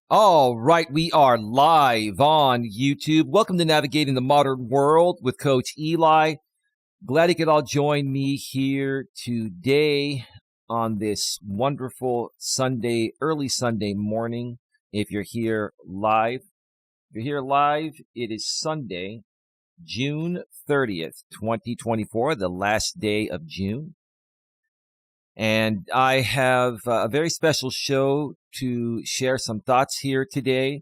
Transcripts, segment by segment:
All right, we are live on YouTube. Welcome to Navigating the Modern World with Coach Eli. Glad you could all join me here today on this wonderful Sunday, early Sunday morning. If you're here live, it is Sunday, June 30th, 2024, the last day of June. And I have a very special show to share some thoughts here today.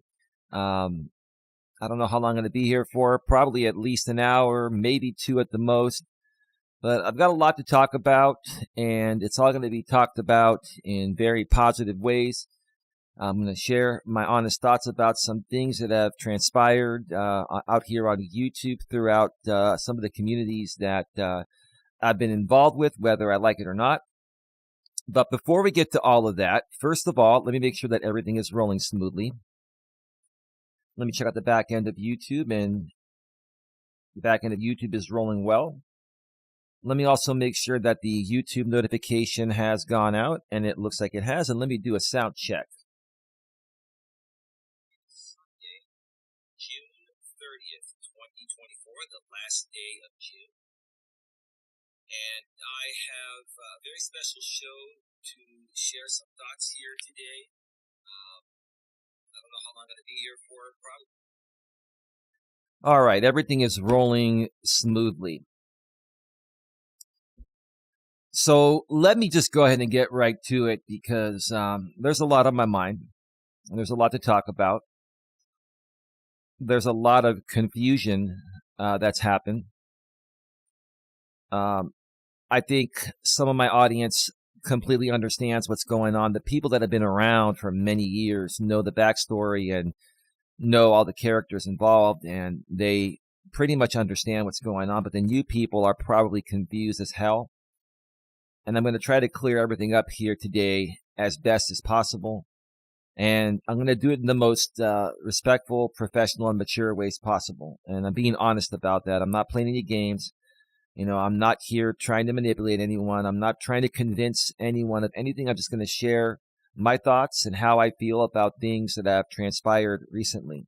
I don't know how long I'm going to be here for, probably at least an hour, maybe two at the most. But I've got a lot to talk about, and it's all going to be talked about in very positive ways. I'm going to share my honest thoughts about some things that have transpired out here on YouTube throughout some of the communities that I've been involved with, whether I like it or not. But before we get to all of that, first of all, let me make sure that everything is rolling smoothly. Let me check out the back end of YouTube, and the back end of YouTube is rolling well. Let me also make sure that the YouTube notification has gone out, and it looks like it has, and let me do a sound check. Sunday, June 30th, 2024, the last day of June. And I have a very special show to share some thoughts here today. I don't know how long I'm going to be here for, probably. All right, everything is rolling smoothly. So let me just go ahead and get right to it because there's a lot on my mind. And there's a lot to talk about. There's a lot of confusion that's happened. I think some of my audience completely understands what's going on. The people that have been around for many years know the backstory and know all the characters involved, and they pretty much understand what's going on. But the new people are probably confused as hell. And I'm going to try to clear everything up here today as best as possible. And I'm going to do it in the most respectful, professional, and mature ways possible. And I'm being honest about that. I'm not playing any games. You know, I'm not here trying to manipulate anyone. I'm not trying to convince anyone of anything. I'm just going to share my thoughts and how I feel about things that have transpired recently.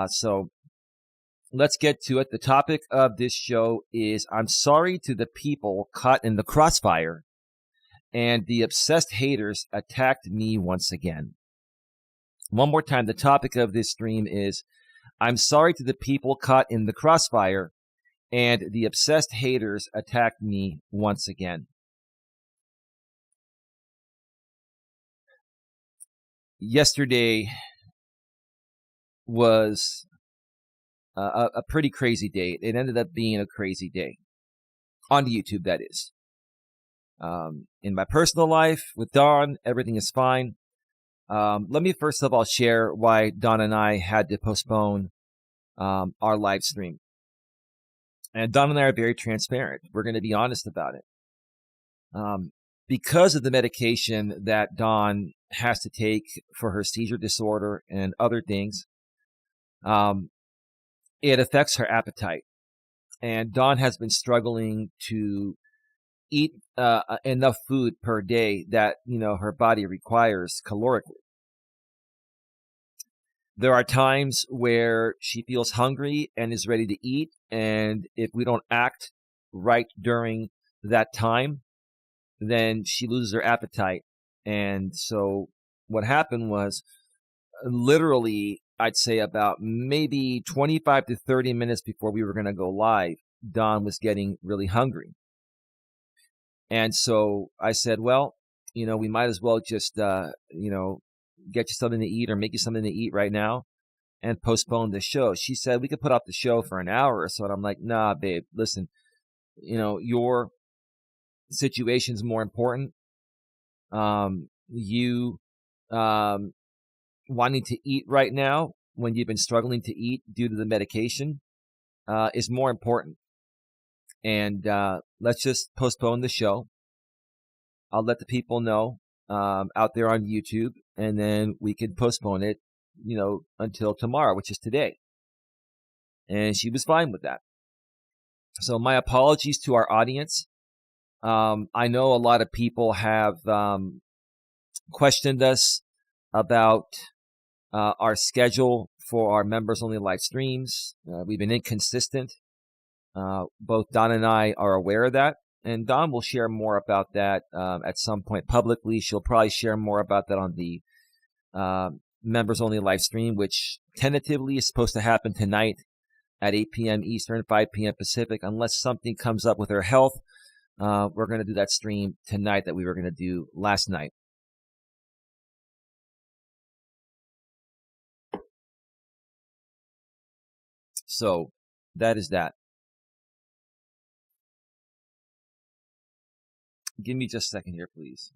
So let's get to it. The topic of this show is I'm sorry to the people caught in the crossfire and the obsessed haters attacked me once again. One more time, the topic of this stream is I'm sorry to the people caught in the crossfire and the obsessed haters attacked me once again. Yesterday was a pretty crazy day. It ended up being a crazy day. On YouTube, that is. In my personal life, with Dawn, everything is fine. Let me first of all share why Dawn and I had to postpone our live stream. And Dawn and I are very transparent. We're going to be honest about it. Because of the medication that Dawn has to take for her seizure disorder and other things, it affects her appetite. And Dawn has been struggling to eat enough food per day that, her body requires calorically. There are times where she feels hungry and is ready to eat. And if we don't act right during that time, then she loses her appetite. And so what happened was literally, I'd say about maybe 25 to 30 minutes before we were going to go live, Dawn was getting really hungry. And so I said, well, we might as well just, get you something to eat or make you something to eat right now and postpone the show. She said we could put off the show for an hour or so. And I'm like, nah, babe, listen, your situation's more important. You wanting to eat right now when you've been struggling to eat due to the medication is more important. And let's just postpone the show. I'll let the people know out there on YouTube, and then we can postpone it, until tomorrow, which is today. And she was fine with that. So my apologies to our audience. I know a lot of people have questioned us about our schedule for our members-only live streams. We've been inconsistent. Both Don and I are aware of that, and Don will share more about that at some point publicly. She'll probably share more about that on the members-only live stream, which tentatively is supposed to happen tonight at 8 p.m. Eastern, 5 p.m. Pacific. Unless something comes up with her health, we're going to do that stream tonight that we were going to do last night. So that is that. Give me just a second here, please.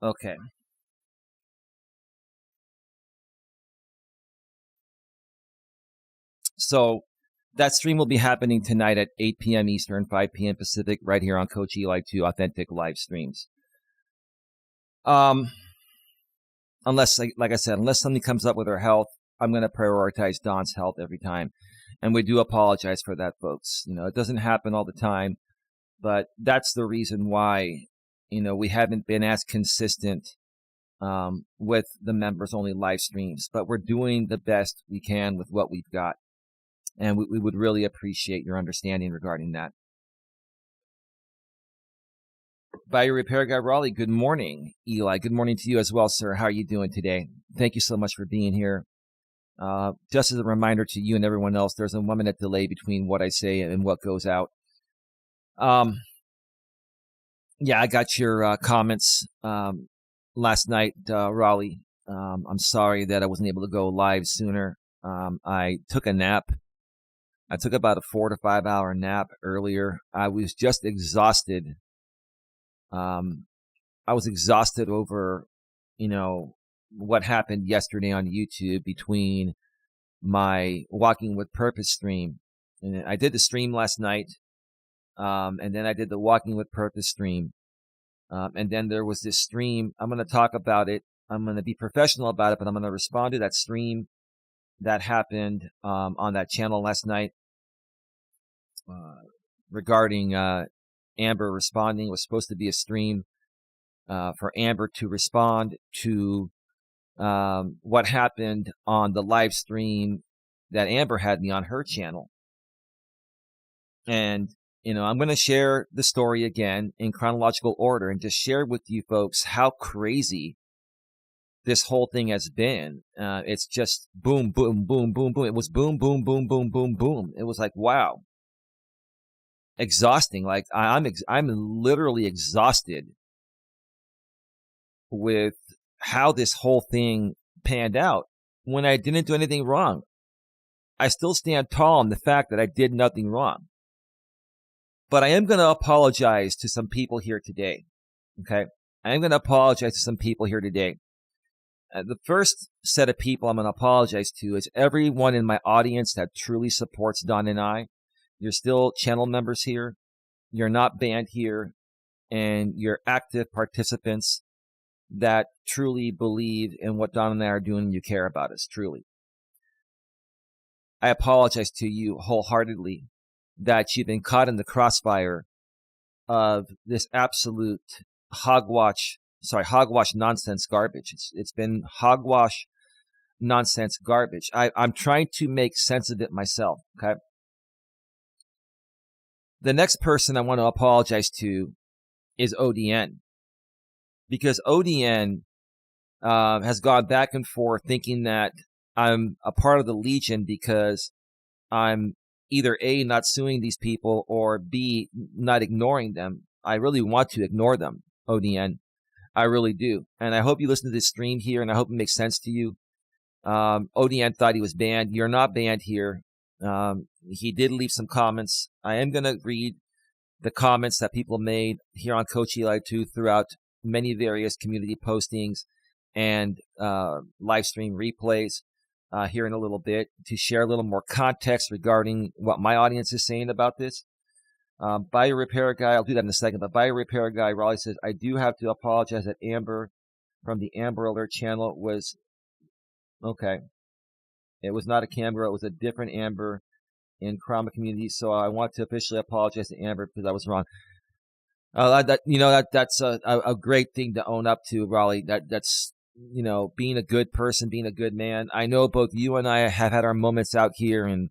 Okay. So that stream will be happening tonight at 8 p.m. Eastern, 5 p.m. Pacific, right here on Coach Eli 2 Authentic Live Streams. Unless, like I said, unless something comes up with her health, I'm going to prioritize Dawn's health every time. And we do apologize for that, folks. It doesn't happen all the time, but that's the reason why, we haven't been as consistent with the members-only live streams. But we're doing the best we can with what we've got. And we would really appreciate your understanding regarding that. Bio Repair Guy Raleigh, good morning. Eli, good morning to you as well, sir. How are you doing today? Thank you so much for being here. Just as a reminder to you and everyone else, there's a 1 minute delay between what I say and what goes out. Yeah, I got your comments last night, Raleigh. I'm sorry that I wasn't able to go live sooner. I took a nap. I took about a 4 to 5 hour nap earlier. I was just exhausted. I was exhausted over, what happened yesterday on YouTube between my Walking with Purpose stream. And I did the stream last night. And then I did the Walking with Purpose stream. And then there was this stream. I'm going to talk about it. I'm going to be professional about it, but I'm going to respond to that stream that happened on that channel last night regarding Amber responding. It was supposed to be a stream for Amber to respond to what happened on the live stream that Amber had me on her channel. And, I'm going to share the story again in chronological order and just share with you folks how crazy this whole thing has been. It's just boom, boom, boom, boom, boom. It was boom, boom, boom, boom, boom, boom. It was like, wow. Exhausting. Like I'm literally exhausted with how this whole thing panned out when I didn't do anything wrong. I still stand tall on the fact that I did nothing wrong. But I am going to apologize to some people here today. Okay? I am going to apologize to some people here today. The first set of people I'm going to apologize to is everyone in my audience that truly supports Don and I. You're still channel members here. You're not banned here. And you're active participants that truly believe in what Don and I are doing. You care about us, truly. I apologize to you wholeheartedly that you've been caught in the crossfire of this absolute hogwash nonsense garbage. It's been hogwash nonsense garbage. I'm trying to make sense of it myself, okay? The next person I want to apologize to is ODN. Because ODN has gone back and forth thinking that I'm a part of the Legion because I'm either A, not suing these people, or B, not ignoring them. I really want to ignore them, ODN. I really do. And I hope you listen to this stream here, and I hope it makes sense to you. ODN thought he was banned. You're not banned here. He did leave some comments. I am going to read the comments that people made here on Coach Eli 2 throughout many various community postings and live stream replays here in a little bit to share a little more context regarding what my audience is saying about this. Bio Repair Guy, I'll do that in a second, but Bio Repair Guy Raleigh says, I do have to apologize that Amber from the Amber Alert channel was, okay, it was not a Canberra. It was a different Amber in Krama community. So I want to officially apologize to Amber because I was wrong. That's a great thing to own up to, Raleigh. That's being a good person, being a good man. I know both you and I have had our moments out here, and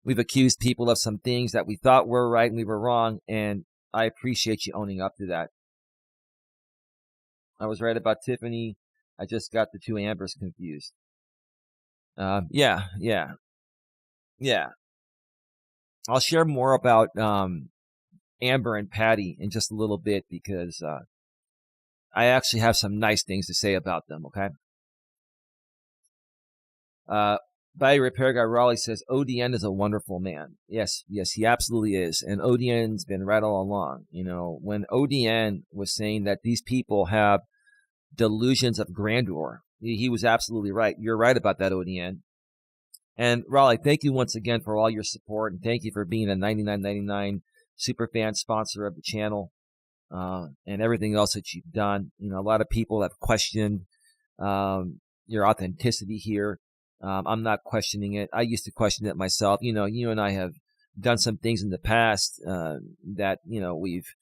we've accused people of some things that we thought were right and we were wrong. And I appreciate you owning up to that. I was right about Tiffany. I just got the two Ambers confused. Yeah. I'll share more about Amber and Patty in just a little bit because I actually have some nice things to say about them, okay? By Repair Guy Raleigh says, ODN is a wonderful man. Yes, he absolutely is. And ODN's been right all along. When ODN was saying that these people have delusions of grandeur, he was absolutely right. You're right about that, ODN. And Raleigh, thank you once again for all your support, and thank you for being a $99.99 superfan sponsor of the channel, and everything else that you've done. A lot of people have questioned your authenticity here. I'm not questioning it. I used to question it myself. You and I have done some things in the past that we've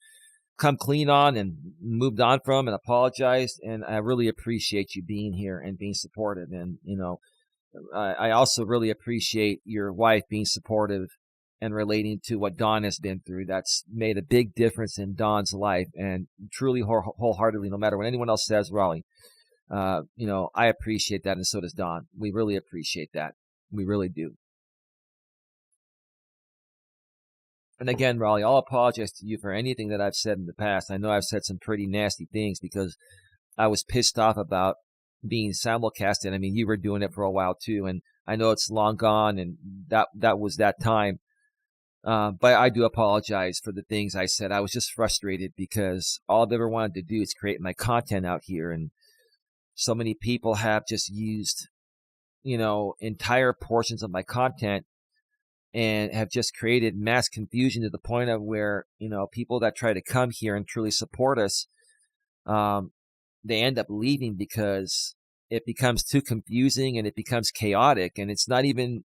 come clean on and moved on from and apologized. And I really appreciate you being here and being supportive. And I also really appreciate your wife being supportive and relating to what Dawn has been through. That's made a big difference in Dawn's life, and truly wholeheartedly, no matter what anyone else says, Raleigh, I appreciate that, and so does Dawn. We really appreciate that. We really do. And again, Raleigh, I'll apologize to you for anything that I've said in the past. I know I've said some pretty nasty things because I was pissed off about being simulcasted. I mean, you were doing it for a while too, and I know it's long gone, and that was that time. But I do apologize for the things I said. I was just frustrated because all I've ever wanted to do is create my content out here, and so many people have just used, entire portions of my content and have just created mass confusion to the point of where, people that try to come here and truly support us, they end up leaving because it becomes too confusing and it becomes chaotic, and it's not even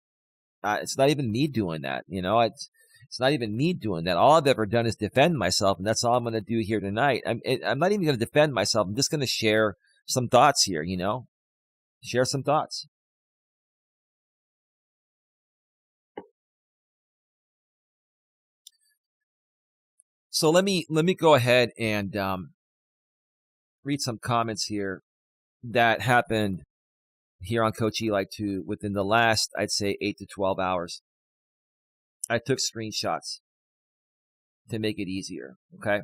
me doing that. It's not even me doing that. All I've ever done is defend myself, and that's all I'm going to do here tonight. I'm not even going to defend myself. I'm just going to share some thoughts here, share some thoughts. So let me go ahead and read some comments here that happened here on Coach Eli 2 within the last, I'd say, 8 to 12 hours. I took screenshots to make it easier, okay?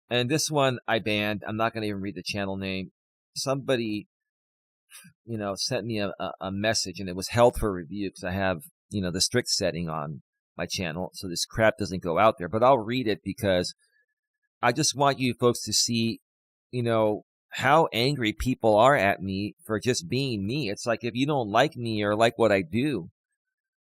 And this one I banned. I'm not going to even read the channel name. Somebody, sent me a message, and it was held for review because I have, the strict setting on my channel, so this crap doesn't go out there. But I'll read it because I just want you folks to see, how angry people are at me for just being me. It's like, if you don't like me or like what I do,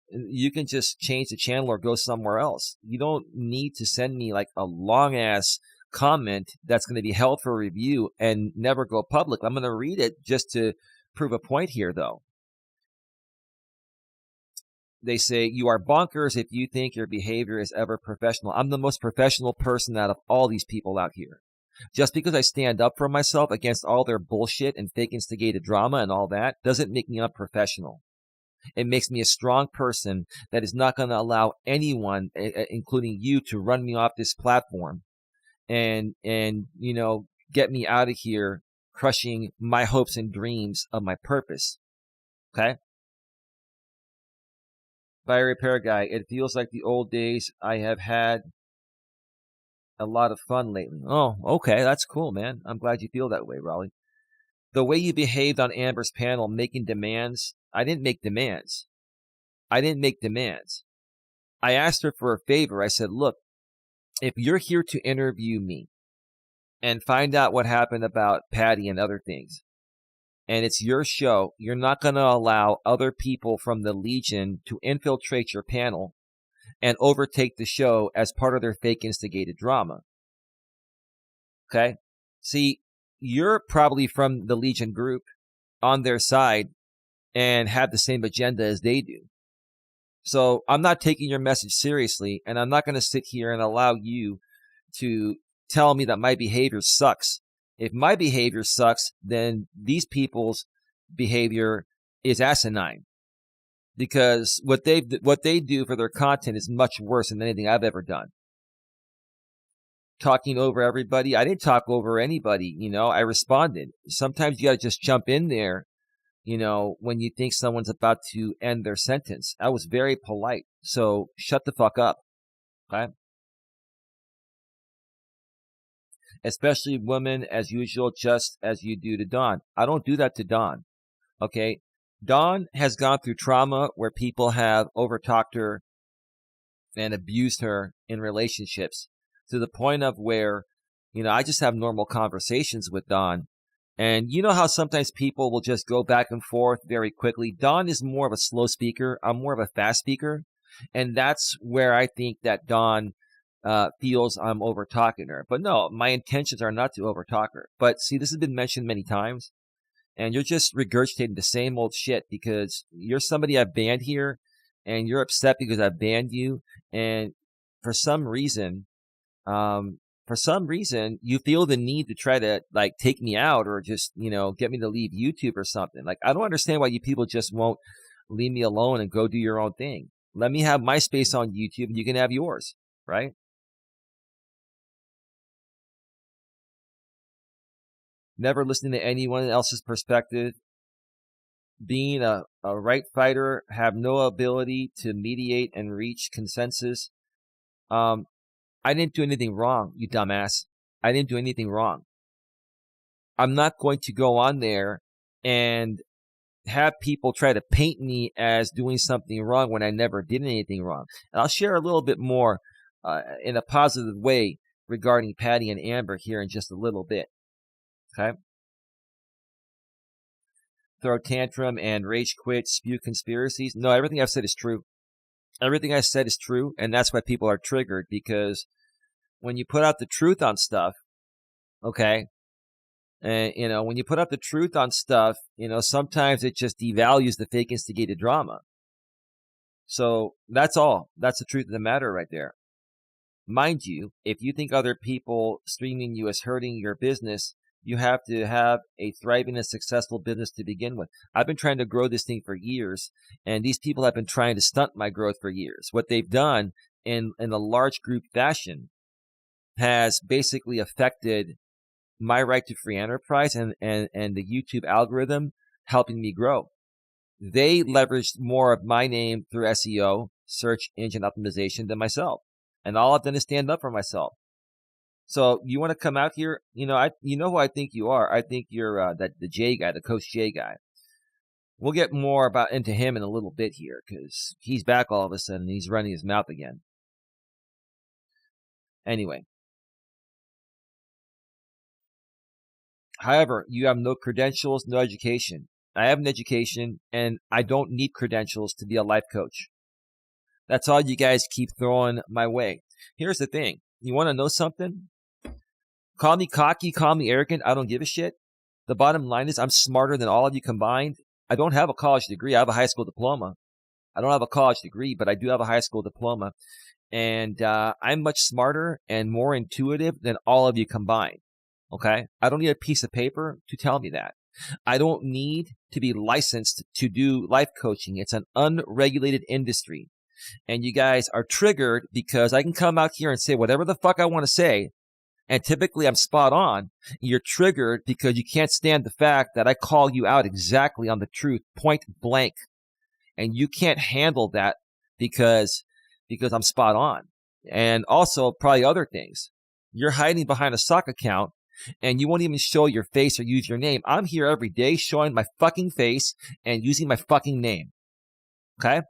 you can just change the channel or go somewhere else. You don't need to send me like a long ass comment that's going to be held for review and never go public. I'm going to read it just to prove a point here, though. They say, you are bonkers if you think your behavior is ever professional. I'm the most professional person out of all these people out here. Just because I stand up for myself against all their bullshit and fake instigated drama and all that doesn't make me unprofessional. It makes me a strong person that is not going to allow anyone, including you, to run me off this platform and get me out of here crushing my hopes and dreams of my purpose. Okay? By Repair Guy, it feels like the old days. I have had a lot of fun lately. Oh, okay. That's cool, man. I'm glad you feel that way, Raleigh. The way you behaved on Amber's panel, making demands. I didn't make demands. I asked her for a favor. I said, look, if you're here to interview me and find out what happened about Patty and other things, and it's your show, you're not going to allow other people from the Legion to infiltrate your panel and overtake the show as part of their fake instigated drama. Okay? See, you're probably from the Legion group on their side and have the same agenda as they do. So I'm not taking your message seriously, and I'm not going to sit here and allow you to tell me that my behavior sucks. If my behavior sucks, then these people's behavior is asinine, because what they do for their content is much worse than anything I've ever done. Talking over everybody. I didn't talk over anybody. I responded. Sometimes you got to just jump in there, when you think someone's about to end their sentence. I was very polite. So shut the fuck up. Okay? Especially women, as usual, just as you do to Dawn. I don't do that to Dawn. Okay? Dawn has gone through trauma where people have overtalked her and abused her in relationships, to the point of where, I just have normal conversations with Dawn. And you know how sometimes people will just go back and forth very quickly? Dawn is more of a slow speaker. I'm more of a fast speaker. And that's where I think that Dawn feels I'm over-talking her. But no, my intentions are not to over-talk her. But see, this has been mentioned many times. And you're just regurgitating the same old shit because you're somebody I've banned here. And you're upset because I've banned you. And for some reason, you feel the need to try to take me out or just, get me to leave YouTube or something. I don't understand why you people just won't leave me alone and go do your own thing. Let me have my space on YouTube and you can have yours, right? Never listening to anyone else's perspective. Being a right fighter, have no ability to mediate and reach consensus. I didn't do anything wrong, you dumbass. I didn't do anything wrong. I'm not going to go on there and have people try to paint me as doing something wrong when I never did anything wrong. And I'll share a little bit more in a positive way regarding Patty and Amber here in just a little bit. Okay? Throw tantrum and rage quit, spew conspiracies. No, everything I've said is true. Everything I said is true, and that's why people are triggered, because when you put out the truth on stuff, okay, and when you put out the truth on stuff, sometimes it just devalues the fake instigated drama. So that's all. That's the truth of the matter right there. Mind you, if you think other people streaming you is hurting your business, you have to have a thriving and successful business to begin with. I've been trying to grow this thing for years, and these people have been trying to stunt my growth for years. What they've done in a large group fashion has basically affected my right to free enterprise and the YouTube algorithm helping me grow. They leveraged more of my name through SEO, search engine optimization, than myself. And all I've done is stand up for myself. So you want to come out here? You know who I think you are. I think you're the J guy, the Coach J guy. We'll get more into him in a little bit here, because he's back all of a sudden. He's running his mouth again. Anyway. However, you have no credentials, no education. I have an education, and I don't need credentials to be a life coach. That's all you guys keep throwing my way. Here's the thing. You want to know something? Call me cocky, call me arrogant. I don't give a shit. The bottom line is I'm smarter than all of you combined. I don't have a college degree. I have a high school diploma. I don't have a college degree, but I do have a high school diploma. And I'm much smarter and more intuitive than all of you combined. Okay? I don't need a piece of paper to tell me that. I don't need to be licensed to do life coaching. It's an unregulated industry. And you guys are triggered because I can come out here and say whatever the fuck I want to say. And typically I'm spot on. You're triggered because you can't stand the fact that I call you out exactly on the truth, point blank. And you can't handle that because I'm spot on. And also probably other things. You're hiding behind a sock account and you won't even show your face or use your name. I'm here every day showing my fucking face and using my fucking name. Okay?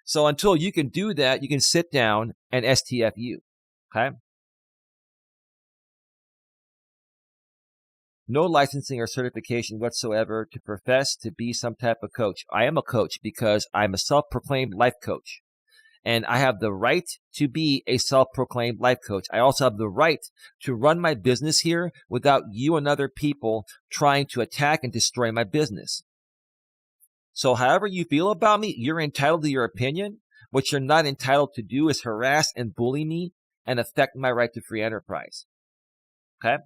So until you can do that, you can sit down and STFU. Okay? No licensing or certification whatsoever to profess to be some type of coach. I am a coach because I'm a self-proclaimed life coach. And I have the right to be a self-proclaimed life coach. I also have the right to run my business here without you and other people trying to attack and destroy my business. So however you feel about me, you're entitled to your opinion. What you're not entitled to do is harass and bully me and affect my right to free enterprise. Okay?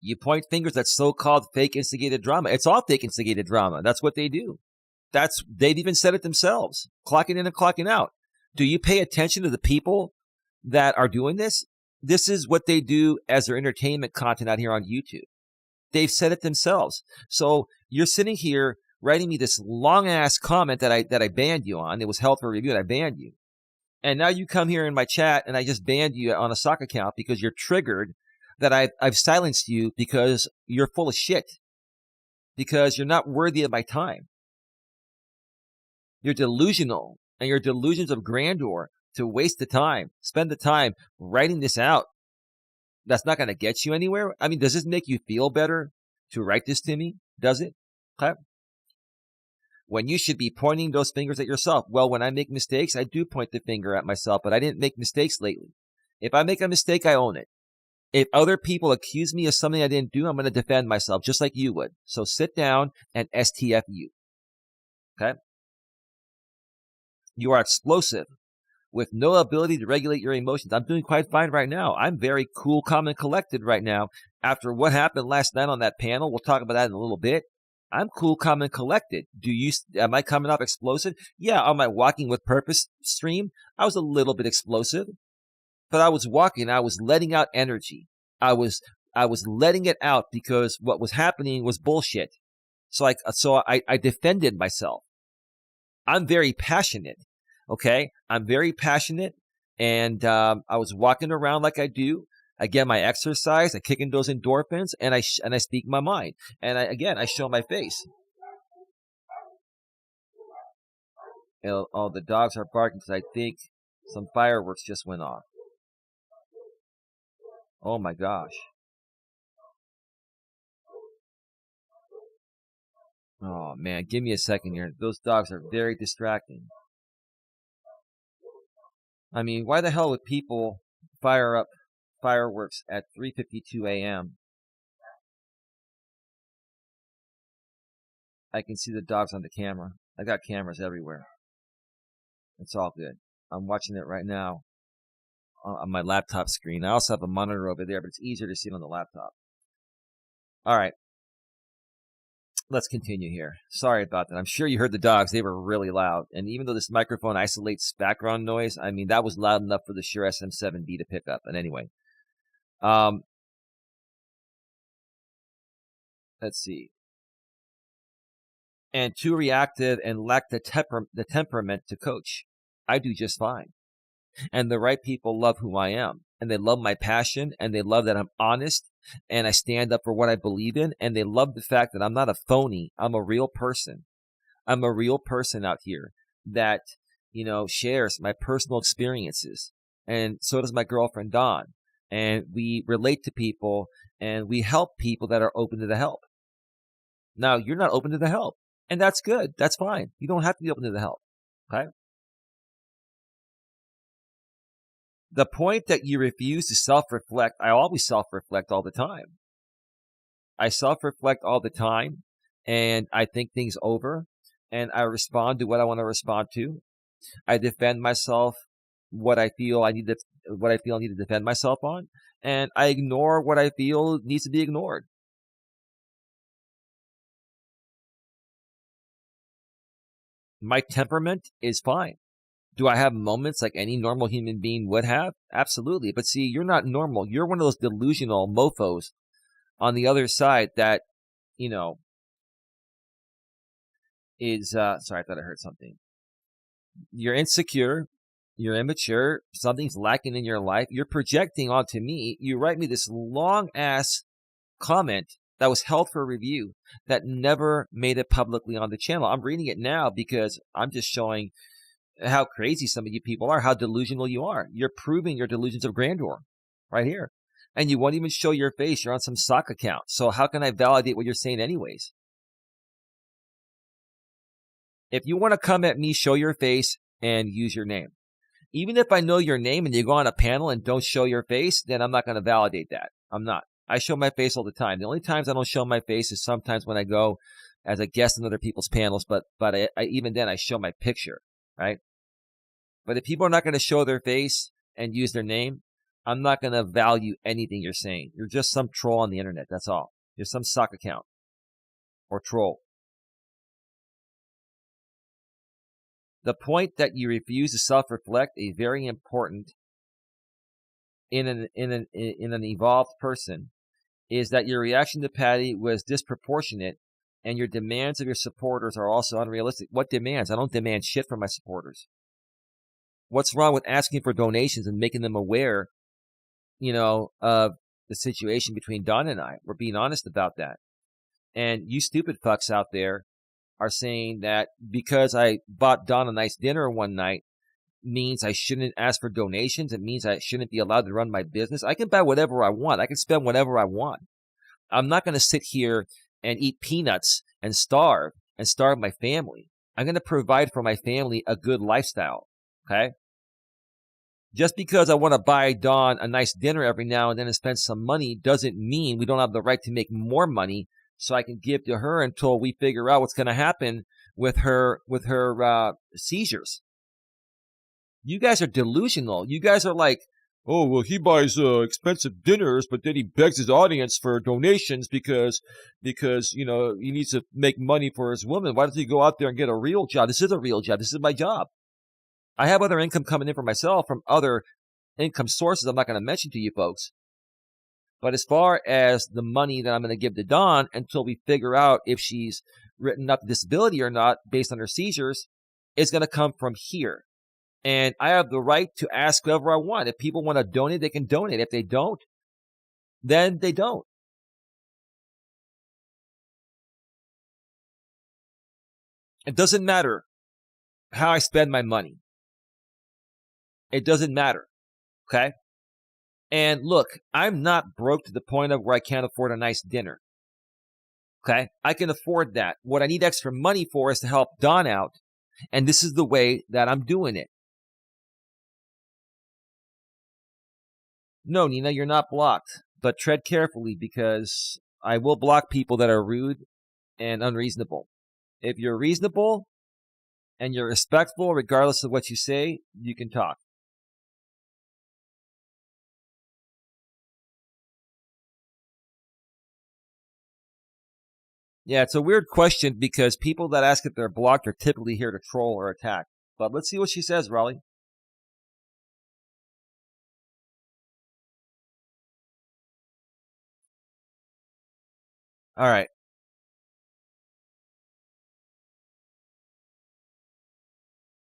You point fingers at so-called fake instigated drama. It's all fake instigated drama. That's what they do. They've even said it themselves, clocking in and clocking out. Do you pay attention to the people that are doing this? This is what they do as their entertainment content out here on YouTube. They've said it themselves. So you're sitting here writing me this long ass comment that I banned you on. It was held for review and I banned you. And now you come here in my chat and I just banned you on a sock account because you're triggered that I've silenced you because you're full of shit. Because you're not worthy of my time. You're delusional, and your delusions of grandeur to waste the time, spend the time writing this out. That's not going to get you anywhere. I mean, does this make you feel better to write this to me? Does it? Okay. When you should be pointing those fingers at yourself. Well, when I make mistakes, I do point the finger at myself, but I didn't make mistakes lately. If I make a mistake, I own it. If other people accuse me of something I didn't do, I'm going to defend myself just like you would. So sit down and STF you. Okay? You are explosive with no ability to regulate your emotions. I'm doing quite fine right now. I'm very cool, calm, and collected right now. After what happened last night on that panel, we'll talk about that in a little bit. I'm cool, calm, and collected. Am I coming off explosive? Yeah, on my Walking with Purpose stream, I was a little bit explosive. But I was walking, I was letting out energy. I was letting it out because what was happening was bullshit. So I defended myself. I'm very passionate. Okay? I'm very passionate. And I was walking around like I do. I get my exercise, I kick in those endorphins, and I speak my mind. And I show my face. The dogs are barking because I think some fireworks just went off. Oh my gosh. Oh man, give me a second here. Those dogs are very distracting. I mean, why the hell would people fire up fireworks at 3:52 a.m.? I can see the dogs on the camera. I got cameras everywhere. It's all good. I'm watching it right now on my laptop screen. I also have a monitor over there, but it's easier to see it on the laptop. All right. Let's continue here. Sorry about that. I'm sure you heard the dogs. They were really loud. And even though this microphone isolates background noise, I mean, that was loud enough for the Shure SM7B to pick up. But anyway, let's see. And too reactive and lack the temperament to coach. I do just fine. And the right people love who I am. And they love my passion. And they love that I'm honest. And I stand up for what I believe in. And they love the fact that I'm not a phony. I'm a real person. I'm a real person out here that, shares my personal experiences. And so does my girlfriend, Dawn. And we relate to people and we help people that are open to the help. Now, you're not open to the help. And that's good. That's fine. You don't have to be open to the help. Okay? The point that you refuse to self-reflect, I always self-reflect all the time. I self-reflect all the time, and I think things over, and I respond to what I want to respond to. I defend myself what I feel I need to defend myself on, and I ignore what I feel needs to be ignored. My temperament is fine. Do I have moments like any normal human being would have? Absolutely. But see, you're not normal. You're one of those delusional mofos on the other side that, is, sorry, I thought I heard something. You're insecure. You're immature. Something's lacking in your life. You're projecting onto me. You write me this long ass comment that was held for review that never made it publicly on the channel. I'm reading it now because I'm just showing how crazy some of you people are, how delusional you are. You're proving your delusions of grandeur right here. And you won't even show your face. You're on some sock account. So how can I validate what you're saying anyways? If you want to come at me, show your face and use your name. Even if I know your name and you go on a panel and don't show your face, then I'm not going to validate that. I'm not. I show my face all the time. The only times I don't show my face is sometimes when I go as a guest on other people's panels, but even then I show my picture, right? But if people are not going to show their face and use their name, I'm not going to value anything you're saying. You're just some troll on the internet. That's all. You're some sock account or troll. The point that you refuse to self-reflect is very important in an evolved person, is that your reaction to Patty was disproportionate and your demands of your supporters are also unrealistic. What demands? I don't demand shit from my supporters. What's wrong with asking for donations and making them aware, of the situation between Don and I? We're being honest about that. And you stupid fucks out there are saying that because I bought Don a nice dinner one night means I shouldn't ask for donations. It means I shouldn't be allowed to run my business. I can buy whatever I want. I can spend whatever I want. I'm not going to sit here and eat peanuts and starve my family. I'm going to provide for my family a good lifestyle. Okay? Just because I want to buy Dawn a nice dinner every now and then and spend some money doesn't mean we don't have the right to make more money so I can give to her until we figure out what's going to happen with her seizures. You guys are delusional. You guys are like, oh, well, he buys expensive dinners, but then he begs his audience for donations because he needs to make money for his woman. Why doesn't he go out there and get a real job? This is a real job. This is my job. I have other income coming in for myself from other income sources I'm not going to mention to you folks. But as far as the money that I'm going to give to Dawn until we figure out if she's written up disability or not based on her seizures, is going to come from here. And I have the right to ask whoever I want. If people want to donate, they can donate. If they don't, then they don't. It doesn't matter how I spend my money. It doesn't matter. Okay? And look, I'm not broke to the point of where I can't afford a nice dinner. Okay? I can afford that. What I need extra money for is to help Dawn out. And this is the way that I'm doing it. No, Nina, you're not blocked. But tread carefully because I will block people that are rude and unreasonable. If you're reasonable and you're respectful, regardless of what you say, you can talk. Yeah, it's a weird question because people that ask if they're blocked are typically here to troll or attack. But let's see what she says, Raleigh. All right.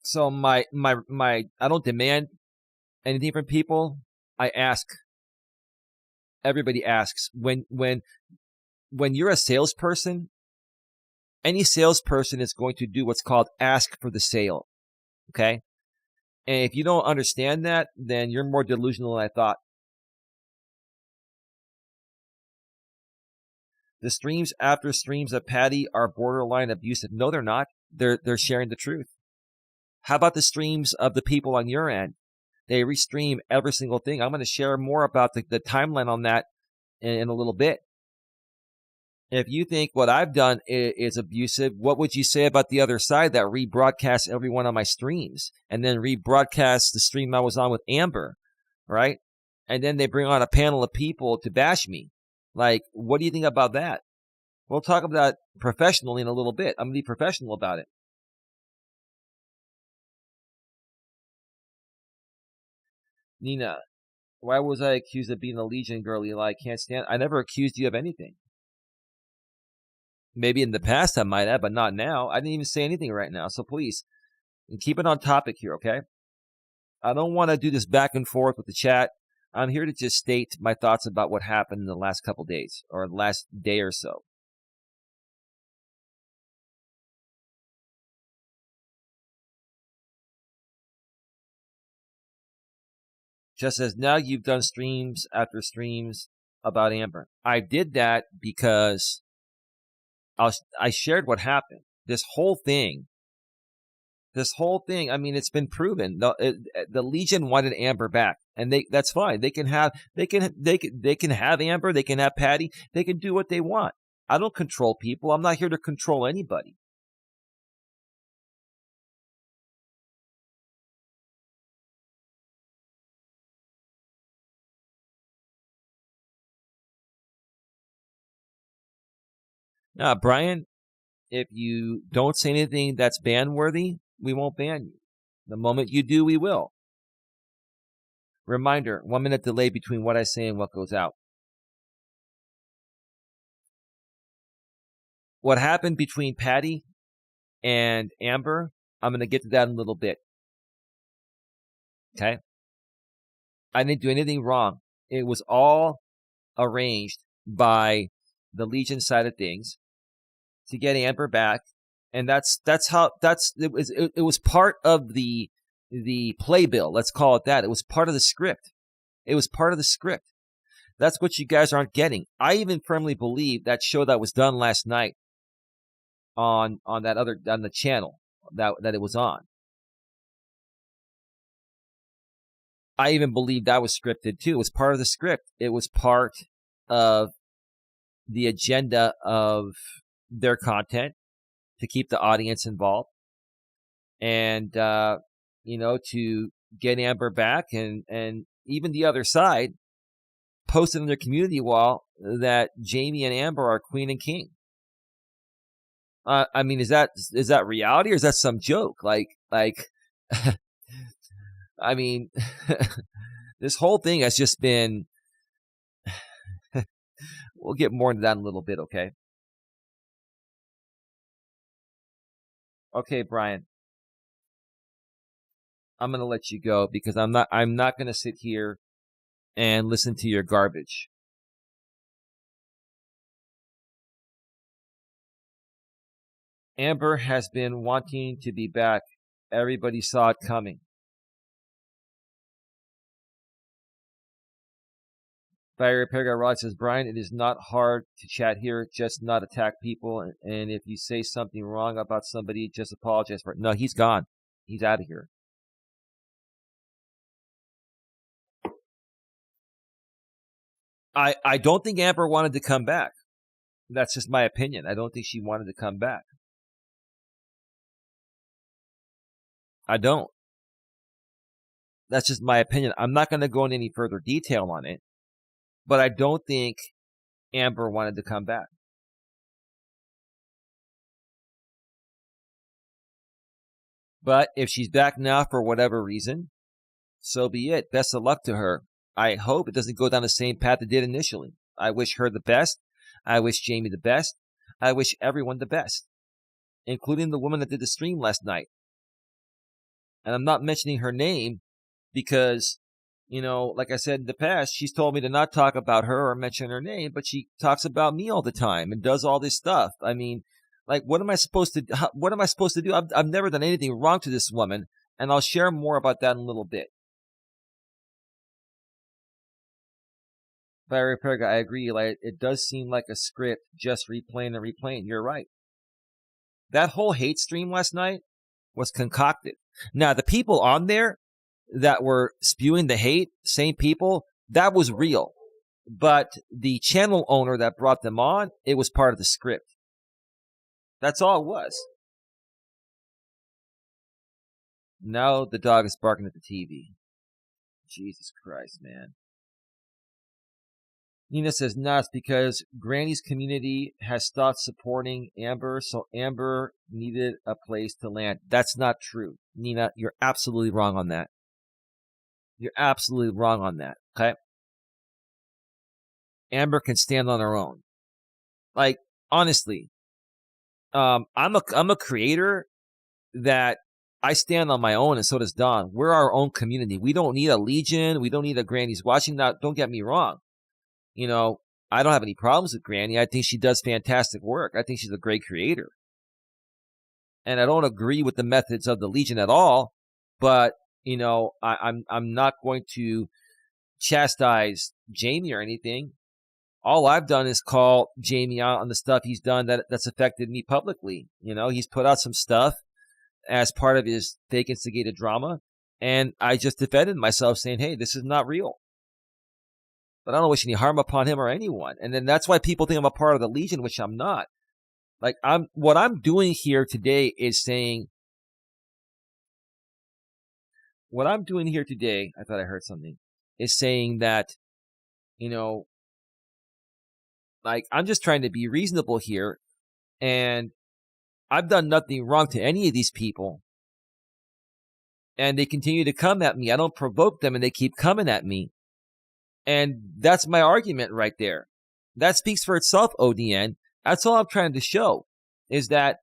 So my I don't demand anything from people. I ask. Everybody asks. When you're a salesperson, any salesperson is going to do what's called ask for the sale. Okay? And if you don't understand that, then you're more delusional than I thought. The streams after streams of Patty are borderline abusive. No, they're not. They're sharing the truth. How about the streams of the people on your end? They restream every single thing. I'm going to share more about the timeline on that in a little bit. If you think what I've done is abusive, what would you say about the other side that rebroadcasts every one of my streams and then rebroadcasts the stream I was on with Amber, right? And then they bring on a panel of people to bash me. Like, what do you think about that? We'll talk about that professionally in a little bit. I'm going to be professional about it. Nina, why was I accused of being a Legion girl, Eli? I can't stand. I never accused you of anything. Maybe in the past I might have, but not now. I didn't even say anything right now. So please, keep it on topic here, okay? I don't want to do this back and forth with the chat. I'm here to just state my thoughts about what happened in the last couple days or the last day or so. Just as now you've done streams after streams about Amber. I did that because I shared what happened. This whole thing, I mean, it's been proven. The Legion wanted Amber back, and that's fine. They can have Amber, they can have Patty, they can do what they want. I don't control people. I'm not here to control anybody. Now, Brian, if you don't say anything that's ban worthy, we won't ban you. The moment you do, we will. Reminder, 1 minute delay between what I say and what goes out. What happened between Patty and Amber, I'm going to get to that in a little bit. Okay? I didn't do anything wrong. It was all arranged by the Legion side of things to get Amber back, and it was part of the playbill. Let's call it that. It was part of the script. That's what you guys aren't getting. I even firmly believe that show that was done last night on the channel that it was on. I even believe that was scripted too. It was part of the script. It was part of the agenda of their content to keep the audience involved and to get Amber back, and even the other side posted in their community wall that Jamie and Amber are queen and king. I mean, is that reality, or is that some joke? Like I mean, this whole thing has just been we'll get more into that in a little bit, okay? Okay, Brian. I'm going to let you go because I'm not going to sit here and listen to your garbage. Amber has been wanting to be back. Everybody saw it coming. Fire Paragraph Rod says, Brian, it is not hard to chat here, just not attack people. And if you say something wrong about somebody, just apologize for it. No, he's gone. He's out of here. I don't think Amber wanted to come back. That's just my opinion. I don't think she wanted to come back. I don't. That's just my opinion. I'm not going to go into any further detail on it, but I don't think Amber wanted to come back. But if she's back now for whatever reason, so be it. Best of luck to her. I hope it doesn't go down the same path it did initially. I wish her the best. I wish Jamie the best. I wish everyone the best, including the woman that did the stream last night. And I'm not mentioning her name because, like I said in the past, she's told me to not talk about her or mention her name, but she talks about me all the time and does all this stuff. I mean, like, what am I supposed to do? I've never done anything wrong to this woman, and I'll share more about that in a little bit. Barry Perga, I agree, Eli. It does seem like a script, just replaying and replaying. You're right. That whole hate stream last night was concocted. Now, the people on there that were spewing the hate, same people, that was real. But the channel owner that brought them on, it was part of the script. That's all it was. Now the dog is barking at the TV. Jesus Christ, man. Nina says, no, it's because Granny's community has stopped supporting Amber, so Amber needed a place to land. That's not true. Nina, you're absolutely wrong on that. You're absolutely wrong on that, okay? Amber can stand on her own. Like, honestly, I'm a creator that I stand on my own, and so does Don. We're our own community. We don't need a Legion. We don't need a Granny's watching. Now, don't get me wrong. I don't have any problems with Granny. I think she does fantastic work. I think she's a great creator. And I don't agree with the methods of the Legion at all, but, I'm not going to chastised Jamie or anything. All I've done is call Jamie out on the stuff he's done that's affected me publicly. He's put out some stuff as part of his fake instigated drama, and I just defended myself saying, hey, this is not real. But I don't wish any harm upon him or anyone. And then that's why people think I'm a part of the Legion, which I'm not. What I'm doing here today is saying, I thought I heard something, is saying that, I'm just trying to be reasonable here, and I've done nothing wrong to any of these people, and they continue to come at me. I don't provoke them, and they keep coming at me, and that's my argument right there. That speaks for itself, ODN. That's all I'm trying to show, is that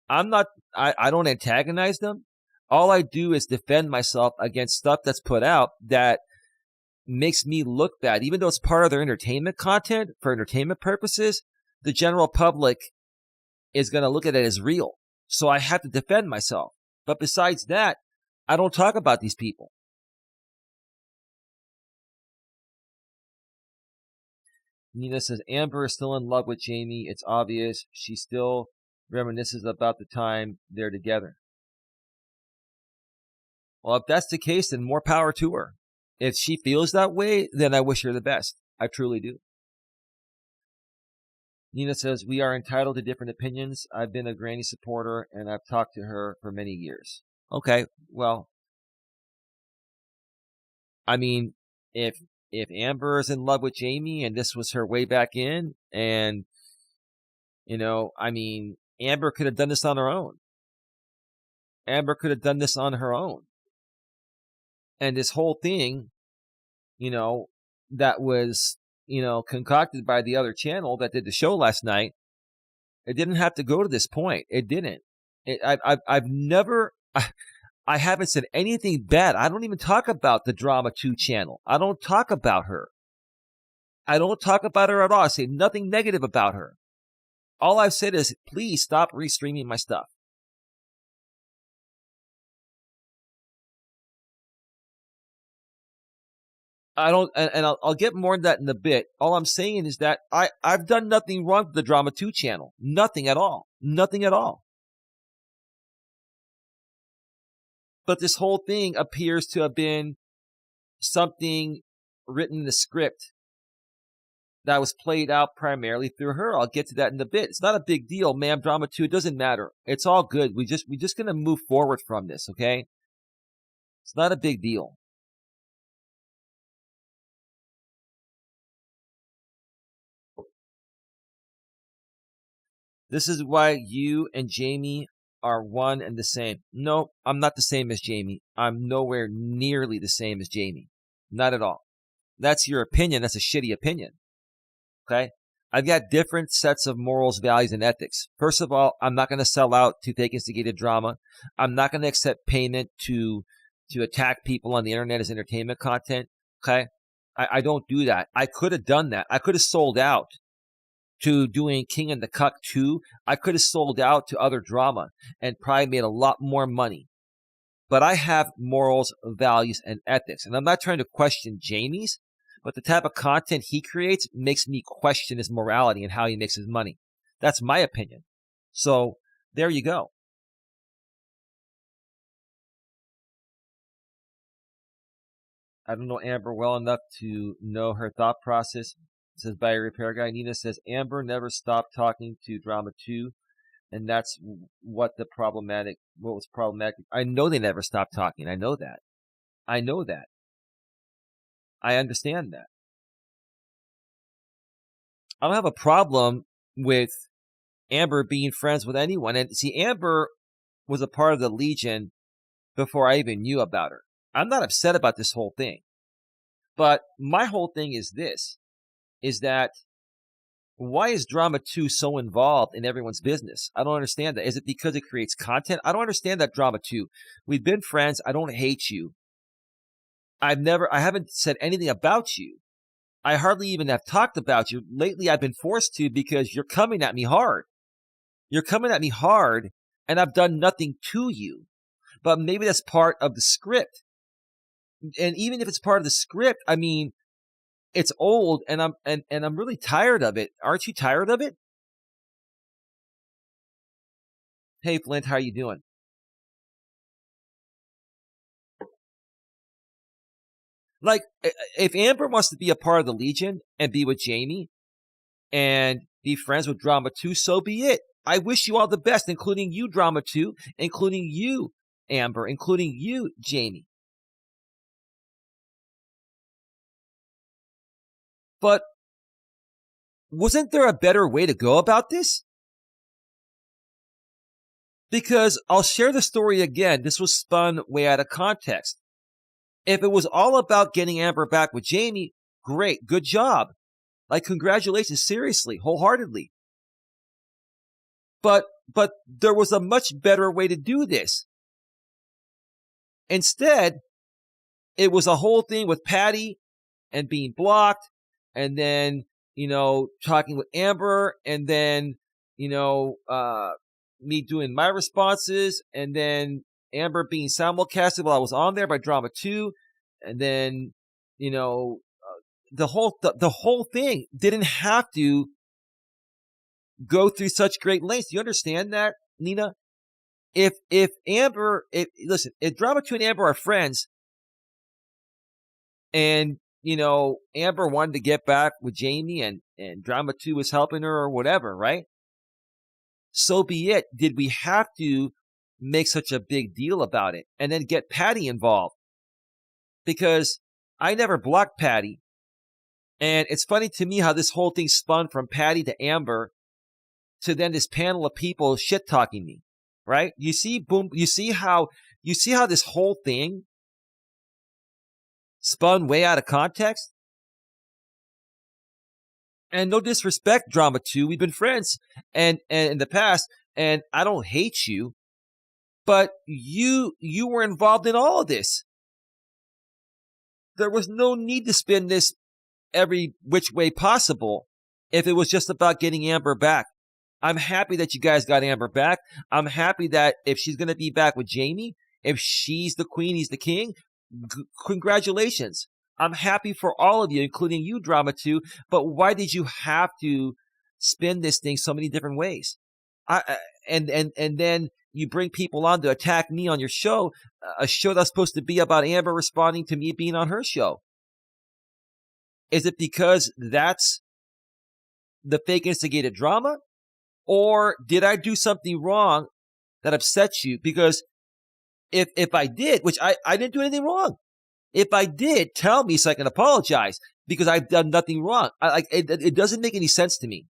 I don't antagonize them. All I do is defend myself against stuff that's put out that makes me look bad. Even though it's part of their entertainment content for entertainment purposes, the general public is going to look at it as real. So I have to defend myself. But besides that, I don't talk about these people. Nina says, Amber is still in love with Jamie. It's obvious. She still reminisces about the time they're together. Well, if that's the case, then more power to her. If she feels that way, then I wish her the best. I truly do. Nina says, we are entitled to different opinions. I've been a Granny supporter, and I've talked to her for many years. Okay, well, I mean, if Amber is in love with Jamie and this was her way back in, and, Amber could have done this on her own. And this whole thing, that was, concocted by the other channel that did the show last night, it didn't have to go to this point. It didn't. I haven't said anything bad. I don't even talk about the Drama 2 channel. I don't talk about her. I don't talk about her at all. I say nothing negative about her. All I've said is, please stop restreaming my stuff. I don't, and I'll get more into that in a bit. All I'm saying is that I've done nothing wrong with the Drama 2 channel. Nothing at all. Nothing at all. But this whole thing appears to have been something written in the script that was played out primarily through her. I'll get to that in a bit. It's not a big deal, ma'am. Drama 2, it doesn't matter. It's all good. We're just going to move forward from this, okay? It's not a big deal. This is why you and Jamie are one and the same. No, I'm not the same as Jamie. I'm nowhere nearly the same as Jamie. Not at all. That's your opinion. That's a shitty opinion. Okay? I've got different sets of morals, values, and ethics. First of all, I'm not going to sell out to fake instigated drama. I'm not going to accept payment to attack people on the internet as entertainment content. Okay? I don't do that. I could have done that. I could have sold out to doing King and the Cuck 2. I could have sold out to other drama and probably made a lot more money. But I have morals, values, and ethics. And I'm not trying to question Jamie's, but the type of content he creates makes me question his morality and how he makes his money. That's my opinion. So there you go. I don't know Amber well enough to know her thought process. Says by a repair guy. Nina says Amber never stopped talking to Drama 2, and that's what was problematic. I know they never stopped talking. I know that. I understand that. I don't have a problem with Amber being friends with anyone. And see, Amber was a part of the Legion before I even knew about her. I'm not upset about this whole thing. But my whole thing is this. Is that why is Drama 2 so involved in everyone's business? I don't understand that. Is it because it creates content? I don't understand that, Drama 2. We've been friends. I don't hate you. I haven't said anything about you. I hardly even have talked about you. Lately, I've been forced to because you're coming at me hard. You're coming at me hard, and I've done nothing to you. But maybe that's part of the script. And even if it's part of the script, I mean, it's old, and I'm really tired of it. Aren't you tired of it? Hey, Flint, how you doing? Like, if Amber wants to be a part of the Legion and be with Jamie and be friends with Drama 2, so be it. I wish you all the best, including you, Drama 2, including you, Amber, including you, Jamie. But wasn't there a better way to go about this? Because I'll share the story again. This was spun way out of context. If it was all about getting Amber back with Jamie, great, good job. Like, congratulations, seriously, wholeheartedly. But there was a much better way to do this. Instead, it was a whole thing with Patty and being blocked, and then, talking with Amber, and then, me doing my responses, and then Amber being simulcasted while I was on there by Drama 2, and then, the whole thing didn't have to go through such great lengths. Do you understand that, Nina? If Amber, if Drama 2 and Amber are friends, and Amber wanted to get back with Jamie, and Drama 2 was helping her or whatever, right? So be it. Did we have to make such a big deal about it and then get Patty involved? Because I never blocked Patty. And it's funny to me how this whole thing spun from Patty to Amber to then this panel of people shit talking me, right? You see, boom, you see how this whole thing spun way out of context? And no disrespect, Drama 2, we've been friends and in the past, and I don't hate you, but you were involved in all of this. There was no need to spin this every which way possible if it was just about getting Amber back. I'm happy that you guys got Amber back. I'm happy that if she's going to be back with Jamie, if she's the queen, he's the king, congratulations. I'm happy for all of you, including you, Drama 2, but why did you have to spin this thing so many different ways? And then you bring people on to attack me on your show, a show that's supposed to be about Amber responding to me being on her show. Is it because that's the fake instigated drama? Or did I do something wrong that upsets you? Because if I did, which I didn't do anything wrong. If I did, tell me so I can apologize, because I've done nothing wrong. It doesn't make any sense to me.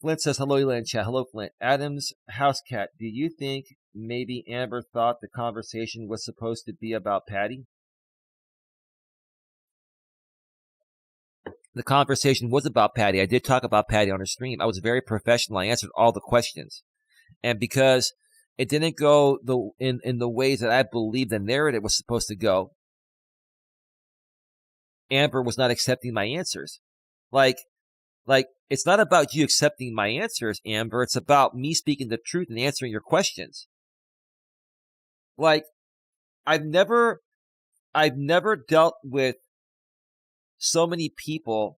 Flint says, hello, Eli in chat. Hello, Flint. Adam's house cat. Do you think maybe Amber thought the conversation was supposed to be about Patty? The conversation was about Patty. I did talk about Patty on her stream. I was very professional. I answered all the questions. And because it didn't go in the ways that I believe the narrative was supposed to go, Amber was not accepting my answers. Like, it's not about you accepting my answers, Amber. It's about me speaking the truth and answering your questions. Like, I've never dealt with so many people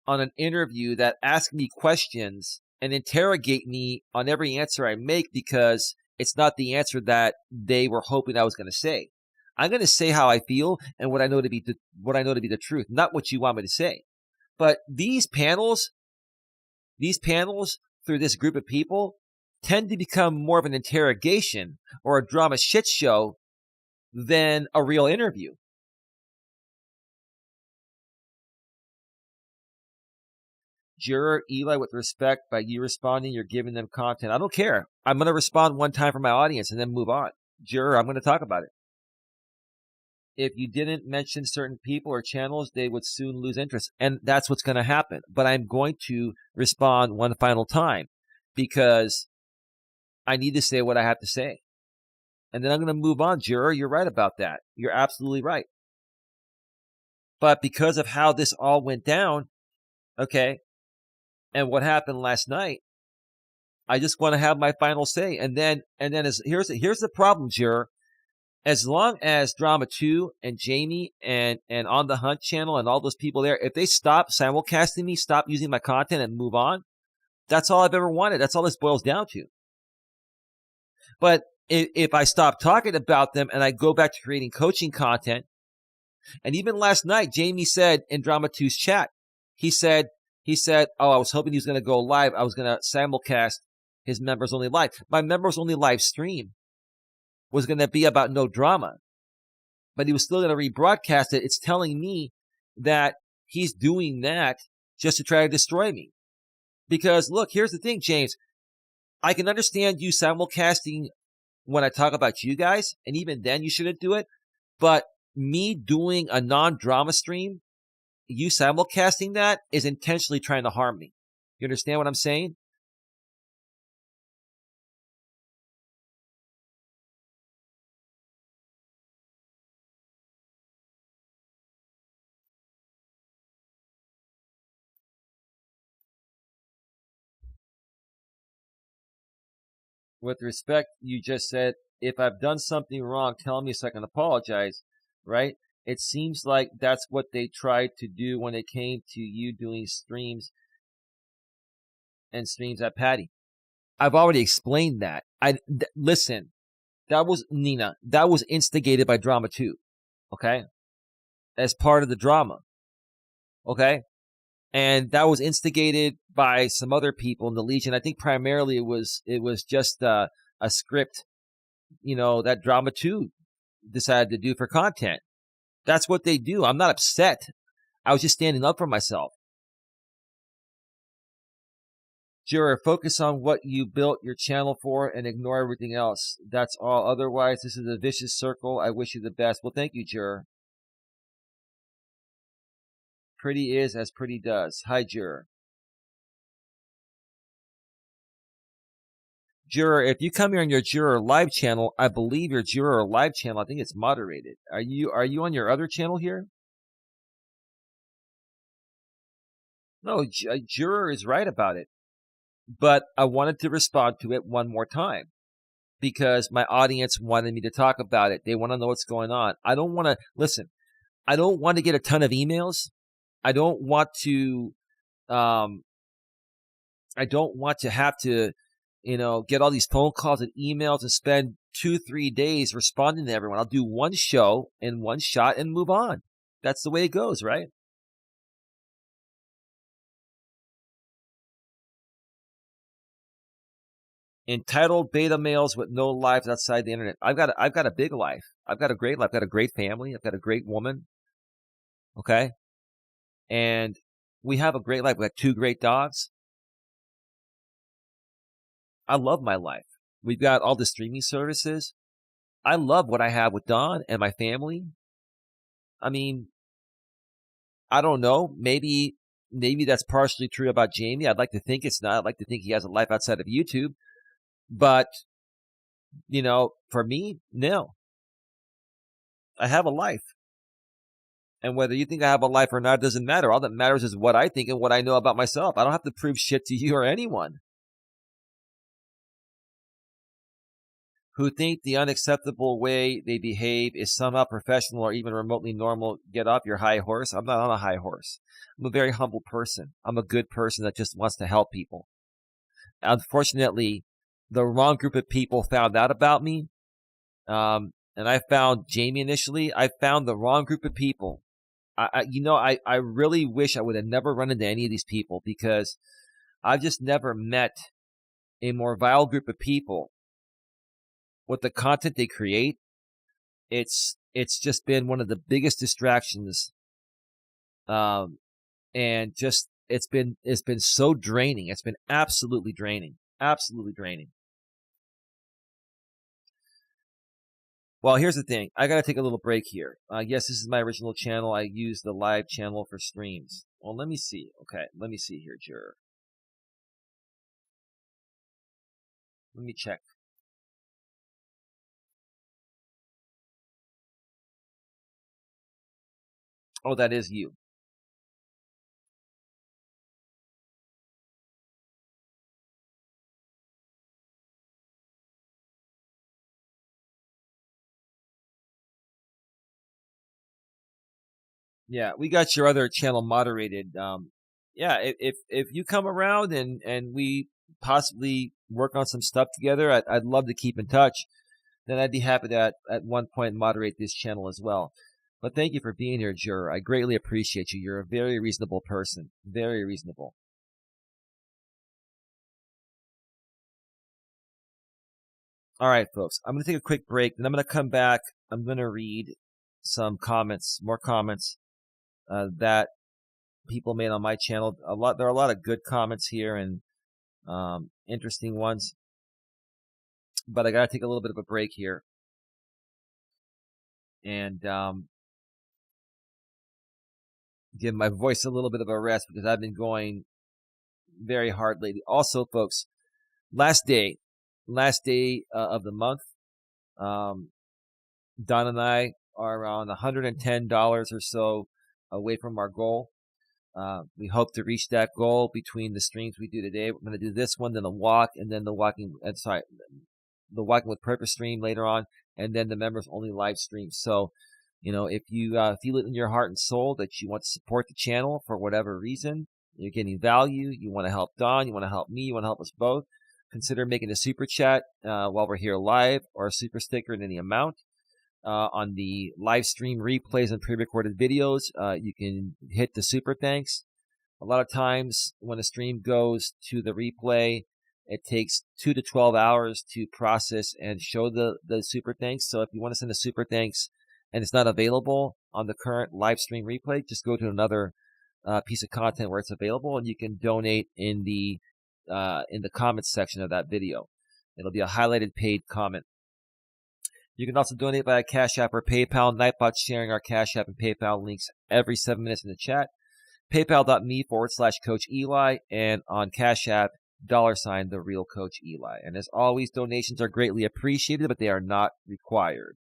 on an interview that ask me questions and interrogate me on every answer I make because it's not the answer that they were hoping I was going to say. I'm going to say how I feel and what I know to be the truth, not what you want me to say. But these panels through this group of people tend to become more of an interrogation or a drama shit show than a real interview. Juror Eli, with respect, by you responding, you're giving them content. I don't care. I'm going to respond one time for my audience and then move on. Juror, I'm going to talk about it. If you didn't mention certain people or channels, they would soon lose interest. And that's what's going to happen. But I'm going to respond one final time because I need to say what I have to say. And then I'm going to move on. Juror, you're right about that. You're absolutely right. But because of how this all went down, okay, and what happened last night, I just want to have my final say. And then here's the problem, Juror. As long as Drama 2 and Jamie and On the Hunt channel and all those people there, if they stop simulcasting me, stop using my content and move on, that's all I've ever wanted. That's all this boils down to. But if I stop talking about them and I go back to creating coaching content, and even last night, Jamie said in Drama 2's chat, he said, oh, I was hoping he was going to go live. I was going to simulcast his members only live. My members only live stream was going to be about no drama, but he was still going to rebroadcast it. It's telling me that he's doing that just to try to destroy me. Because look, here's the thing, James. I can understand you simulcasting when I talk about you guys, and even then you shouldn't do it. But me doing a non-drama stream, you simulcasting that is intentionally trying to harm me. You understand what I'm saying? With respect, you just said, if I've done something wrong, tell me so I can apologize, right? It seems like that's what they tried to do when it came to you doing streams and streams at Patty. I've already explained that. Listen, that was Nina. That was instigated by Drama 2, okay? As part of the drama, okay? And that was instigated by some other people in the Legion. I think primarily it was just a script, that Drama 2 decided to do for content. That's what they do. I'm not upset. I was just standing up for myself. Juror, focus on what you built your channel for and ignore everything else. That's all. Otherwise, this is a vicious circle. I wish you the best. Well, thank you, Juror. Pretty is as pretty does. Hi, Juror. Juror, if you come here on your Juror live channel, I believe your Juror live channel, I think it's moderated. Are you on your other channel here? No, Juror is right about it. But I wanted to respond to it one more time because my audience wanted me to talk about it. They want to know what's going on. I don't want to listen. I don't want to get a ton of emails. I don't want to have to, get all these phone calls and emails and spend 2-3 days responding to everyone. I'll do one show in one shot and move on. That's the way it goes, right? Entitled beta males with no lives outside the internet. I've got a big life. I've got a great life. I've got a great family. I've got a great woman. Okay. And we have a great life. We have 2 great dogs. I love my life. We've got all the streaming services. I love what I have with Don and my family. I mean, I don't know. Maybe that's partially true about Jamie. I'd like to think it's not. I'd like to think he has a life outside of YouTube. But, for me, no. I have a life. And whether you think I have a life or not doesn't matter. All that matters is what I think and what I know about myself. I don't have to prove shit to you or anyone. Who think the unacceptable way they behave is somehow professional or even remotely normal. Get off your high horse. I'm not on a high horse. I'm a very humble person. I'm a good person that just wants to help people. Unfortunately, the wrong group of people found out about me. And I found Jamie initially. I found the wrong group of people. I really wish I would have never run into any of these people because I've just never met a more vile group of people. With the content they create, it's just been one of the biggest distractions. And just it's been so draining. It's been absolutely draining. Absolutely draining. Well, here's the thing. I got to take a little break here. Yes, this is my original channel. I use the live channel for streams. Well, let me see. Okay, let me see here, Juror. Let me check. Oh, that is you. Yeah, we got your other channel moderated. Yeah, if you come around and we possibly work on some stuff together, I'd love to keep in touch. Then I'd be happy to at one point moderate this channel as well. But thank you for being here, Juror. I greatly appreciate you. You're a very reasonable person. Very reasonable. All right, folks. I'm going to take a quick break, then I'm going to come back. I'm going to read some comments, more comments that people made on my channel. There are a lot of good comments here and interesting ones. But I got to take a little bit of a break here. And give my voice a little bit of a rest because I've been going very hard lately. Also, folks, last day of the month, Don and I are around $110 or so away from our goal. We hope to reach that goal between the streams we do today. We're going to do this one, then the walk, and then the walking with purpose stream later on, and then the members only live stream. So, if you feel it in your heart and soul that you want to support the channel for whatever reason, you're getting value, you want to help Don, you want to help me, you want to help us both, consider making a super chat while we're here live, or a super sticker in any amount. On the live stream replays and pre-recorded videos, you can hit the super thanks. A lot of times when a stream goes to the replay, it takes 2 to 12 hours to process and show the super thanks. So if you want to send a super thanks and it's not available on the current live stream replay, just go to another piece of content where it's available, and you can donate in the comments section of that video. It'll be a highlighted paid comment. You can also donate via Cash App or PayPal. Nightbot's sharing our Cash App and PayPal links every 7 minutes in the chat. PayPal.me/Coach Eli, and on Cash App, $ the real Coach Eli. And as always, donations are greatly appreciated, but they are not required.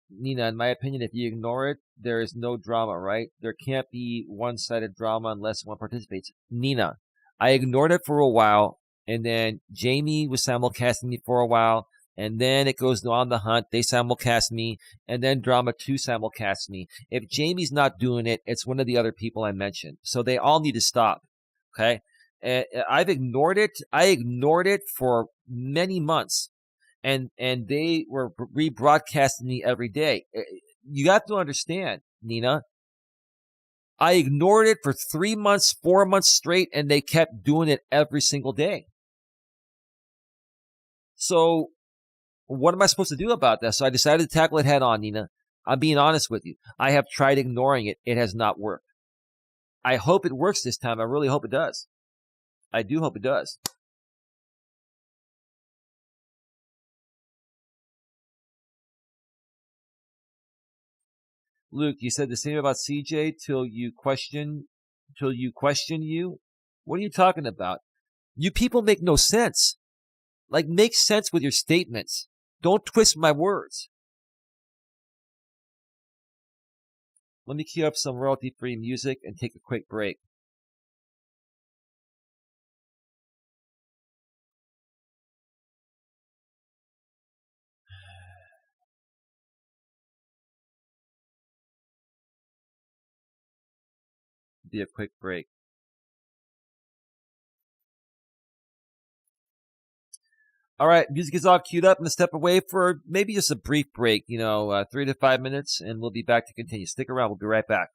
Nina, in my opinion, if you ignore it, there is no drama, right? There can't be one-sided drama unless one participates. Nina, I ignored it for a while, and then Jamie was simulcasting me for a while, and then it goes on the hunt. They simulcast me, and then Drama 2 simulcasts me. If Jamie's not doing it, it's one of the other people I mentioned. So they all need to stop, okay? I've ignored it. I ignored it for many months, and they were rebroadcasting me every day. You have to understand, Nina. I ignored it for 3 months, 4 months straight, and they kept doing it every single day. So what am I supposed to do about that? So I decided to tackle it head on, Nina. I'm being honest with you. I have tried ignoring it. It has not worked. I hope it works this time. I really hope it does. I do hope it does. Luke, you said the same about CJ till you question you. What are you talking about? You people make no sense. Like, make sense with your statements. Don't twist my words. Let me cue up some royalty-free music and take a quick break. Be a quick break. All right, music is all queued up. I'm going to step away for maybe just a brief break, 3 to 5 minutes, and we'll be back to continue. Stick around. We'll be right back.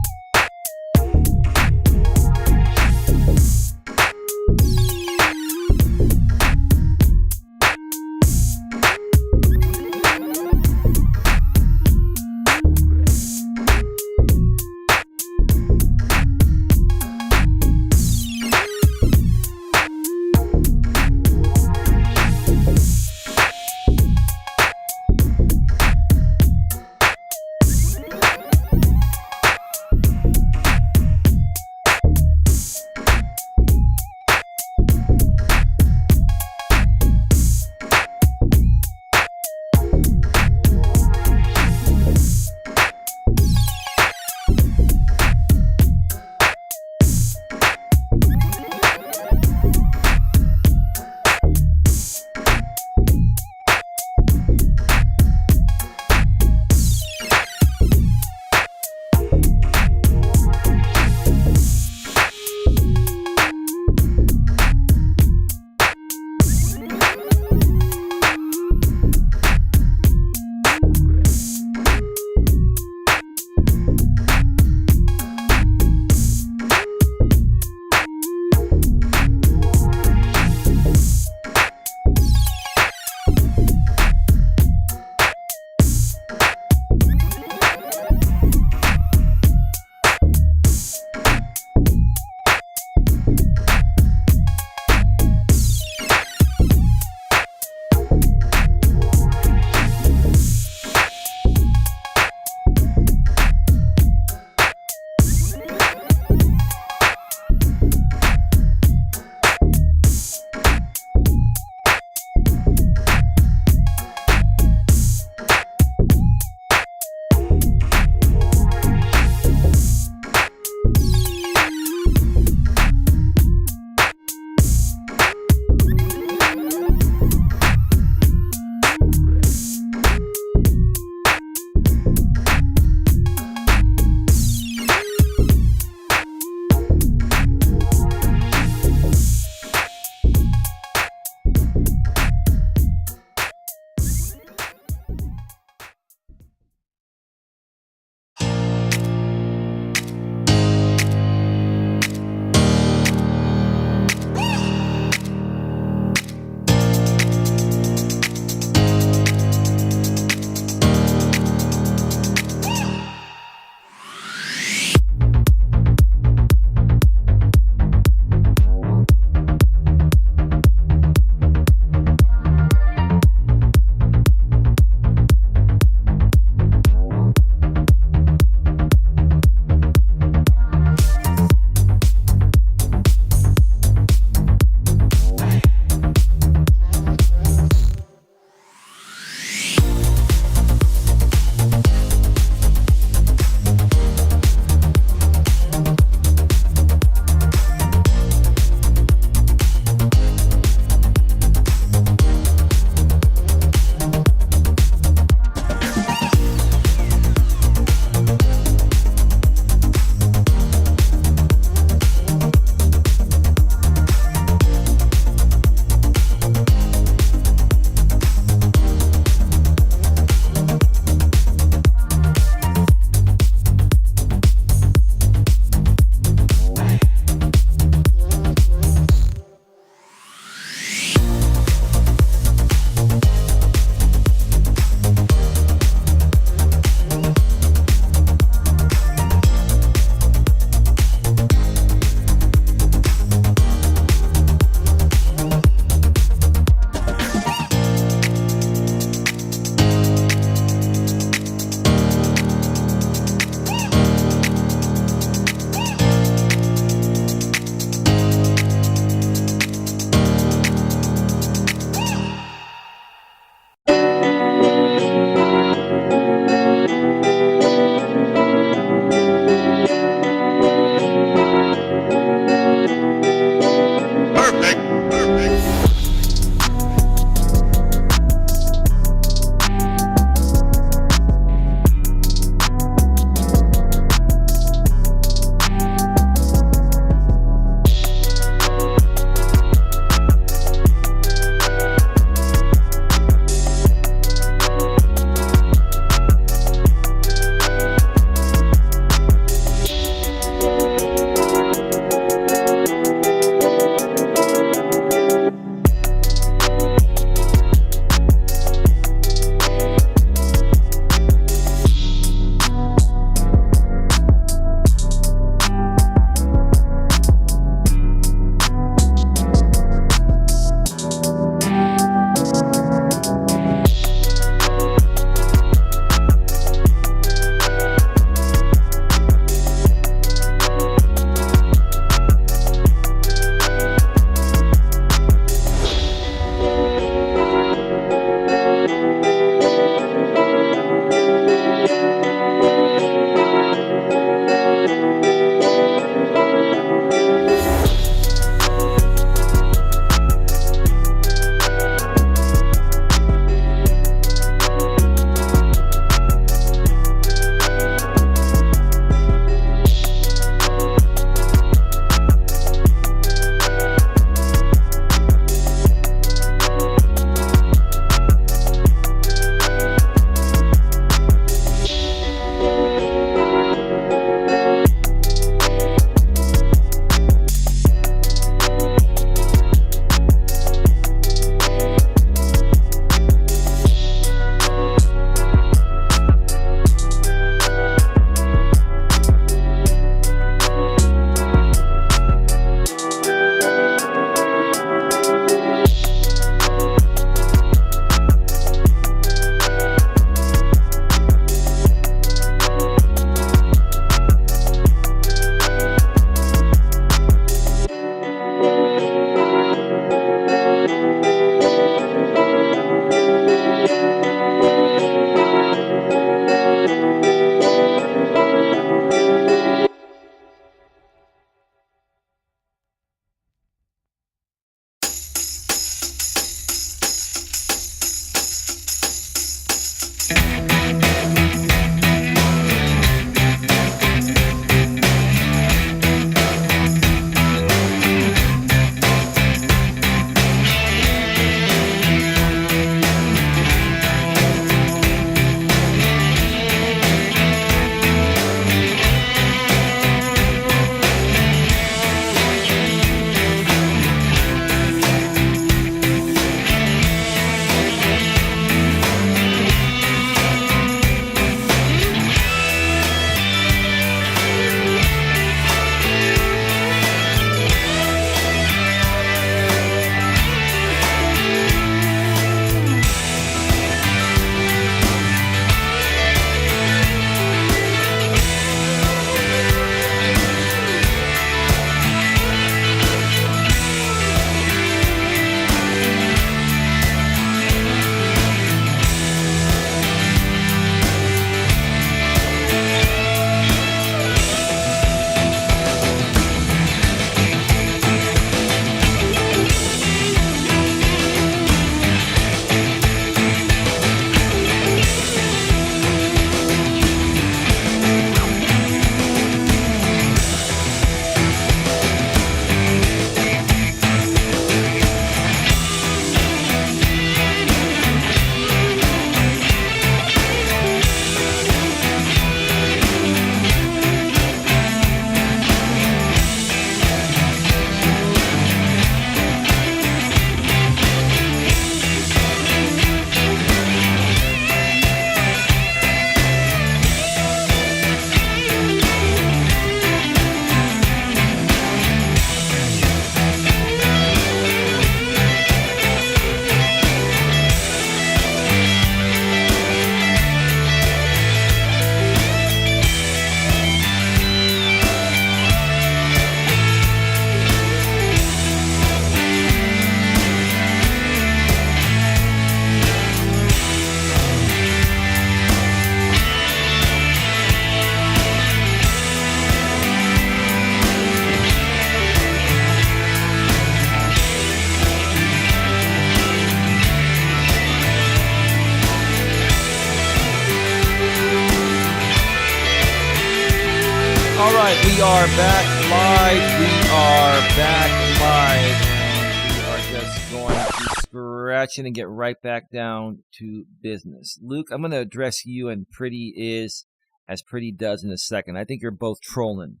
right, we are back live. We are back live. And we are just going to scratch it and get right back down to business. Luke, I'm going to address you and Pretty Is as Pretty Does in a second. I think you're both trolling.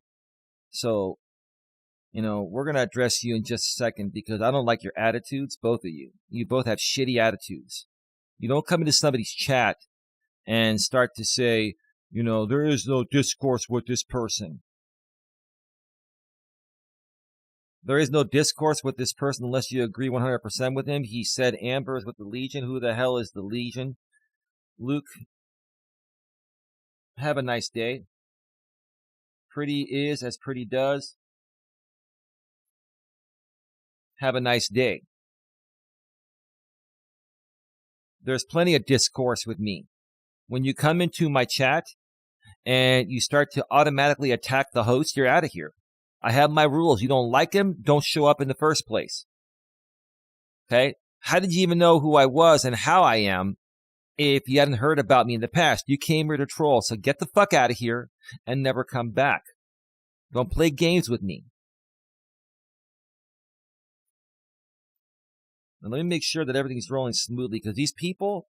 So, we're going to address you in just a second because I don't like your attitudes, both of you. You both have shitty attitudes. You don't come into somebody's chat and start to say, there is no discourse with this person. There is no discourse with this person unless you agree 100% with him. He said Amber is with the Legion. Who the hell is the Legion? Luke, have a nice day. Pretty Is as Pretty Does. Have a nice day. There's plenty of discourse with me. When you come into my chat and you start to automatically attack the host, you're out of here. I have my rules. You don't like him, don't show up in the first place. Okay? How did you even know who I was and how I am if you hadn't heard about me in the past? You came here to troll, so get the fuck out of here and never come back. Don't play games with me. And let me make sure that everything's rolling smoothly because these people,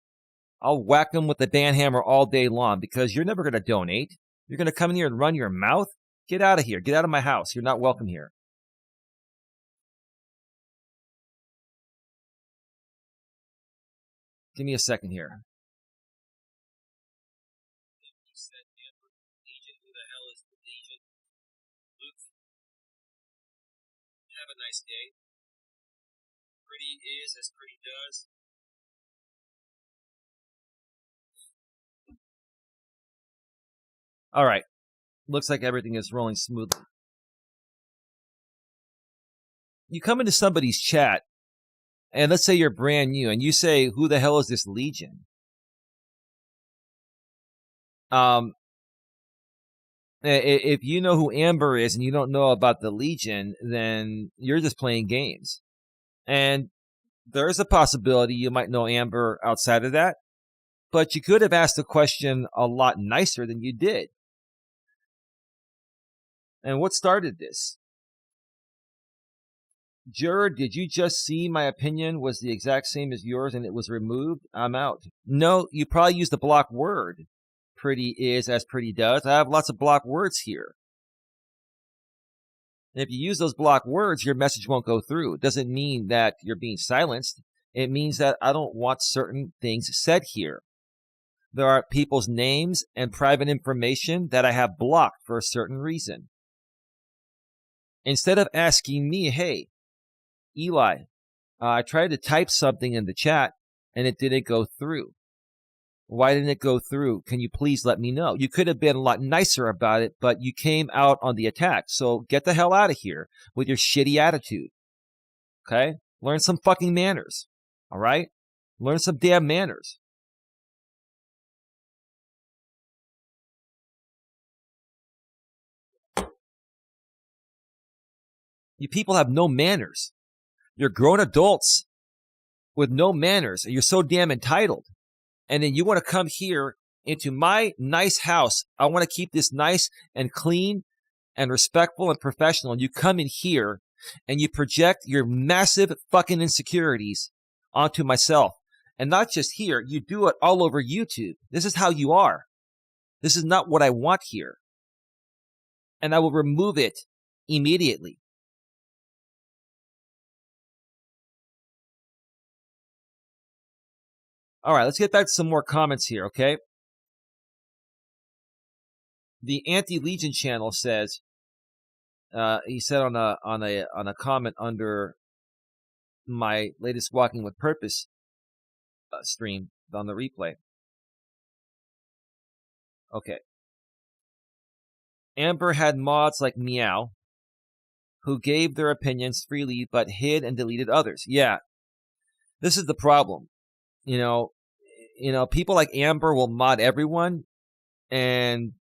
I'll whack them with the banhammer all day long because you're never going to donate. You're going to come in here and run your mouth? Get out of here. Get out of my house. You're not welcome here. Give me a second here. Who the hell is the Legion? Luke, have a nice day. Pretty Is as Pretty Does. All right. Looks like everything is rolling smoothly. You come into somebody's chat, and let's say you're brand new, and you say, who the hell is this Legion? If you know who Amber is and you don't know about the Legion, then you're just playing games. And there's a possibility you might know Amber outside of that, but you could have asked the question a lot nicer than you did. And what started this? Juror, did you just see my opinion was the exact same as yours and it was removed? I'm out. No, you probably used the block word. Pretty Is as Pretty Does. I have lots of block words here. And if you use those block words, your message won't go through. It doesn't mean that you're being silenced. It means that I don't want certain things said here. There are people's names and private information that I have blocked for a certain reason. Instead of asking me, hey, Eli, I tried to type something in the chat and it didn't go through. Why didn't it go through? Can you please let me know? You could have been a lot nicer about it, but you came out on the attack. So get the hell out of here with your shitty attitude. Okay? Learn some fucking manners. All right? Learn some damn manners. You people have no manners. You're grown adults with no manners. And you're so damn entitled. And then you want to come here into my nice house. I want to keep this nice and clean and respectful and professional. And you come in here and you project your massive fucking insecurities onto myself. And not just here, you do it all over YouTube. This is how you are. This is not what I want here. And I will remove it immediately. All right, let's get back to some more comments here, okay? The Anti-Legion channel says, he said on a comment under my latest Walking with Purpose stream on the replay. Okay. Amber had mods like Meow who gave their opinions freely but hid and deleted others. Yeah, this is the problem. People like Amber will mod everyone and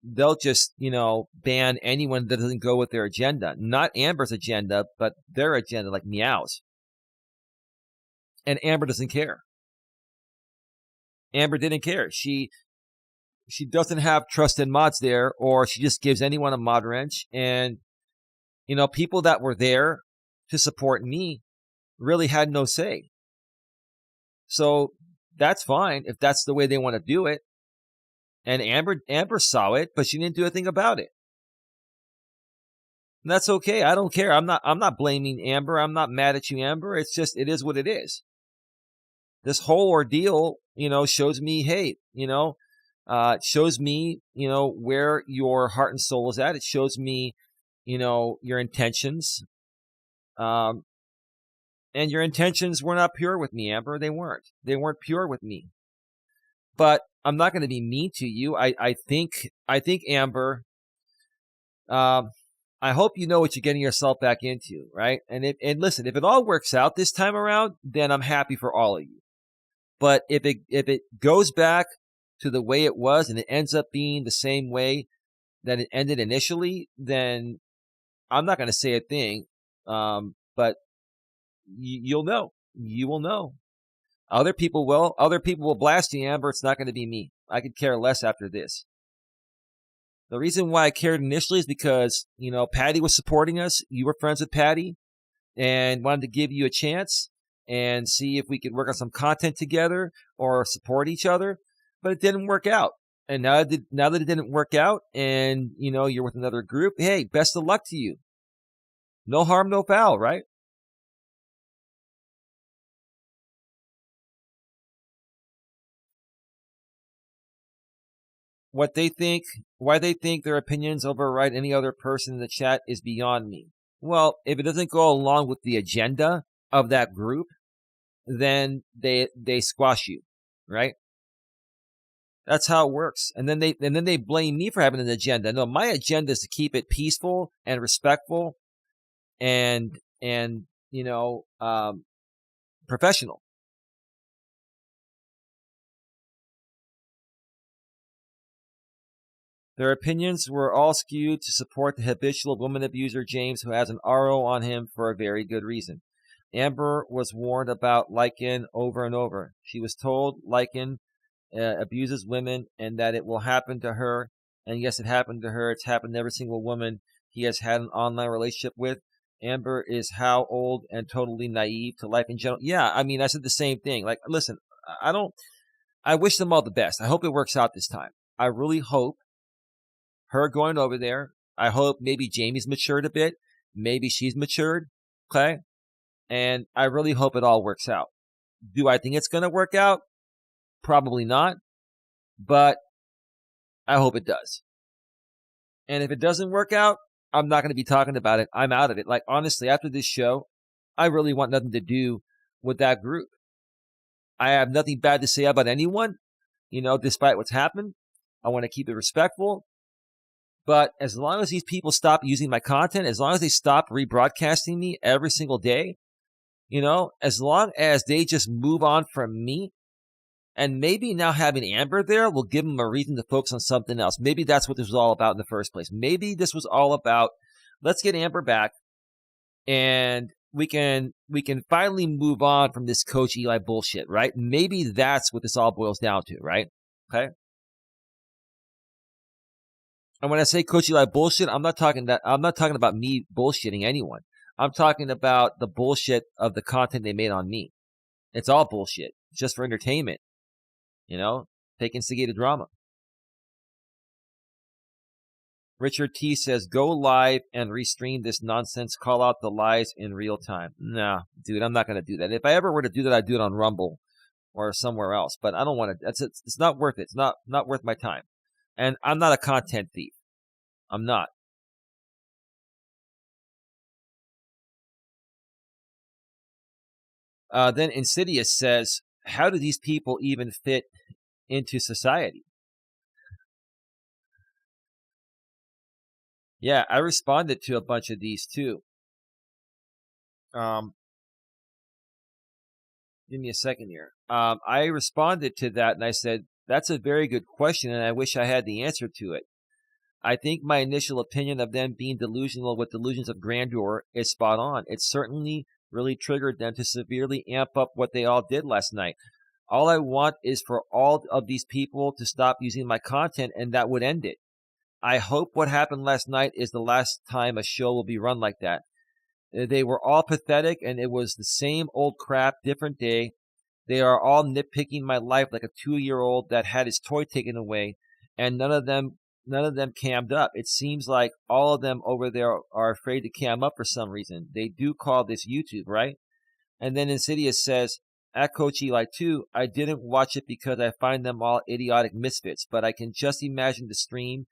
they'll just, ban anyone that doesn't go with their agenda. Not Amber's agenda, but their agenda, like Meow's. And Amber doesn't care. Amber didn't care. She she doesn't have trusted mods there, or she just gives anyone a mod wrench. And, people that were there to support me really had no say. So that's fine if that's the way they want to do it. And Amber saw it, but she didn't do a thing about it. And that's okay. I don't care. I'm not blaming Amber. I'm not mad at you, Amber. It's just, it is what it is. This whole ordeal, shows me, hey, it shows me, where your heart and soul is at. It shows me, your intentions. And your intentions were not pure with me, Amber. They weren't. They weren't pure with me. But I'm not going to be mean to you. I think Amber, I hope you know what you're getting yourself back into, right? And listen, if it all works out this time around, then I'm happy for all of you. But if it goes back to the way it was and it ends up being the same way that it ended initially, then I'm not going to say a thing. But you'll know. You will know. Other people will. Other people will blast you, Amber. It's not going to be me. I could care less after this. The reason why I cared initially is because, Patty was supporting us. You were friends with Patty and wanted to give you a chance and see if we could work on some content together or support each other. But it didn't work out. And now that it didn't work out and, you're with another group, hey, best of luck to you. No harm, no foul, right? Why they think their opinions override any other person in the chat is beyond me. Well, if it doesn't go along with the agenda of that group, then they squash you, right? That's how it works. And then they blame me for having an agenda. No, my agenda is to keep it peaceful and respectful and professional. Their opinions were all skewed to support the habitual woman abuser James, who has an RO on him for a very good reason. Amber was warned about Lycan over and over. She was told Lycan abuses women and that it will happen to her. And yes, it happened to her. It's happened to every single woman he has had an online relationship with. Amber is how old and totally naive to life in general. Yeah, I mean, I said the same thing. Like, listen, I wish them all the best. I hope it works out this time. I really hope her going over there. I hope maybe Jamie's matured a bit. Maybe she's matured. Okay. And I really hope it all works out. Do I think it's going to work out? Probably not. But I hope it does. And if it doesn't work out, I'm not going to be talking about it. I'm out of it. Like, honestly, after this show, I really want nothing to do with that group. I have nothing bad to say about anyone, despite what's happened. I want to keep it respectful. But as long as these people stop using my content, as long as they stop rebroadcasting me every single day, as long as they just move on from me, and maybe now having Amber there will give them a reason to focus on something else. Maybe that's what this was all about in the first place. Maybe this was all about, let's get Amber back, and we can finally move on from this Coach Eli bullshit, right? Maybe that's what this all boils down to, right? Okay. And when I say Coach Eli bullshit, I'm not talking about me bullshitting anyone. I'm talking about the bullshit of the content they made on me. It's all bullshit. It's just for entertainment. Fake instigated drama. Richard T says, go live and restream this nonsense. Call out the lies in real time. Nah, dude, I'm not going to do that. If I ever were to do that, I'd do it on Rumble or somewhere else. But I don't want to. It's not worth it. It's not worth my time. And I'm not a content thief. I'm not. Then Insidious says, how do these people even fit into society? Yeah, I responded to a bunch of these too. Give me a second here. I responded to that and I said, that's a very good question and I wish I had the answer to it. I think my initial opinion of them being delusional with delusions of grandeur is spot on. It certainly really triggered them to severely amp up what they all did last night. All I want is for all of these people to stop using my content, and that would end it. I hope what happened last night is the last time a show will be run like that. They were all pathetic, and it was the same old crap, different day. They are all nitpicking my life like a 2-year-old that had his toy taken away, and none of them cammed up. It seems like all of them over there are afraid to cam up for some reason. They do call this YouTube, right? And then Insidious says, at Coach Eli 2, I didn't watch it because I find them all idiotic misfits, but I can just imagine the stream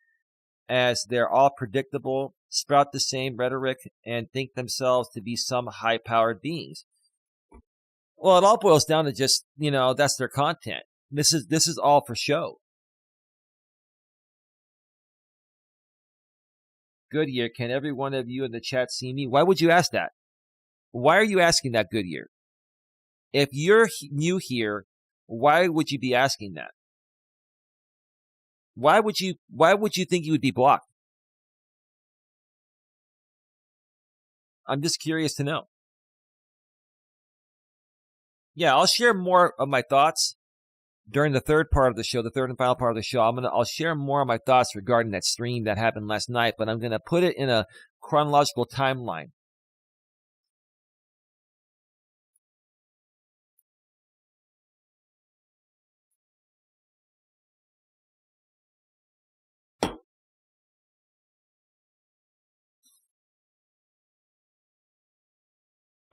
as they're all predictable, sprout the same rhetoric, and think themselves to be some high-powered beings. Well, it all boils down to just, that's their content. This is all for show. Goodyear, can every one of you in the chat see me? Why would you ask that? Why are you asking that, Goodyear? If you're new here, why would you be asking that? Why would you think you would be blocked? I'm just curious to know. Yeah, I'll share more of my thoughts during the third part of the show, the third and final part of the show. I'll share more of my thoughts regarding that stream that happened last night, but I'm going to put it in a chronological timeline.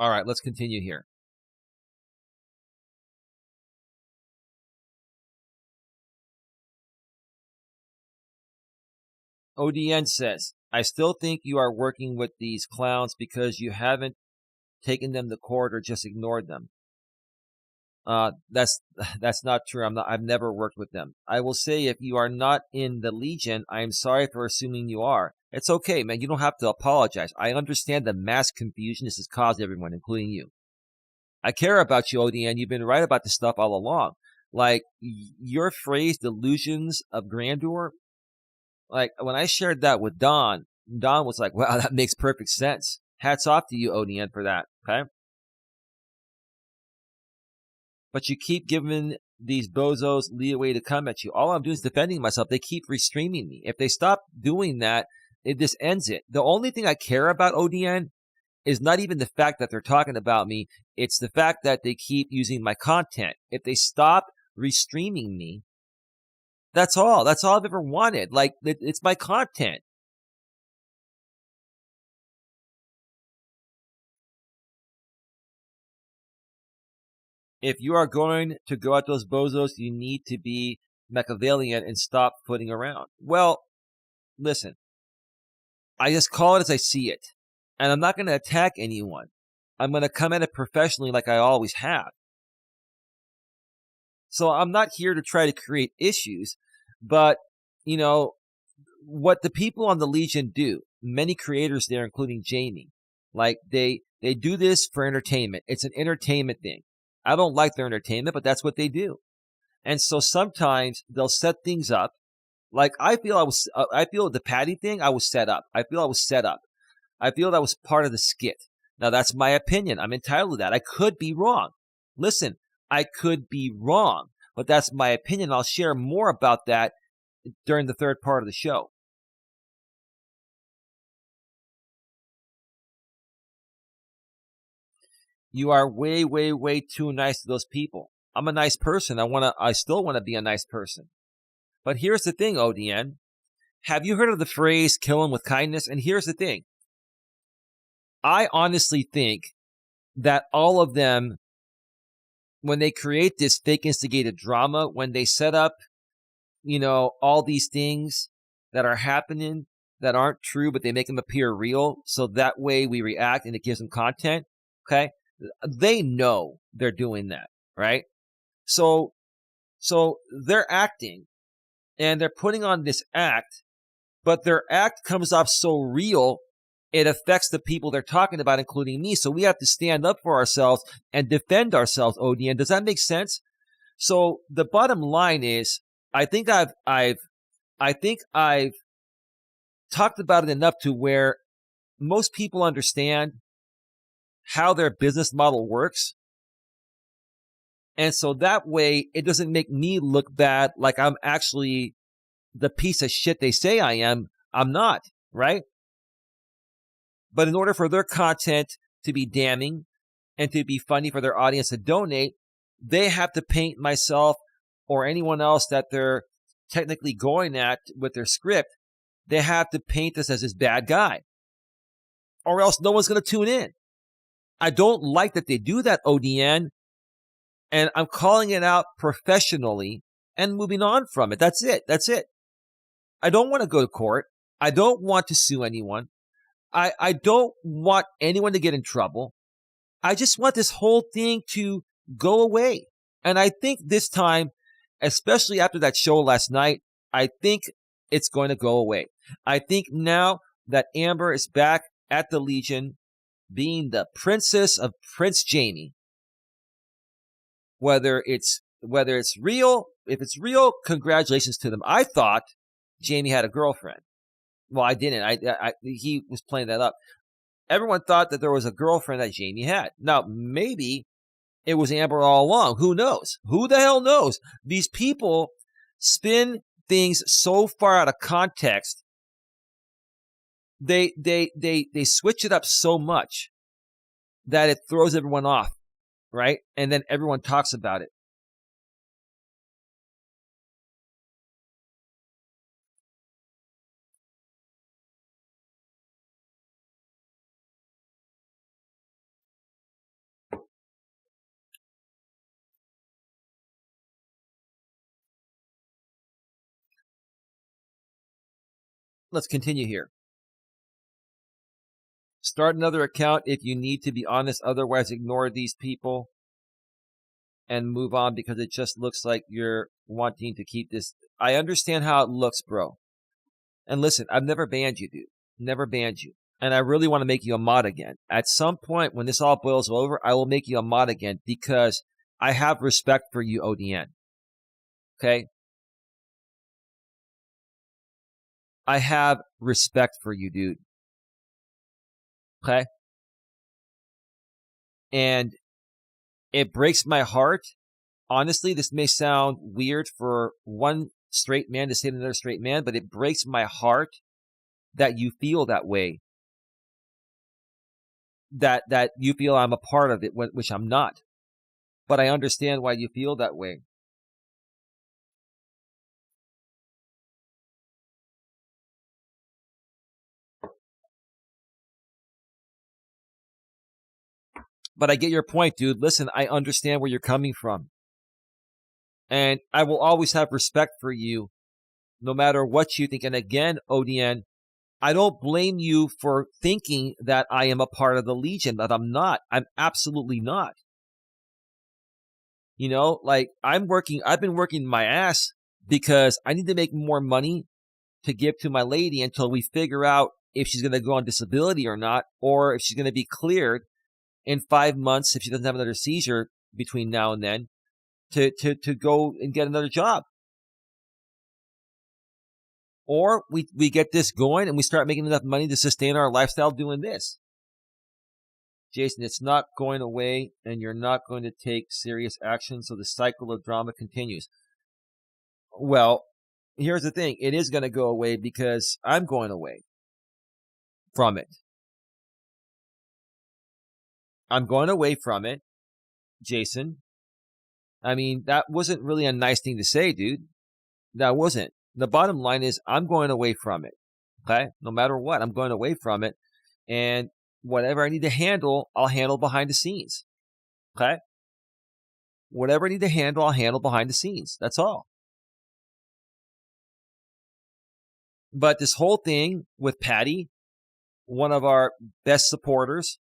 All right, let's continue here. ODN says, I still think you are working with these clowns because you haven't taken them to court or just ignored them. That's not true. I've never worked with them. I will say, if you are not in the Legion, I am sorry for assuming you are. It's okay, man. You don't have to apologize. I understand the mass confusion this has caused everyone, including you. I care about you, ODN. You've been right about this stuff all along. Like, your phrase, delusions of grandeur, like, when I shared that with Don was like, wow, that makes perfect sense. Hats off to you, ODN, for that, okay? But you keep giving these bozos leeway to come at you. All I'm doing is defending myself. They keep restreaming me. If they stop doing that, it just ends it. The only thing I care about, ODN, is not even the fact that they're talking about me. It's the fact that they keep using my content. If they stop restreaming me, that's all. That's all I've ever wanted. Like, it's my content. If you are going to go at those bozos, you need to be Machiavellian and stop fooling around. Well, listen, I just call it as I see it. And I'm not going to attack anyone. I'm going to come at it professionally like I always have. So I'm not here to try to create issues, but, what the people on the Legion do, many creators there, including Jamie, like they do this for entertainment. It's an entertainment thing. I don't like their entertainment, but that's what they do. And so sometimes they'll set things up. Like I feel the Patty thing, I was set up. I feel that was part of the skit. Now that's my opinion. I'm entitled to that. I could be wrong. Listen, I could be wrong, but that's my opinion. I'll share more about that during the third part of the show. You are way, way, way too nice to those people. I'm a nice person. I still want to be a nice person. But here's the thing, ODN. Have you heard of the phrase kill him with kindness? And here's the thing. I honestly think that all of them, when they create this fake instigated drama, when they set up, all these things that are happening that aren't true, but they make them appear real, so that way we react and it gives them content, okay? They know they're doing that, right? So they're acting, and they're putting on this act, but their act comes off so real, it affects the people they're talking about, including me. So we have to stand up for ourselves and defend ourselves, ODN. Does that make sense? So the bottom line is, I think I've talked about it enough to where most people understand how their business model works. And so that way, it doesn't make me look bad like I'm actually the piece of shit they say I am. I'm not, right? But in order for their content to be damning and to be funny for their audience to donate, they have to paint myself or anyone else that they're technically going at with their script. They have to paint us as this bad guy, or else no one's going to tune in. I don't like that they do that, ODN, and I'm calling it out professionally and moving on from it. That's it. That's it. I don't want to go to court. I don't want to sue anyone. I don't want anyone to get in trouble. I just want this whole thing to go away. And I think this time, especially after that show last night, I think it's going to go away. I think now that Amber is back at the Legion, being the princess of Prince Jamie, whether it's real, if it's real, congratulations to them. I thought Jamie had a girlfriend. Well, I didn't. He was playing that up. Everyone thought that there was a girlfriend that Jamie had. Now, maybe it was Amber all along. Who knows? Who the hell knows? These people spin things so far out of context. They switch it up so much that it throws everyone off, right? And then everyone talks about it. Let's continue here. Start another account if you need to be honest. Otherwise, ignore these people and move on because it just looks like you're wanting to keep this. I understand how it looks, bro. And listen, I've never banned you, dude. Never banned you. And I really want to make you a mod again. At some point, when this all boils over, I will make you a mod again because I have respect for you, ODN. Okay? I have respect for you, dude. Okay? And it breaks my heart. Honestly, this may sound weird for one straight man to say to another straight man, but it breaks my heart that you feel that way. That you feel I'm a part of it, which I'm not. But I understand why you feel that way. But I get your point, dude. Listen, I understand where you're coming from. And I will always have respect for you, no matter what you think. And again, ODN, I don't blame you for thinking that I am a part of the Legion, that I'm not. I'm absolutely not. You know, like I've been working my ass because I need to make more money to give to my lady until we figure out if she's going to go on disability or not, or if she's going to be cleared in 5 months if she doesn't have another seizure between now and then to go and get another job. Or we get this going and we start making enough money to sustain our lifestyle doing this. Jason, it's not going away and you're not going to take serious action, so the cycle of drama continues. Well, here's the thing. It is going to go away because I'm going away from it. I'm going away from it, Jason. I mean, that wasn't really a nice thing to say, dude. That wasn't. The bottom line is I'm going away from it. Okay? No matter what, I'm going away from it. And whatever I need to handle, I'll handle behind the scenes. Okay? Whatever I need to handle, I'll handle behind the scenes. That's all. But this whole thing with Patty, one of our best supporters,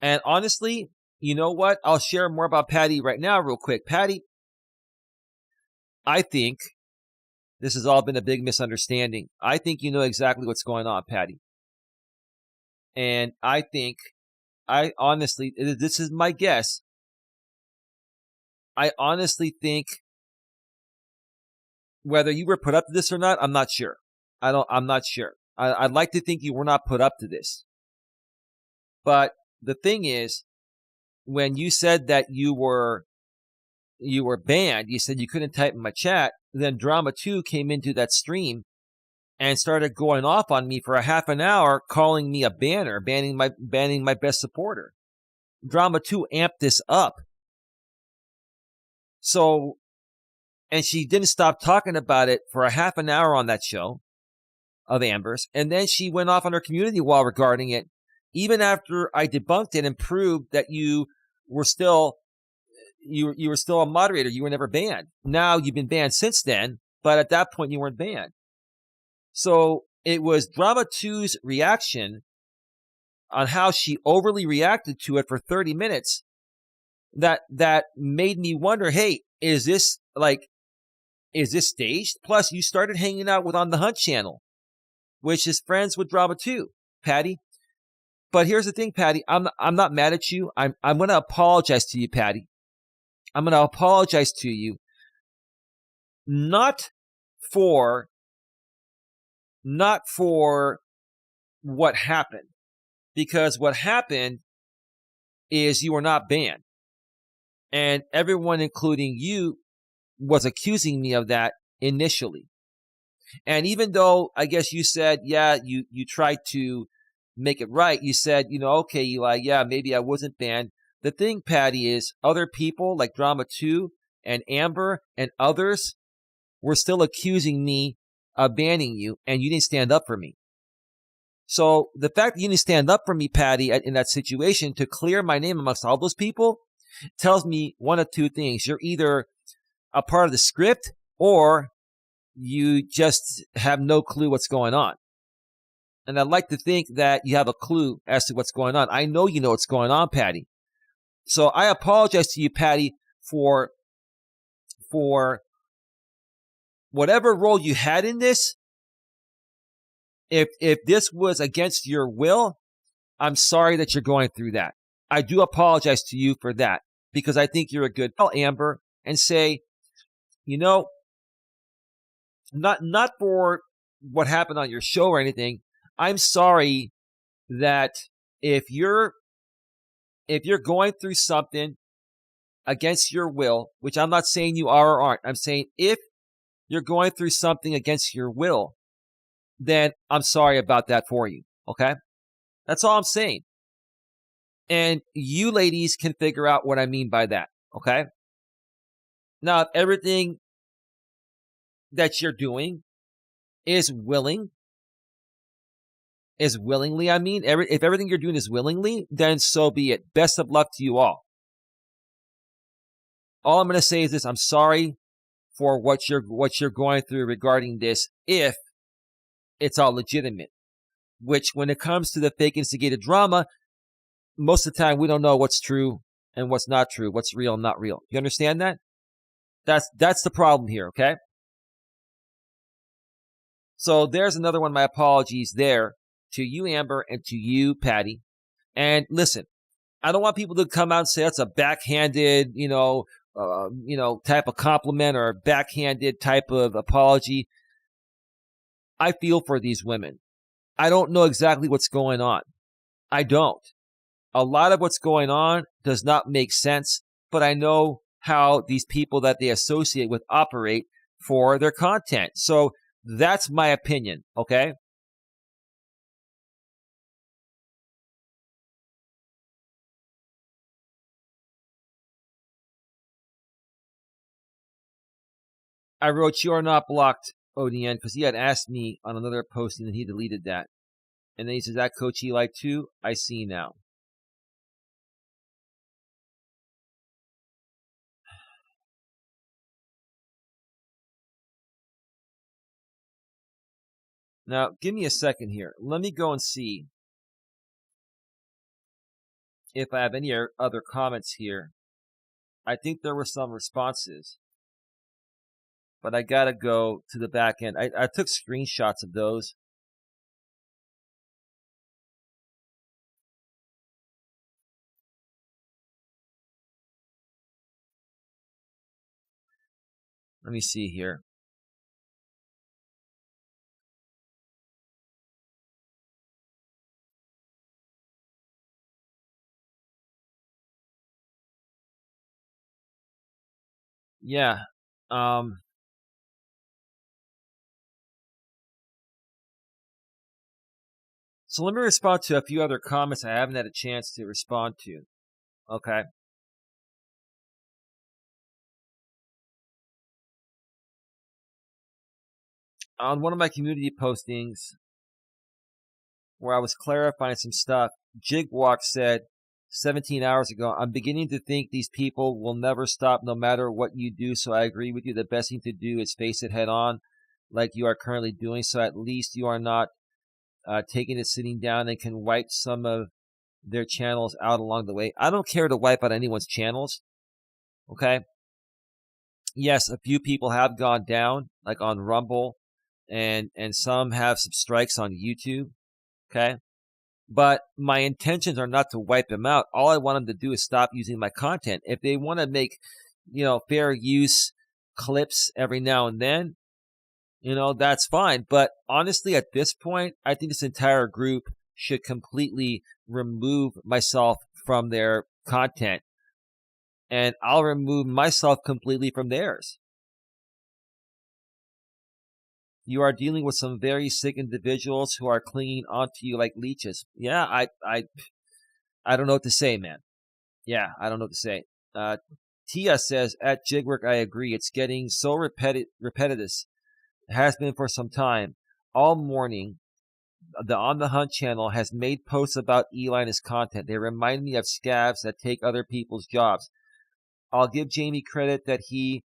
and honestly, you know what? I'll share more about Patty right now real quick. Patty, I think this has all been a big misunderstanding. I think you know exactly what's going on, Patty. And I honestly, this is my guess. I honestly think whether you were put up to this or not, I'm not sure. I'm not sure. I'd like to think you were not put up to this. But the thing is, when you said that you were you were banned. You said you couldn't type in my chat. Then Drama 2 came into that stream and started going off on me for a half an hour, calling me a banner, banning my best supporter. Drama 2 amped this up. So, and she didn't stop talking about it for a half an hour on that show of Amber's. And then she went off on her community wall regarding it, even after I debunked it and proved that you were still a moderator. You were never banned. Now you've been banned since then, but at that point you weren't banned. So it was Drama 2's reaction on how she overly reacted to it for 30 minutes that made me wonder, hey, is this staged? Plus, you started hanging out with On the Hunt channel, which is friends with Drama 2, Patty. But here's the thing, Patty. I'm not mad at you. I'm going to apologize to you, Patty. I'm going to apologize to you, not for what happened, because what happened is you were not banned, and everyone, including you, was accusing me of that initially. And even though I guess you said, yeah, you tried to make it right, you said, okay, Eli, yeah, maybe I wasn't banned. The thing, Patty, is other people like Drama 2 and Amber and others were still accusing me of banning you, and you didn't stand up for me. So the fact that you didn't stand up for me, Patty, in that situation to clear my name amongst all those people tells me one of two things. You're either a part of the script or you just have no clue what's going on. And I'd like to think that you have a clue as to what's going on. I know you know what's going on, Patty. So I apologize to you, Patty, for whatever role you had in this. If this was against your will, I'm sorry that you're going through that. I do apologize to you for that, because I think you're a good Amber, and say, not for what happened on your show or anything. I'm sorry that if you're going through something against your will, which I'm not saying you are or aren't, I'm saying if you're going through something against your will, then I'm sorry about that for you, okay? That's all I'm saying. And you ladies can figure out what I mean by that, okay? Now, if everything that you're doing is willingly, if everything you're doing is willingly, then so be it. Best of luck to you all. All I'm going to say is this: I'm sorry for what you're going through regarding this, if it's all legitimate. Which, when it comes to the fake instigated drama, most of the time we don't know what's true and what's not true, what's real and not real. You understand that? That's the problem here, okay? So there's another one of my apologies there to you, Amber, and to you, Patty. And listen, I don't want people to come out and say that's a backhanded, type of compliment or a backhanded type of apology. I feel for these women. I don't know exactly what's going on. I don't. A lot of what's going on does not make sense, but I know how these people that they associate with operate for their content. So that's my opinion, okay? I wrote, "You are not blocked, ODN," because he had asked me on another posting and he deleted that. And then he says, "That Coach Eli too? I see now." Now, give me a second here. Let me go and see if I have any other comments here. I think there were some responses, but I gotta go to the back end. I took screenshots of those. Let me see here. Yeah. Um, so let me respond to a few other comments I haven't had a chance to respond to. Okay. On one of my community postings where I was clarifying some stuff, Jigwalk said 17 hours ago, I'm beginning to think these people will never stop no matter what you do. So I agree with you. The best thing to do is face it head on like you are currently doing. So at least you are not taking it sitting down and can wipe some of their channels out along the way. I don't care to wipe out anyone's channels. Okay. Yes, a few people have gone down, like on Rumble, and some have some strikes on YouTube. Okay. But my intentions are not to wipe them out. All I want them to do is stop using my content. If they want to make, fair use clips every now and then, that's fine. But honestly, at this point, I think this entire group should completely remove myself from their content, and I'll remove myself completely from theirs. You are dealing with some very sick individuals who are clinging onto you like leeches. Yeah, I don't know what to say, man. Yeah, I don't know what to say. Tia says, at Jigwork, I agree. It's getting so repetitive. It has been for some time. All morning, the On the Hunt channel has made posts about Eli and his content. They remind me of scabs that take other people's jobs. I'll give Jamie credit that he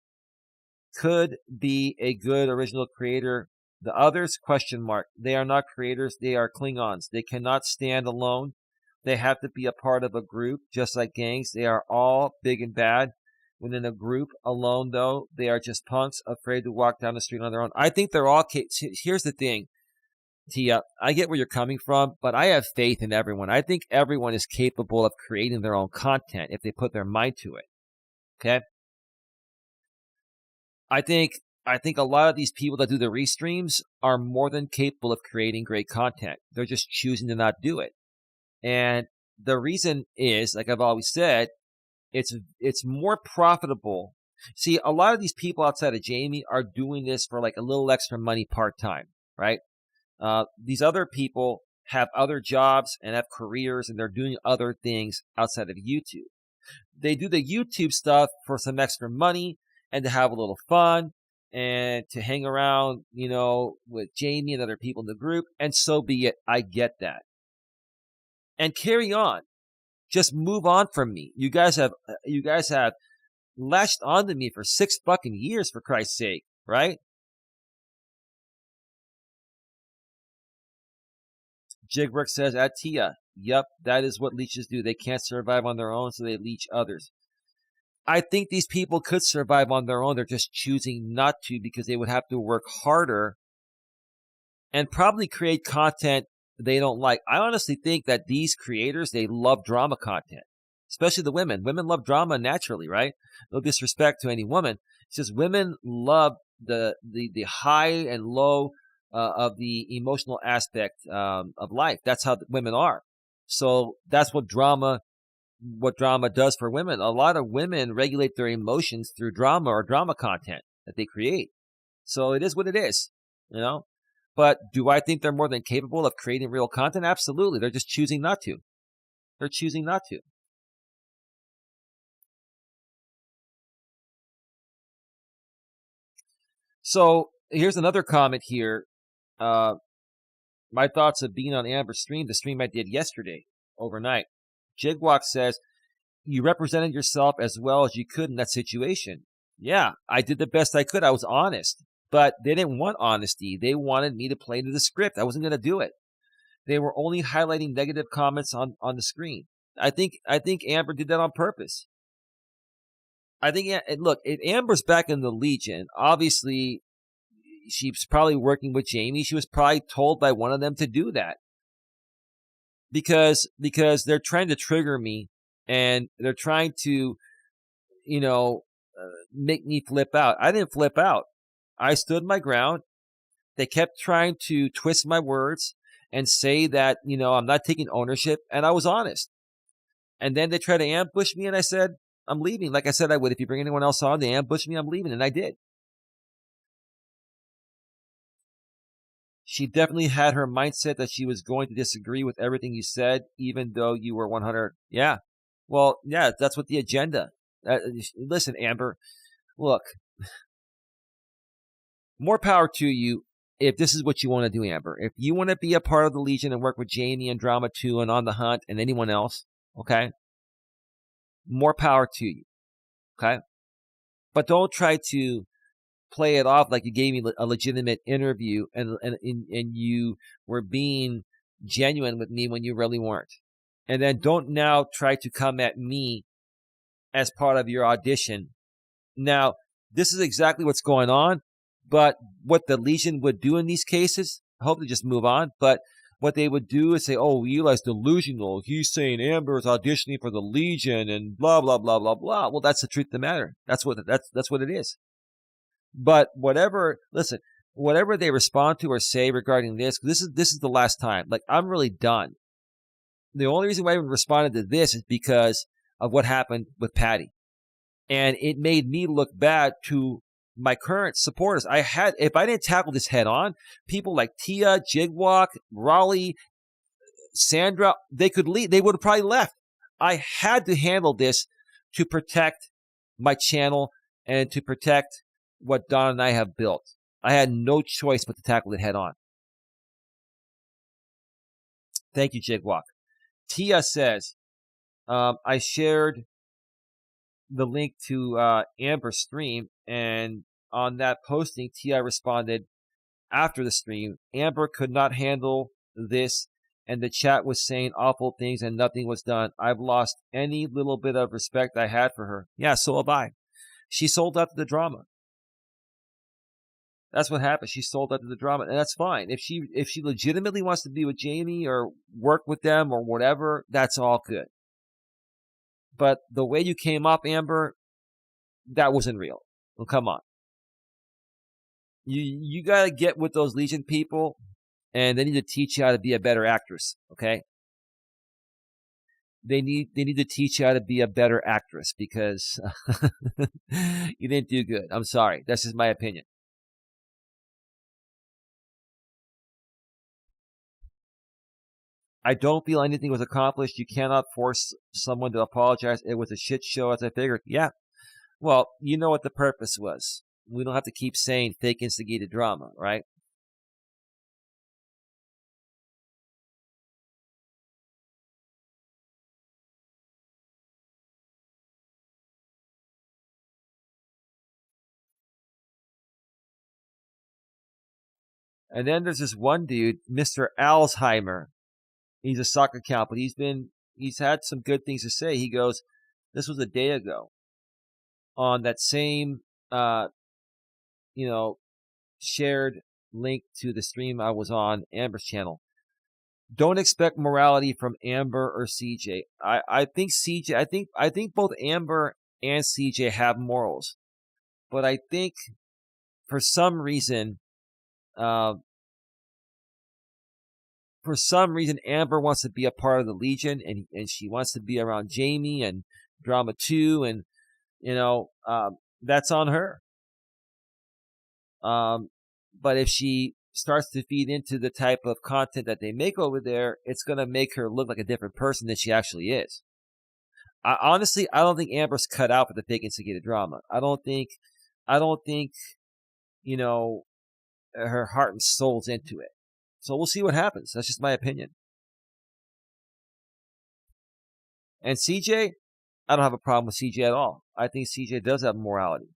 could be a good original creator. The others, question mark. They are not creators. They are Klingons. They cannot stand alone. They have to be a part of a group, just like gangs. They are all big and bad. When in a group alone, though, they are just punks afraid to walk down the street on their own. I think they're all. Here's the thing, Tia. I get where you're coming from, but I have faith in everyone. I think everyone is capable of creating their own content if they put their mind to it. Okay. I think a lot of these people that do the restreams are more than capable of creating great content. They're just choosing to not do it. And the reason is, like I've always said, it's more profitable. See, a lot of these people outside of Jamie are doing this for like a little extra money part-time, right? These other people have other jobs and have careers, and they're doing other things outside of YouTube. They do the YouTube stuff for some extra money and to have a little fun and to hang around, with Jamie and other people in the group. And so be it. I get that. And carry on. Just move on from me. You guys have latched onto me for 6 fucking years, for Christ's sake, right? Jigwork says, at Tia, yep, that is what leeches do. They can't survive on their own, so they leech others. I think these people could survive on their own. They're just choosing not to because they would have to work harder and probably create content they don't like. I honestly think that these creators, they love drama content, especially the women. Women love drama naturally, right? No disrespect to any woman. It's just women love the high and low of the emotional aspect of life. That's how women are. So that's what drama does for women. A lot of women regulate their emotions through drama or drama content that they create. So it is what it is, But do I think they're more than capable of creating real content? Absolutely. They're just choosing not to. They're choosing not to. So here's another comment here. My thoughts of being on Amber's stream, the stream I did yesterday, overnight. Jigwalk says, you represented yourself as well as you could in that situation. Yeah, I did the best I could. I was honest. But they didn't want honesty. They wanted me to play to the script. I wasn't going to do it. They were only highlighting negative comments on the screen. I think Amber did that on purpose. I think, look, if Amber's back in the Legion, obviously she's probably working with Jamie. She was probably told by one of them to do that. Because they're trying to trigger me and they're trying to, make me flip out. I didn't flip out. I stood my ground. They kept trying to twist my words and say that, I'm not taking ownership, and I was honest. And then they tried to ambush me, and I said, I'm leaving. Like I said I would. If you bring anyone else on, they ambush me, I'm leaving. And I did. She definitely had her mindset that she was going to disagree with everything you said, even though you were 100. Yeah. Well, yeah, that's what the agenda. Listen, Amber, look, more power to you if this is what you want to do, Amber. If you want to be a part of the Legion and work with Jamie and Drama 2 and On the Hunt and anyone else, okay? More power to you, okay? But don't try to play it off like you gave me a legitimate interview and you were being genuine with me when you really weren't. And then don't now try to come at me as part of your audition. Now, this is exactly what's going on, but what the Legion would do in these cases, I hope they just move on, but what they would do is say, oh, Eli's delusional. He's saying Amber is auditioning for the Legion and blah, blah, blah, blah, blah. Well, that's the truth of the matter. That's what it is. But whatever they respond to or say regarding this is the last time. Like, I'm really done. The only reason why I responded to this is because of what happened with Patty. And it made me look bad to my current supporters. If I didn't tackle this head on, people like Tia, Jigwalk, Raleigh, Sandra, they could leave. They would have probably left. I had to handle this to protect my channel and to protect what Don and I have built. I had no choice but to tackle it head on. Thank you, Jigwalk. Tia says, I shared the link to Amber's stream, and on that posting, Tia responded after the stream, Amber could not handle this, and the chat was saying awful things and nothing was done. I've lost any little bit of respect I had for her. Yeah, so have I. She sold out to the drama. That's what happened. She sold out to the drama, and that's fine. If she legitimately wants to be with Jamie or work with them or whatever, that's all good. But the way you came up, Amber, that wasn't real. Well, come on. You got to get with those Legion people, and they need to teach you how to be a better actress, okay? They need to teach you how to be a better actress because you didn't do good. I'm sorry. That's just my opinion. I don't feel anything was accomplished. You cannot force someone to apologize. It was a shit show, as I figured. Yeah. Well, you know what the purpose was. We don't have to keep saying fake instigated drama, right? And then there's this one dude, Mr. Alzheimer. He's a soccer account, but he's had some good things to say. He goes, this was a day ago on that same, shared link to the stream I was on, Amber's channel. Don't expect morality from Amber or CJ. I think CJ, I think both Amber and CJ have morals, but I think for some reason, Amber wants to be a part of the Legion, and she wants to be around Jamie and Drama 2, and that's on her. But if she starts to feed into the type of content that they make over there, it's going to make her look like a different person than she actually is. Honestly, I don't think Amber's cut out for the fake instigated drama. I don't think, her heart and soul's into it. So we'll see what happens. That's just my opinion. And CJ, I don't have a problem with CJ at all. I think CJ does have morality.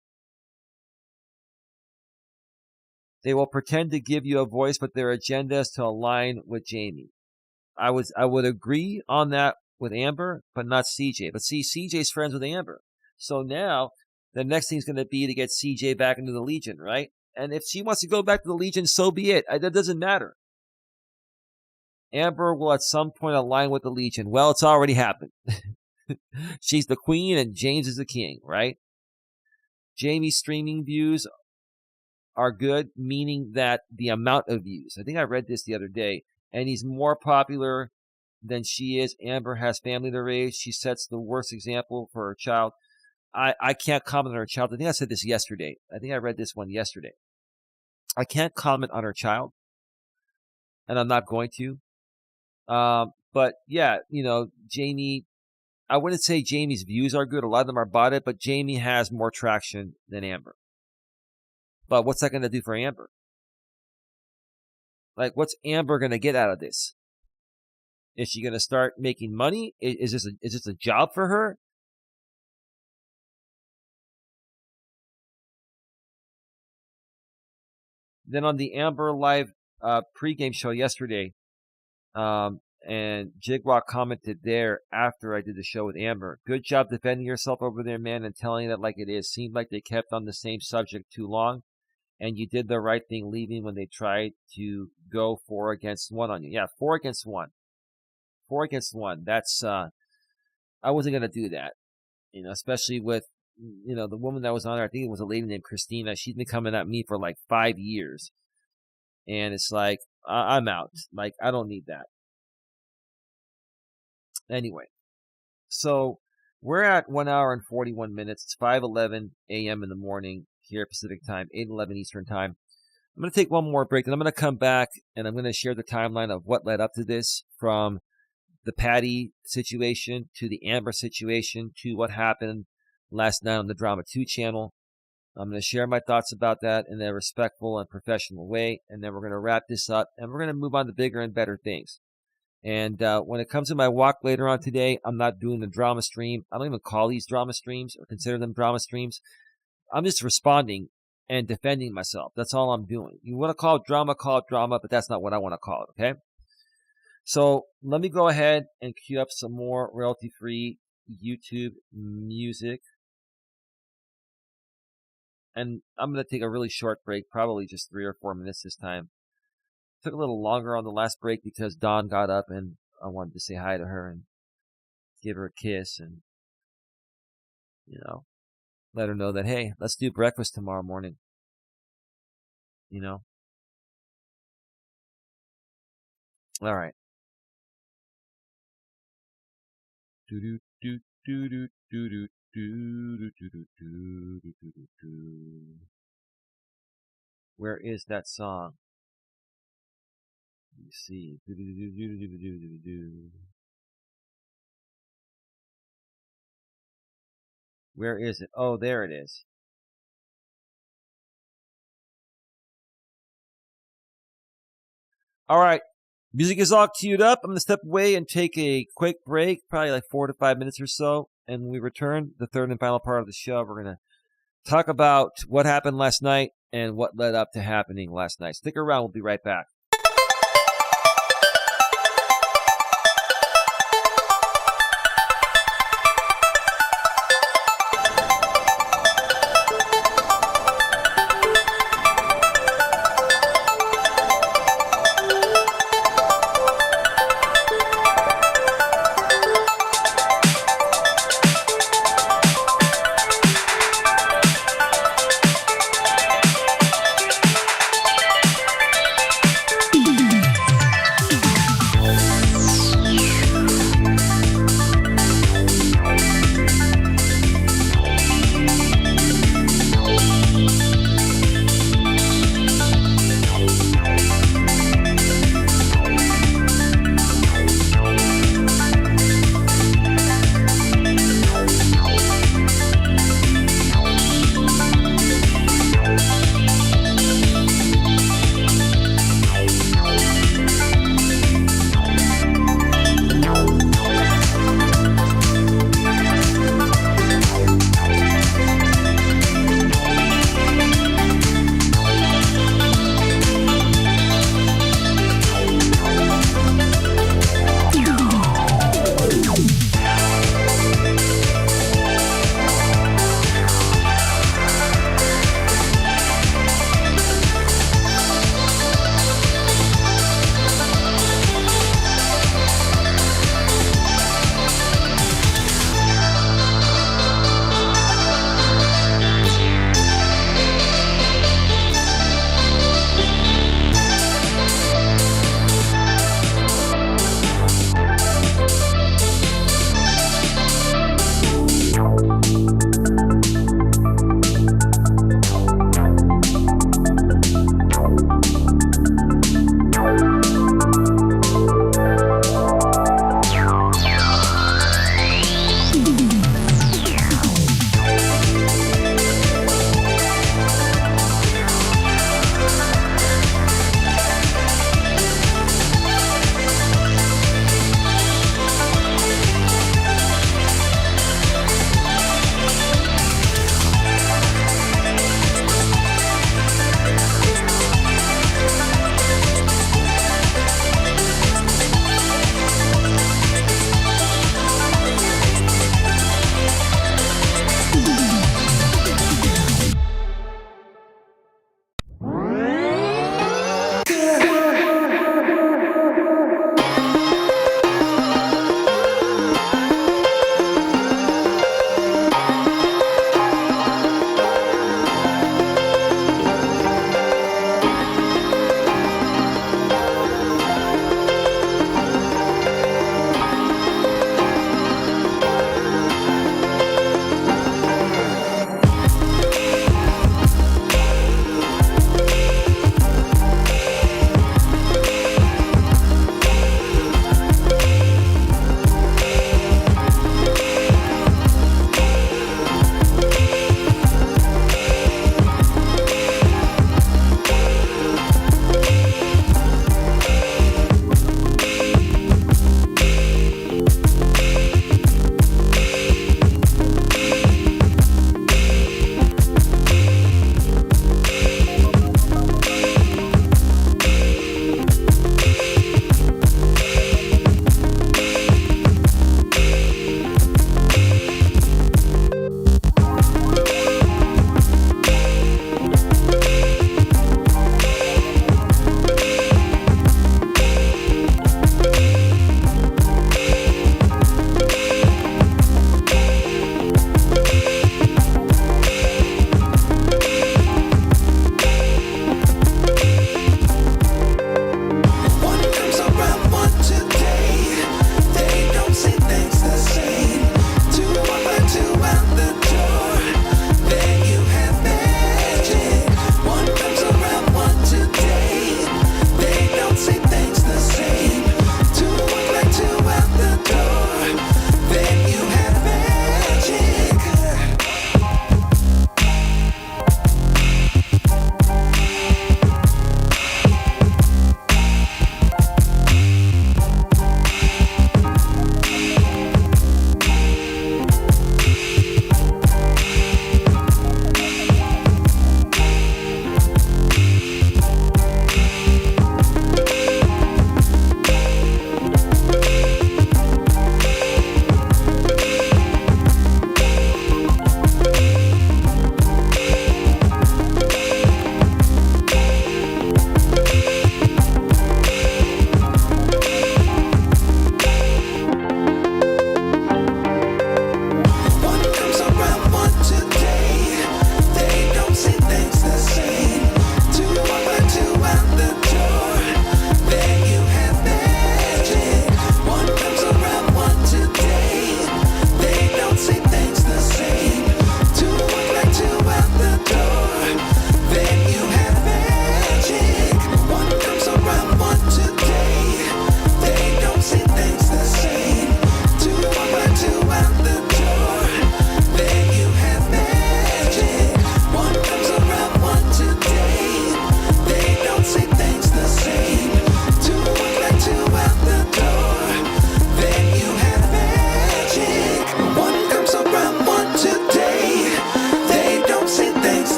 They will pretend to give you a voice, but their agenda is to align with Jamie. I would agree on that with Amber, but not CJ. But see, CJ's friends with Amber. So now the next thing's going to be to get CJ back into the Legion, right? And if she wants to go back to the Legion, so be it. That doesn't matter. Amber will at some point align with the Legion. Well, it's already happened. She's the queen and James is the king, right? Jamie's streaming views are good, meaning that the amount of views. I think I read this the other day. And he's more popular than she is. Amber has family to raise. She sets the worst example for her child. I can't comment on her child. I think I said this yesterday. I think I read this one yesterday. I can't comment on her child, and I'm not going to. But yeah, Jamie, I wouldn't say Jamie's views are good. A lot of them are about it, but Jamie has more traction than Amber. But what's that going to do for Amber? Like, what's Amber going to get out of this? Is she going to start making money? Is this a job for her? Then on the Amber Live pregame show yesterday, and Jigwalk commented there after I did the show with Amber. Good job defending yourself over there, man, and telling it like it is. Seemed like they kept on the same subject too long, and you did the right thing leaving when they tried to go 4 against 1 on you. Yeah, 4 against 1. 4 against 1. That's, I wasn't going to do that, especially with, the woman that was on there. I think it was a lady named Christina. She's been coming at me for like 5 years. And it's like, I'm out. Like, I don't need that. Anyway, so we're at 1 hour and 41 minutes. It's 5:11 a.m. in the morning here Pacific time, 8:11 Eastern time. I'm going to take one more break, and I'm going to come back, and I'm going to share the timeline of what led up to this, from the Patty situation to the Amber situation to what happened last night on the Drama 2 channel. I'm going to share my thoughts about that in a respectful and professional way, and then we're going to wrap this up, and we're going to move on to bigger and better things. And when it comes to my walk later on today, I'm not doing the drama stream. I don't even call these drama streams or consider them drama streams. I'm just responding and defending myself. That's all I'm doing. You want to call it drama, but that's not what I want to call it, okay? So let me go ahead and cue up some more royalty-free YouTube music. And I'm going to take a really short break, probably just 3 or 4 minutes this time. Took a little longer on the last break because Dawn got up and I wanted to say hi to her and give her a kiss and, let her know that, hey, let's do breakfast tomorrow morning. All right. Where is that song? Let me see. Where is it? Oh, there it is. All right. Music is all queued up. I'm going to step away and take a quick break, probably like 4 to 5 minutes or so. And when we return, the third and final part of the show, we're going to talk about what happened last night and what led up to happening last night. Stick around. We'll be right back.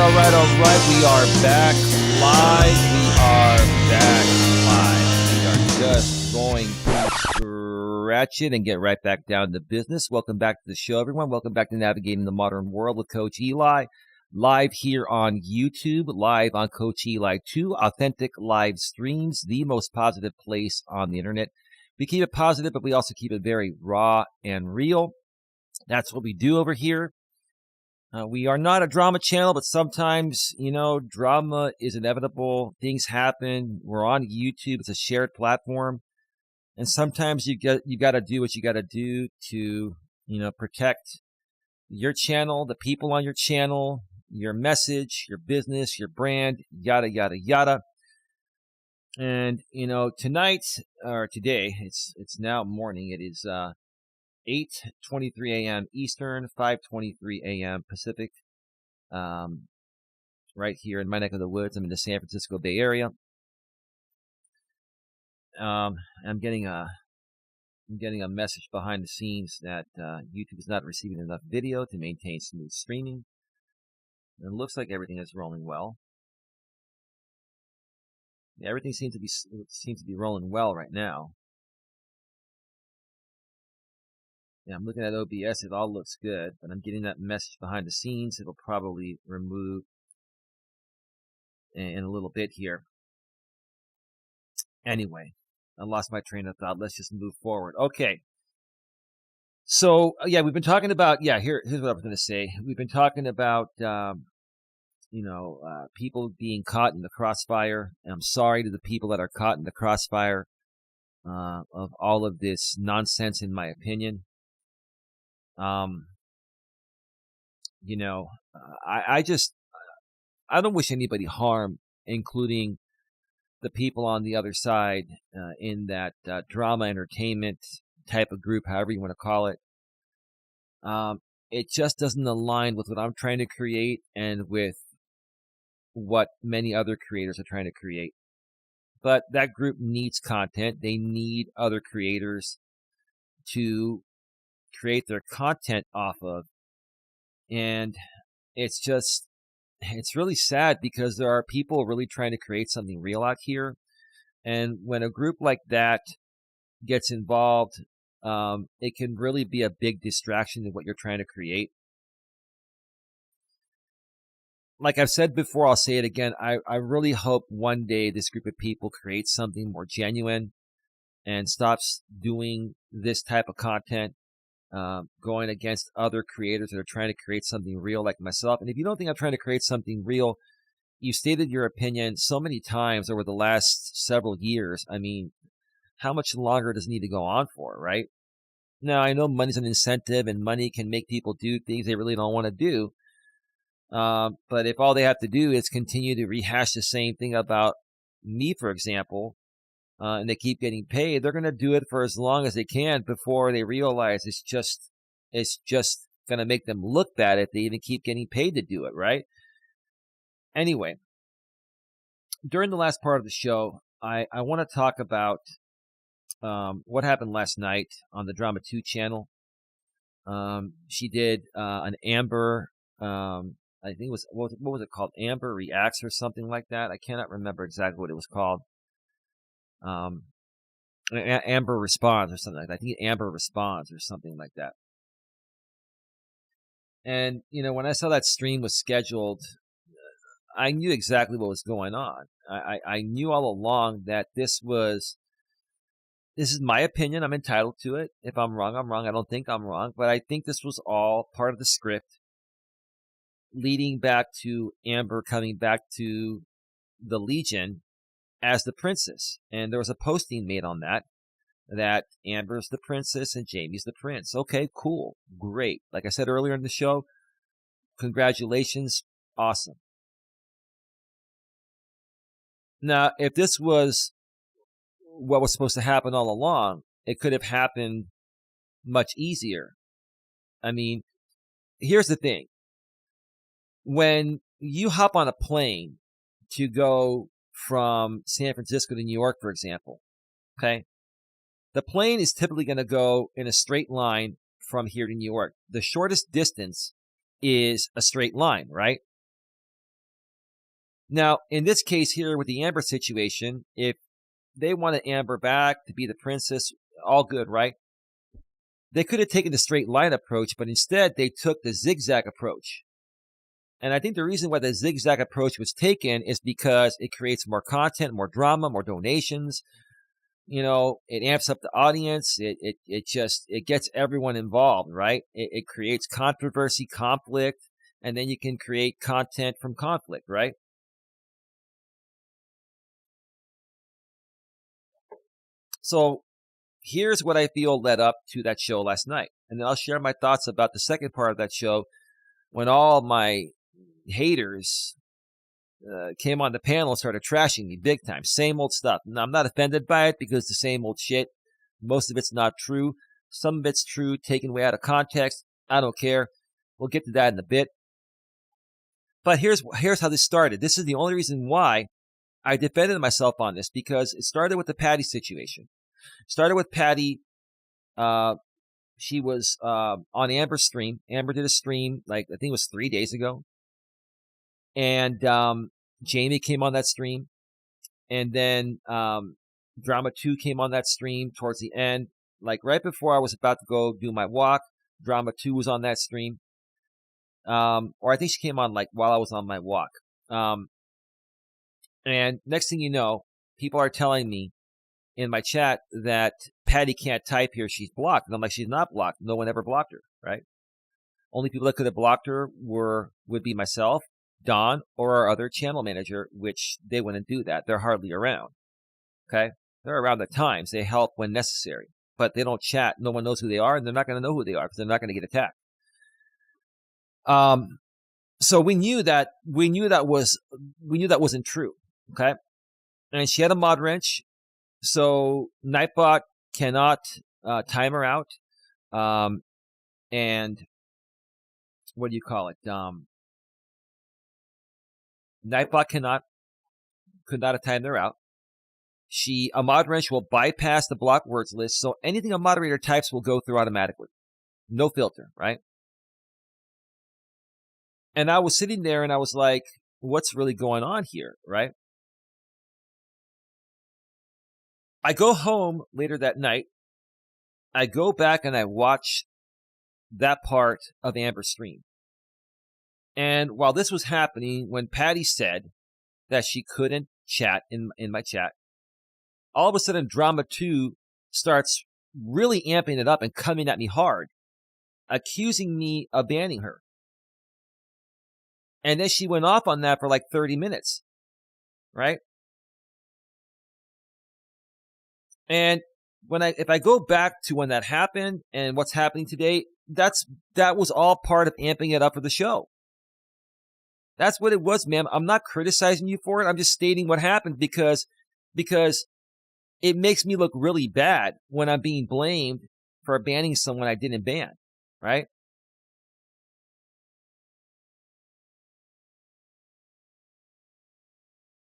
We are back live. We are just going to scratch it and get right back down to business. Welcome back to the show, everyone. Welcome back to Navigating the Modern World with Coach Eli. Live here on YouTube, live on Coach Eli 2, authentic live streams, the most positive place on the internet. We keep it positive, but we also keep it very raw and real. That's what we do over here. We are not a drama channel, but sometimes, drama is inevitable. Things happen. We're on YouTube. It's a shared platform. And sometimes you got to do what you got to do to, protect your channel, the people on your channel, your message, your business, your brand, yada, yada, yada. And, tonight or today, it's now morning. It is, 8:23 a.m. Eastern, 5:23 a.m. Pacific. Right here in my neck of the woods. I'm in the San Francisco Bay Area. I'm getting a message behind the scenes that YouTube is not receiving enough video to maintain smooth streaming. And it looks like everything is rolling well. Yeah, everything seems to be rolling well right now. Yeah, I'm looking at OBS. It all looks good, but I'm getting that message behind the scenes. It'll probably remove in a little bit here. Anyway, I lost my train of thought. Let's just move forward. Okay. So, we've been talking about, here's what I was going to say. We've been talking about, people being caught in the crossfire. And I'm sorry to the people that are caught in the crossfire of all of this nonsense, in my opinion. I don't wish anybody harm, including the people on the other side in that drama entertainment type of group, however you want to call it. It just doesn't align with what I'm trying to create and with what many other creators are trying to create. But that group needs content. They need other creators to create their content off of. And it's really sad because there are people really trying to create something real out here. And when a group like that gets involved, it can really be a big distraction to what you're trying to create. Like I've said before, I'll say it again. I really hope one day this group of people creates something more genuine and stops doing this type of content, going against other creators that are trying to create something real like myself. And if you don't think I'm trying to create something real, you stated your opinion so many times over the last several years. I mean, how much longer does it need to go on for, right? Now, I know money's an incentive and money can make people do things they really don't want to do. But if all they have to do is continue to rehash the same thing about me, for example, and they keep getting paid, they're going to do it for as long as they can before they realize it's just going to make them look bad if they even keep getting paid to do it, right? Anyway, during the last part of the show, I want to talk about what happened last night on the Drama 2 channel. She did an Amber, I think it was, what was it called? Amber Reacts or something like that. I cannot remember exactly what it was called. Amber Responds or something like that. I think Amber Responds or something like that. And, when I saw that stream was scheduled, I knew exactly what was going on. I knew all along that this is my opinion. I'm entitled to it. If I'm wrong, I'm wrong. I don't think I'm wrong, but I think this was all part of the script leading back to Amber coming back to the Legion as the princess. And there was a posting made on that Amber's the princess and Jamie's the prince. Okay, cool. Great. Like I said earlier in the show, congratulations. Awesome. Now, if this was what was supposed to happen all along, it could have happened much easier. I mean, here's the thing. When you hop on a plane to go from San Francisco to New York, for example, okay, the plane is typically going to go in a straight line from here to New York. The shortest distance is a straight line, right? Now, in this case here with the Amber situation, if they wanted Amber back to be the princess, all good, right? They could have taken the straight line approach, but instead they took the zigzag approach. And I think the reason why the zigzag approach was taken is because it creates more content, more drama, more donations. It amps up the audience. It gets everyone involved, right? It creates controversy, conflict, and then you can create content from conflict, right? So here's what I feel led up to that show last night. And then I'll share my thoughts about the second part of that show when all my haters came on the panel and started trashing me big time. Same old stuff. Now, I'm not offended by it because it's the same old shit. Most of it's not true. Some of it's true, taken way out of context. I don't care. We'll get to that in a bit. But here's how this started. This is the only reason why I defended myself on this, because it started with the Patty situation. It started with Patty. She was on Amber's stream. Amber did a stream, I think it was 3 days ago. And Jamie came on that stream. And then Drama 2 came on that stream towards the end. Right before I was about to go do my walk, Drama 2 was on that stream. Or I think she came on while I was on my walk. And next thing you know, people are telling me in my chat that Patty can't type here. She's blocked. And I'm like, she's not blocked. No one ever blocked her, right? Only people that could have blocked her would be myself, Don, or our other channel manager, which they wouldn't do that. They're hardly around. Okay? They're around at times. They help when necessary. But they don't chat. No one knows who they are, and they're not going to know who they are because they're not going to get attacked. So we knew that wasn't true. Okay? And she had a mod wrench. So Nightbot cannot time her out. And what do you call it? Nightbot could not have timed her out. A mod wrench will bypass the block words list, so anything a moderator types will go through automatically. No filter, right? And I was sitting there and I was like, what's really going on here, right? I go home later that night. I go back and I watch that part of Amber's stream. And while this was happening, when Patty said that she couldn't chat in my chat, all of a sudden Drama 2 starts really amping it up and coming at me hard, accusing me of banning her. And then she went off on that for 30 minutes, right? And if I go back to when that happened and what's happening today, that was all part of amping it up for the show. That's what it was, ma'am. I'm not criticizing you for it. I'm just stating what happened because it makes me look really bad when I'm being blamed for banning someone I didn't ban, right?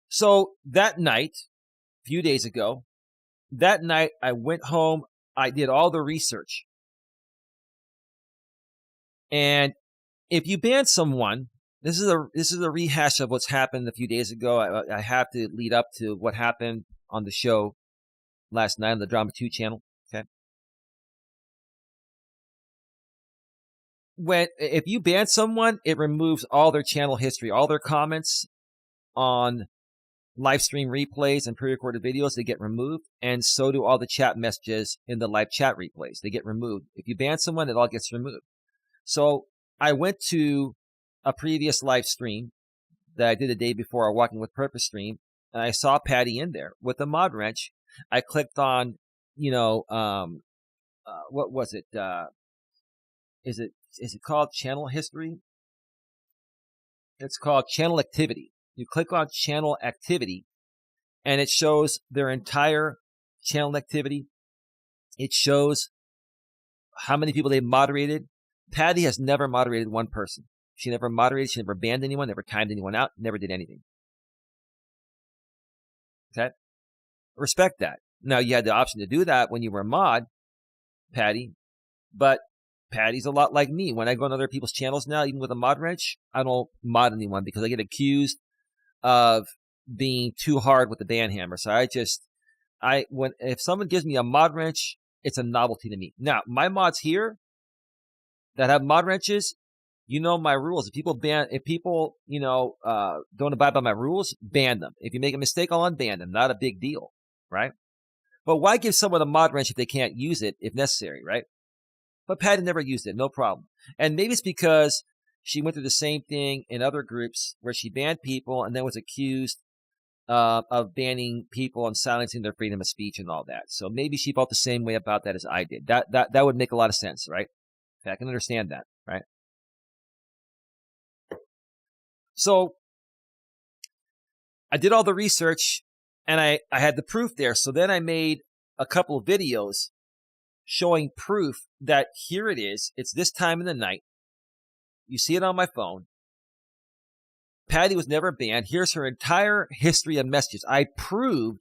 So that night, a few days ago, I went home. I did all the research. And if you ban someone, this is a rehash of what's happened a few days ago. I have to lead up to what happened on the show last night on the Drama 2 channel. Okay. If you ban someone, it removes all their channel history, all their comments on live stream replays and pre-recorded videos. They get removed, and so do all the chat messages in the live chat replays. They get removed. If you ban someone, it all gets removed. So I went to a previous live stream that I did the day before our Walking with Purpose stream, and I saw Patty in there with a mod wrench. I clicked on, what was it? Is it called channel history? It's called channel activity. You click on channel activity, and it shows their entire channel activity. It shows how many people they've moderated. Patty has never moderated one person. She never moderated. She never banned anyone, never timed anyone out, never did anything. Okay? Respect that. Now, you had the option to do that when you were a mod, Patty, but Patty's a lot like me. When I go on other people's channels now, even with a mod wrench, I don't mod anyone because I get accused of being too hard with the ban hammer. So if someone gives me a mod wrench, it's a novelty to me. Now, my mods here that have mod wrenches, you know my rules. If people, don't abide by my rules, ban them. If you make a mistake, I'll unban them. Not a big deal, right? But why give someone a mod wrench if they can't use it if necessary, right? But Patty never used it, no problem. And maybe it's because she went through the same thing in other groups where she banned people and then was accused of banning people and silencing their freedom of speech and all that. So maybe she felt the same way about that as I did. That would make a lot of sense, right? I can understand that, right? So I did all the research and I had the proof there. So then I made a couple of videos showing proof that here it is. It's this time in the night. You see it on my phone. Patty was never banned. Here's her entire history of messages. I proved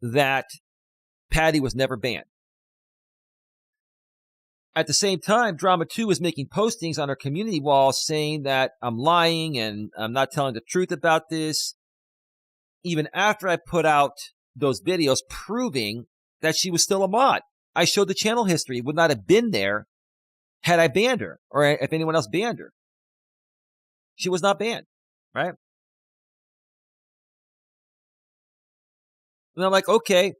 that Patty was never banned. At the same time, Drama 2 was making postings on her community wall saying that I'm lying and I'm not telling the truth about this. Even after I put out those videos proving that she was still a mod. I showed the channel history. It would not have been there had I banned her or if anyone else banned her. She was not banned, right? And I'm like, okay,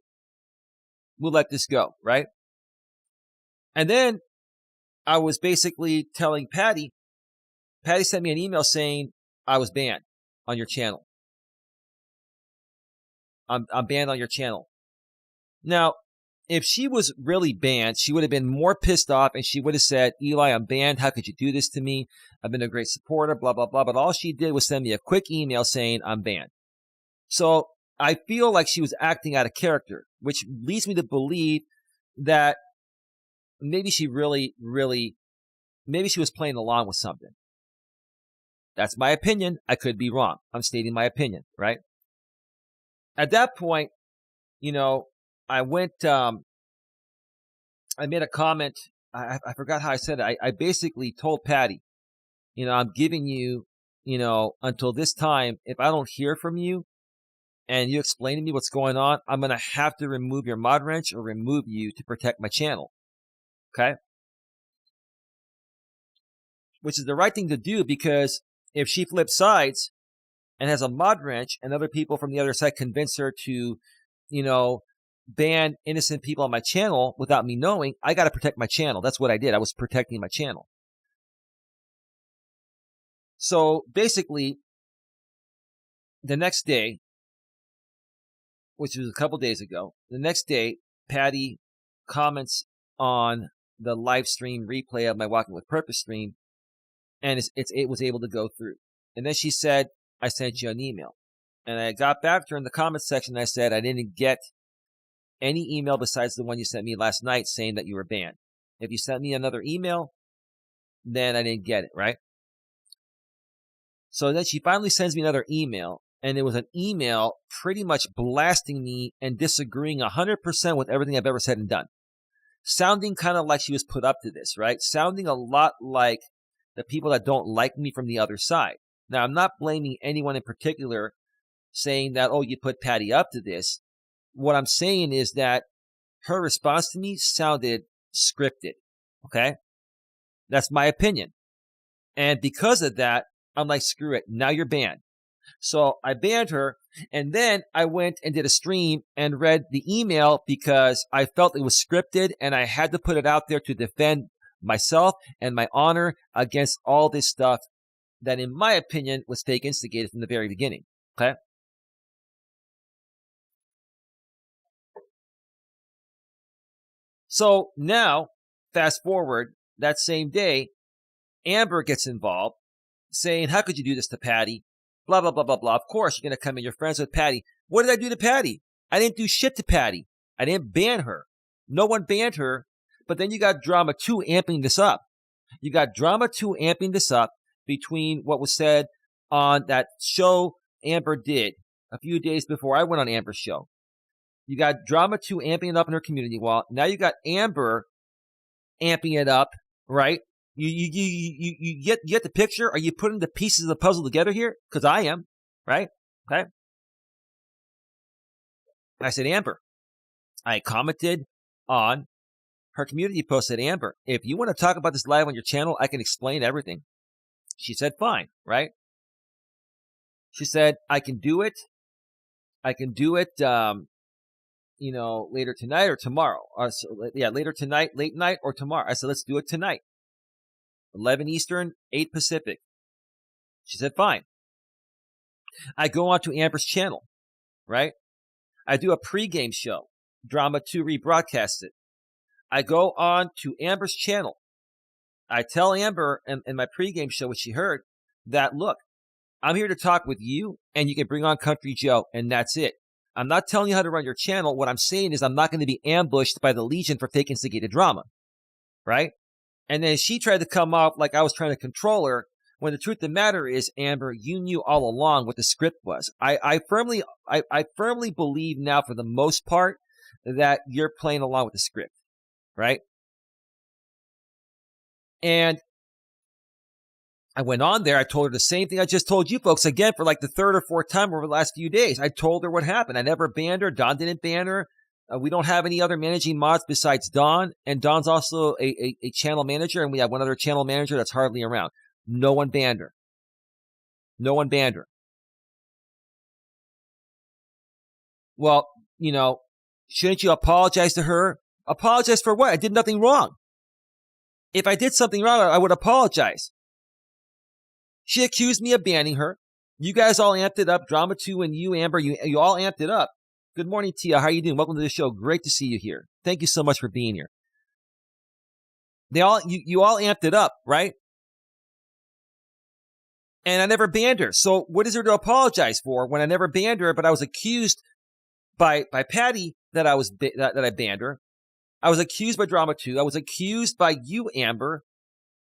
we'll let this go, right? And then I was basically telling Patty sent me an email saying I was banned on your channel. I'm banned on your channel. Now, if she was really banned, she would have been more pissed off and she would have said, Eli, I'm banned. How could you do this to me? I've been a great supporter, blah, blah, blah. But all she did was send me a quick email saying I'm banned. So I feel like she was acting out of character, which leads me to believe that maybe she maybe she was playing along with something. That's my opinion. I could be wrong. I'm stating my opinion, right? At that point, I went, I made a comment. I forgot how I said it. I basically told Patty, I'm giving you, until this time, if I don't hear from you and you explain to me what's going on, I'm going to have to remove your mod wrench or remove you to protect my channel. Okay? Which is the right thing to do because if she flips sides and has a mod wrench and other people from the other side convince her to, ban innocent people on my channel without me knowing, I got to protect my channel. That's what I did. I was protecting my channel. So basically, the next day, which was a couple days ago, the next day, Patty comments on the live stream replay of my Walking with Purpose stream, and it was able to go through. And then she said, I sent you an email. And I got back to her in the comments section and I said, I didn't get any email besides the one you sent me last night saying that you were banned. If you sent me another email, then I didn't get it, right? So then she finally sends me another email, and it was an email pretty much blasting me and disagreeing 100% with everything I've ever said and done. Sounding kind of like she was put up to this, right? Sounding a lot like the people that don't like me from the other side. Now, I'm not blaming anyone in particular saying that, oh, you put Patty up to this. What I'm saying is that her response to me sounded scripted, okay? That's my opinion. And because of that, I'm like, screw it. Now you're banned. So I banned her, and then I went and did a stream and read the email because I felt it was scripted, and I had to put it out there to defend myself and my honor against all this stuff that, in my opinion, was fake instigated from the very beginning, okay? So now, fast forward, that same day, Amber gets involved, saying, how could you do this to Patty? Blah, blah, blah, blah, blah. Of course, you're going to come in. You're friends with Patty. What did I do to Patty? I didn't do shit to Patty. I didn't ban her. No one banned her. But then you got Drama 2 amping this up. You got Drama 2 amping this up between what was said on that show Amber did a few days before I went on Amber's show. You got Drama 2 amping it up in her community wall. Now you got Amber amping it up, right? You get the picture? Are you putting the pieces of the puzzle together here? Because I am, right? Okay. I said, Amber, I commented on her community post, said, Amber, if you want to talk about this live on your channel, I can explain everything. She said, fine, right? She said, I can do it. I can do it, later tonight or tomorrow. Later tonight, late night or tomorrow. I said, let's do it tonight. 11 Eastern, 8 Pacific. She said, fine. I go on to Amber's channel, right? I do a pregame show. Drama 2 rebroadcasts it. I go on to Amber's channel. I tell Amber in my pregame show, what she heard, that, look, I'm here to talk with you, and you can bring on Country Joe, and that's it. I'm not telling you how to run your channel. What I'm saying is I'm not going to be ambushed by the Legion for fake instigated drama, right? And then she tried to come off like I was trying to control her, when the truth of the matter is, Amber, you knew all along what the script was. I firmly believe now, for the most part, that you're playing along with the script, right? And I went on there. I told her the same thing I just told you folks, again, for like the third or fourth time over the last few days. I told her what happened. I never banned her. Don didn't ban her. We don't have any other managing mods besides Don. And Don's also a channel manager. And we have one other channel manager that's hardly around. No one banned her. No one banned her. Well, shouldn't you apologize to her? Apologize for what? I did nothing wrong. If I did something wrong, I would apologize. She accused me of banning her. You guys all amped it up. Drama 2 and you, Amber, you all amped it up. Good morning, Tia. How are you doing? Welcome to the show. Great to see you here. Thank you so much for being here. You all amped it up, right? And I never banned her. So what is there to apologize for when I never banned her, but I was accused by Patty that I banned her? I was accused by Drama 2. I was accused by you, Amber.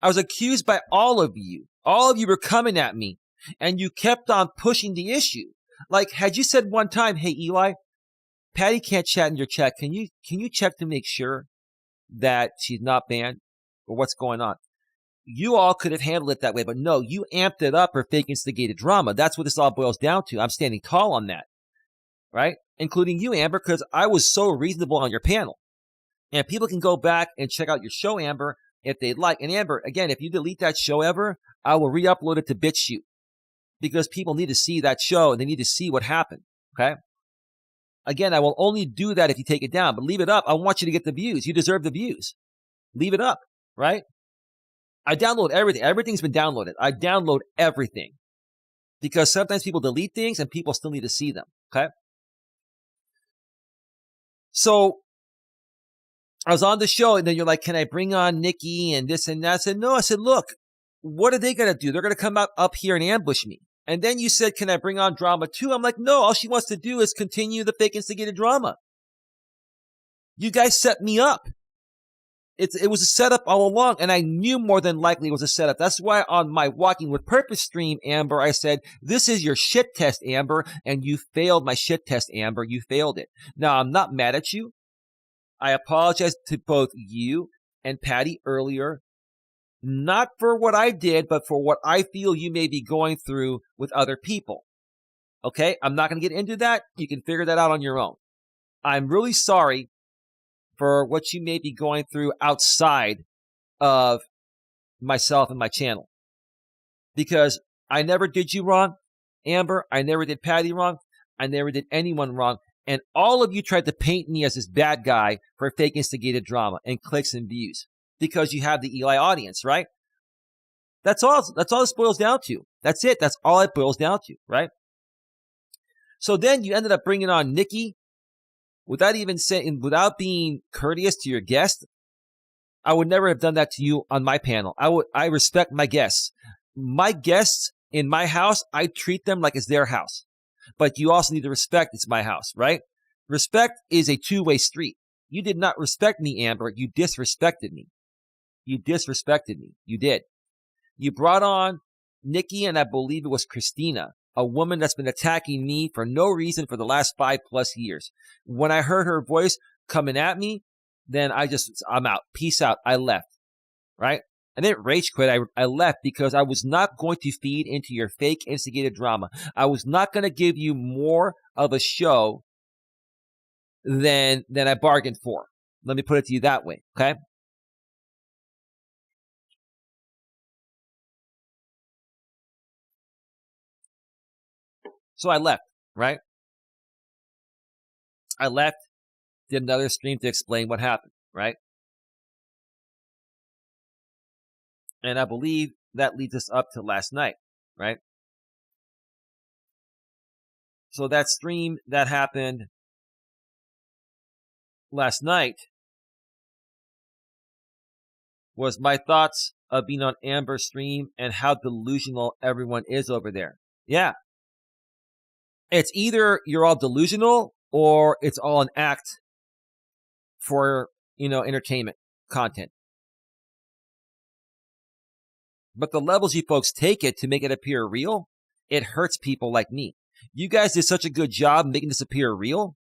I was accused by all of you. All of you were coming at me, and you kept on pushing the issue. Like, had you said one time, hey, Eli, Patty can't chat in your chat. Can you check to make sure that she's not banned or what's going on? You all could have handled it that way, but no, you amped it up for fake instigated drama. That's what this all boils down to. I'm standing tall on that, right? Including you, Amber, because I was so reasonable on your panel. And people can go back and check out your show, Amber, if they'd like. And Amber, again, if you delete that show ever, I will re-upload it to BitChute, because people need to see that show and they need to see what happened, okay? Again, I will only do that if you take it down, but leave it up. I want you to get the views. You deserve the views. Leave it up, right? I download everything. Everything's been downloaded. I download everything because sometimes people delete things and people still need to see them, okay? So I was on the show, and then you're like, can I bring on Nikki and this and that? I said, no. I said, look, what are they going to do? They're going to come up here and ambush me. And then you said, can I bring on Drama 2? I'm like, no, all she wants to do is continue the fake instigated drama. You guys set me up. It was a setup all along, and I knew more than likely it was a setup. That's why on my Walking with Purpose stream, Amber, I said, this is your shit test, Amber, and you failed my shit test, Amber. You failed it. Now, I'm not mad at you. I apologize to both you and Patty earlier, not for what I did, but for what I feel you may be going through with other people. Okay? I'm not going to get into that. You can figure that out on your own. I'm really sorry for what you may be going through outside of myself and my channel, because I never did you wrong, Amber. I never did Patty wrong. I never did anyone wrong. And all of you tried to paint me as this bad guy for fake instigated drama and clicks and views because you have the Eli audience, right? That's all this boils down to. That's it. That's all it boils down to, right? So then you ended up bringing on Nikki without being courteous to your guest. I would never have done that to you on my panel. I respect my guests. My guests in my house, I treat them like it's their house. But you also need to respect it's my house, right? Respect is a two-way street. You did not respect me, Amber. You disrespected me. You disrespected me. You did. You brought on Nikki, and I believe it was Christina, a woman that's been attacking me for no reason for the last 5+ years. When I heard her voice coming at me, then I'm out. Peace out. I left, right? I didn't rage quit. I left because I was not going to feed into your fake instigated drama. I was not going to give you more of a show than I bargained for. Let me put it to you that way, okay? So I left, right? I left, did another stream to explain what happened, right? And I believe that leads us up to last night, right? So that stream that happened last night was my thoughts of being on Amber's stream and how delusional everyone is over there. Yeah. It's either you're all delusional or it's all an act for, entertainment content. But the levels you folks take it to make it appear real, it hurts people like me. You guys did such a good job making this appear real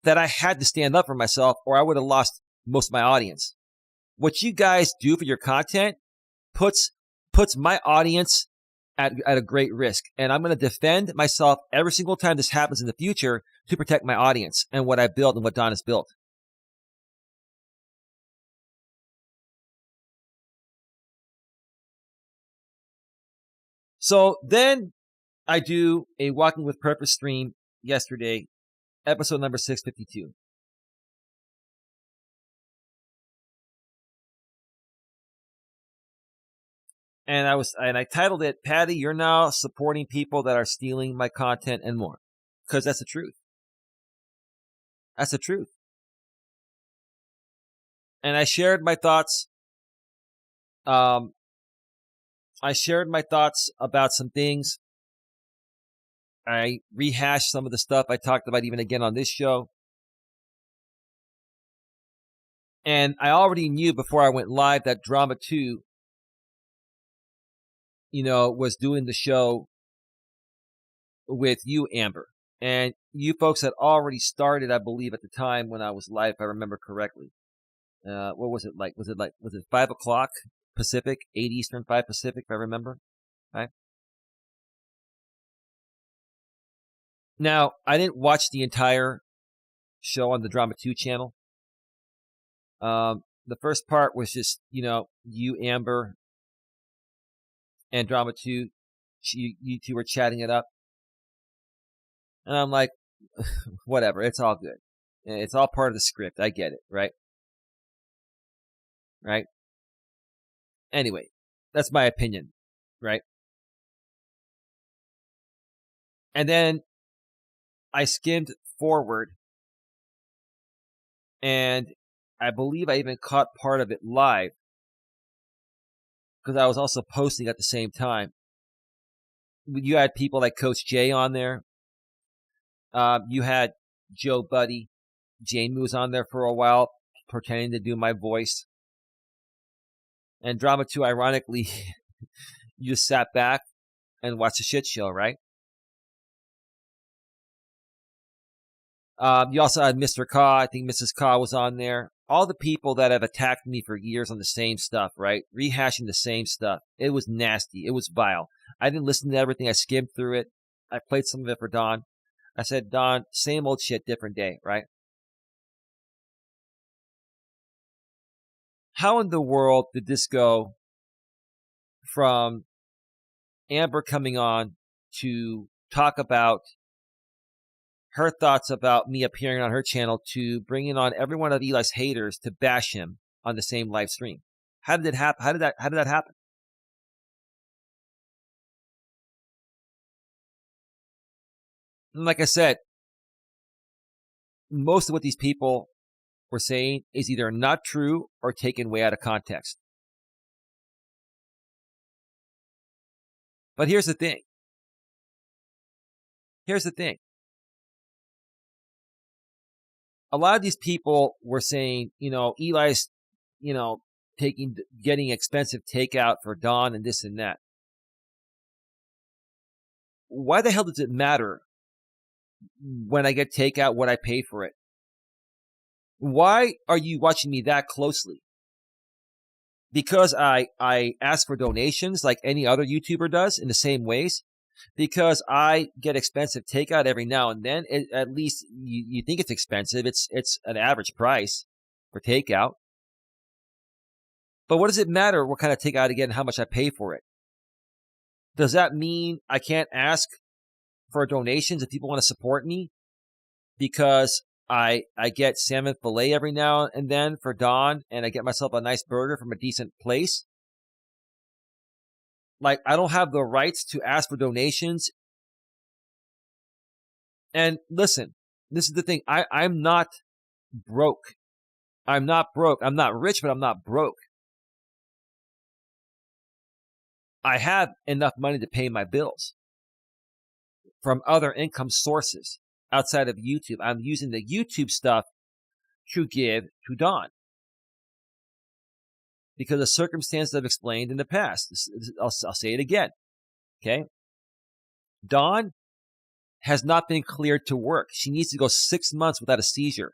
that I had to stand up for myself or I would have lost most of my audience. What you guys do for your content puts my audience at a great risk. And I'm going to defend myself every single time this happens in the future to protect my audience and what I built and what Don has built. So then I do a Walking with Purpose stream yesterday, episode number 652. And I titled it, Patty, you're now supporting people that are stealing my content and more. Because that's the truth. That's the truth. And I shared my thoughts. I shared my thoughts about some things. I rehashed some of the stuff I talked about even again on this show. And I already knew before I went live that Drama 2, was doing the show with you, Amber. And you folks had already started, I believe, at the time when I was live, if I remember correctly. What was it like? Was it 5 o'clock Pacific, 8 Eastern, 5 Pacific, if I remember? Right? Now, I didn't watch the entire show on the Drama 2 channel. The first part was just, you, Amber, and Drama 2, you two were chatting it up. And I'm like, whatever, it's all good. It's all part of the script. I get it, right? Right? Anyway, that's my opinion, right? And then I skimmed forward, and I believe I even caught part of it live because I was also posting at the same time. You had people like Coach Jay on there. You had Joe Buddy. Jamie was on there for a while, pretending to do my voice. And Drama 2, ironically, you just sat back and watched a shit show, right? You also had Mr. Kaw. I think Mrs. Kaw was on there. All the people that have attacked me for years on the same stuff, right? Rehashing the same stuff. It was nasty. It was vile. I didn't listen to everything. I skimmed through it. I played some of it for Don. I said, Don, same old shit, different day, right? How in the world did this go from Amber coming on to talk about her thoughts about me appearing on her channel to bringing on every one of Eli's haters to bash him on the same live stream? How did it happen? How did that happen? And like I said, most of what these people were saying is either not true or taken way out of context. But here's the thing. A lot of these people were saying, Eli's, getting expensive takeout for Don and this and that. Why the hell does it matter when I get takeout what I pay for it? Why are you watching me that closely? because I ask for donations like any other YouTuber does in the same ways, because I get expensive takeout every now and then. At least you think it's expensive. It's an average price for takeout. But what does it matter what kind of takeout I get and how much I pay for it? Does that mean I can't ask for donations if people want to support me? Because I get salmon fillet every now and then for Dawn, and I get myself a nice burger from a decent place. Like, I don't have the rights to ask for donations. And listen, this is the thing. I'm not broke. I'm not broke. I'm not rich, but I'm not broke. I have enough money to pay my bills from other income sources outside of YouTube. I'm using the YouTube stuff to give to Dawn because of circumstances I've explained in the past. I'll say it again. Okay. Dawn has not been cleared to work. She needs to go 6 months without a seizure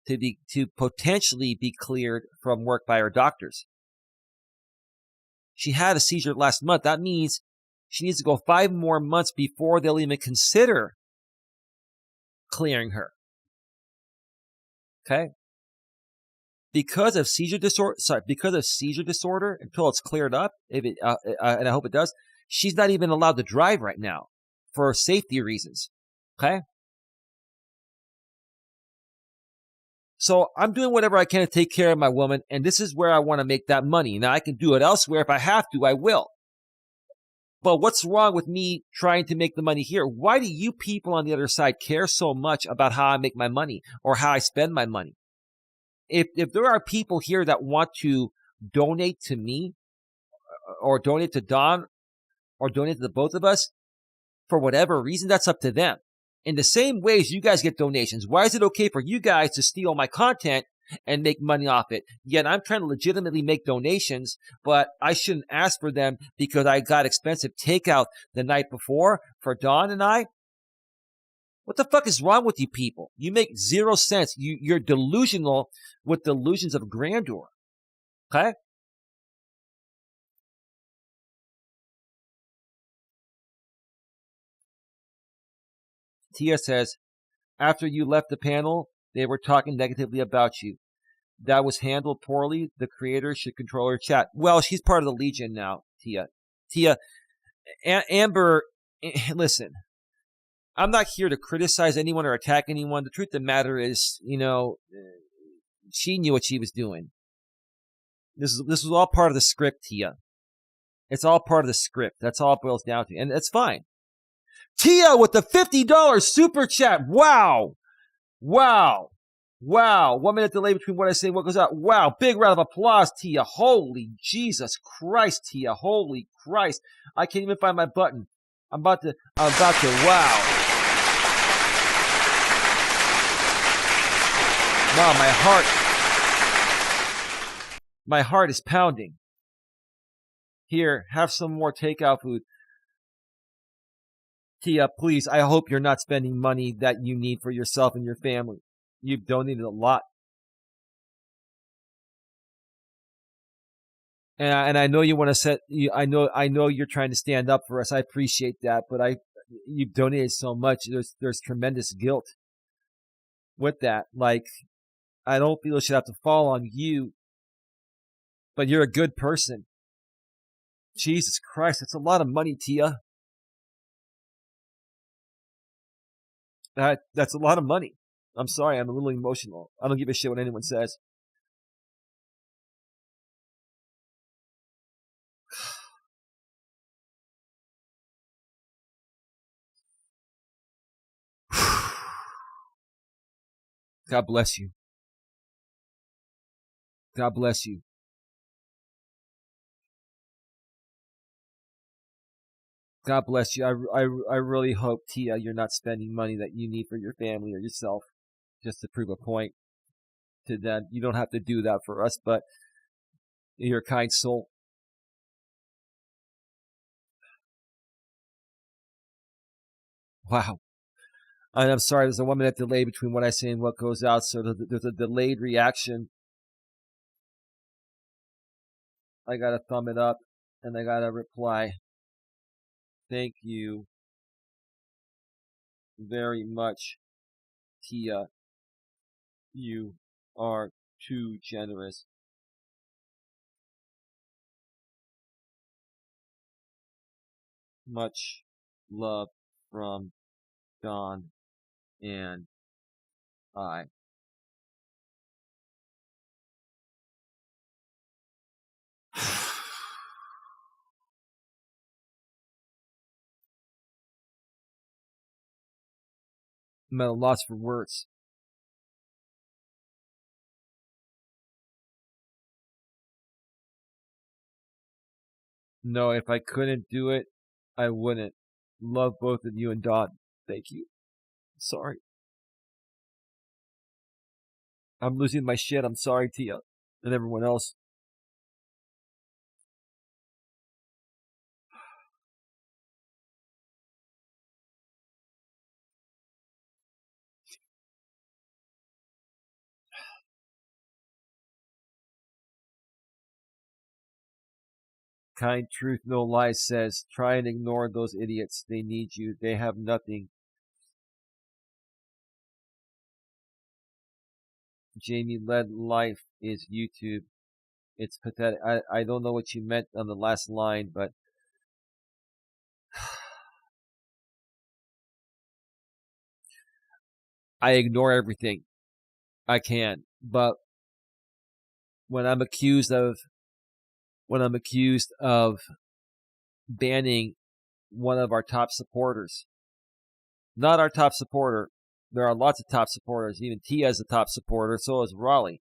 to potentially be cleared from work by her doctors. She had a seizure last month. That means she needs to go 5 more months before they'll even consider clearing her. Okay? Because of seizure disorder, until it's cleared up, and I hope it does, she's not even allowed to drive right now for safety reasons. Okay? So I'm doing whatever I can to take care of my woman, and this is where I want to make that money. Now, I can do it elsewhere. If I have to, I will. But what's wrong with me trying to make the money here? Why do you people on the other side care so much about how I make my money or how I spend my money? If there are people here that want to donate to me or donate to Dawn or donate to the both of us for whatever reason, that's up to them. In the same ways you guys get donations, why is it okay for you guys to steal my content and make money off it? Yet I'm trying to legitimately make donations, but I shouldn't ask for them because I got expensive takeout the night before for Dawn and I? What the fuck is wrong with you people? You make 0 sense. You're delusional with delusions of grandeur. Okay? Tia says, after you left the panel, they were talking negatively about you. That was handled poorly. The creator should control her chat. Well, she's part of the Legion now, Tia. Amber, listen, I'm not here to criticize anyone or attack anyone. The truth of the matter is, she knew what she was doing. This was all part of the script, Tia. It's all part of the script. That's all it boils down to. And that's fine. Tia with the $50 super chat. Wow. 1 minute delay between what I say and what goes out. Wow. Big round of applause, Tia. Holy Jesus Christ, Tia. Holy Christ. I can't even find my button. I'm about to, wow. Wow, my heart is pounding. Here, have some more takeout food. Tia, please, I hope you're not spending money that you need for yourself and your family. You've donated a lot. And I know you want to I know you're trying to stand up for us. I appreciate that, but you've donated so much. There's tremendous guilt with that. Like, I don't feel it should have to fall on you, but you're a good person. Jesus Christ, that's a lot of money, Tia. That's a lot of money. I'm sorry, I'm a little emotional. I don't give a shit what anyone says. God bless you. God bless you. God bless you. I really hope, Tia, you're not spending money that you need for your family or yourself just to prove a point to them. You don't have to do that for us, but you're a kind soul. Wow. And I'm sorry, there's a 1 minute delay between what I say and what goes out, so there's a delayed reaction. I got to thumb it up, and I got to reply. Thank you very much, Tia. You are too generous. Much love from Don and I. I'm at a loss for words. No, if I couldn't do it, I wouldn't. Love both of you and Don. Thank you. Sorry. I'm losing my shit. I'm sorry, Tia, and everyone else. Kind Truth No Lies says, try and ignore those idiots. They need you. They have nothing. Jamie led life is YouTube. It's pathetic. I don't know what you meant on the last line, but I ignore everything. I can. But when I'm accused of banning one of our top supporters, not our top supporter, there are lots of top supporters. Even Tia is a top supporter, so is Raleigh.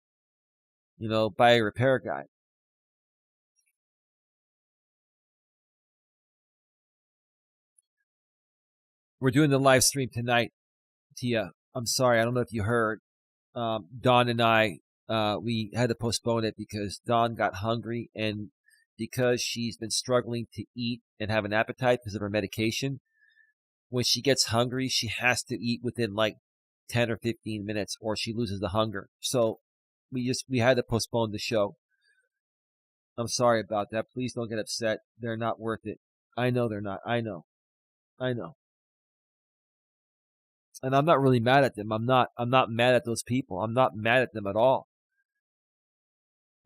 By a repair guy. We're doing the live stream tonight, Tia. I'm sorry, I don't know if you heard. Dawn and I, we had to postpone it because Dawn got hungry, and because she's been struggling to eat and have an appetite because of her medication. When she gets hungry, she has to eat within like 10 or 15 minutes or she loses the hunger. So we had to postpone the show. I'm sorry about that. Please don't get upset. They're not worth it. I know they're not. I know. And I'm not really mad at them. I'm not mad at those people. I'm not mad at them at all.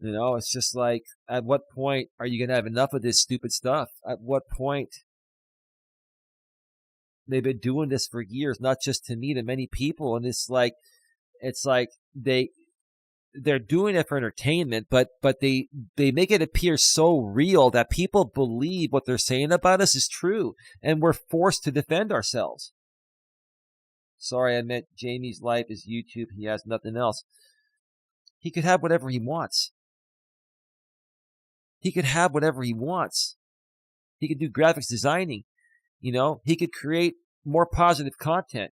It's just like, at what point are you going to have enough of this stupid stuff? At what point? They've been doing this for years, not just to me, to many people. And it's like they're doing it for entertainment, but they make it appear so real that people believe what they're saying about us is true. And we're forced to defend ourselves. Sorry, I meant Jamie's life is YouTube. He has nothing else. He could have whatever he wants. He could have whatever he wants. He could do graphics designing. He could create more positive content.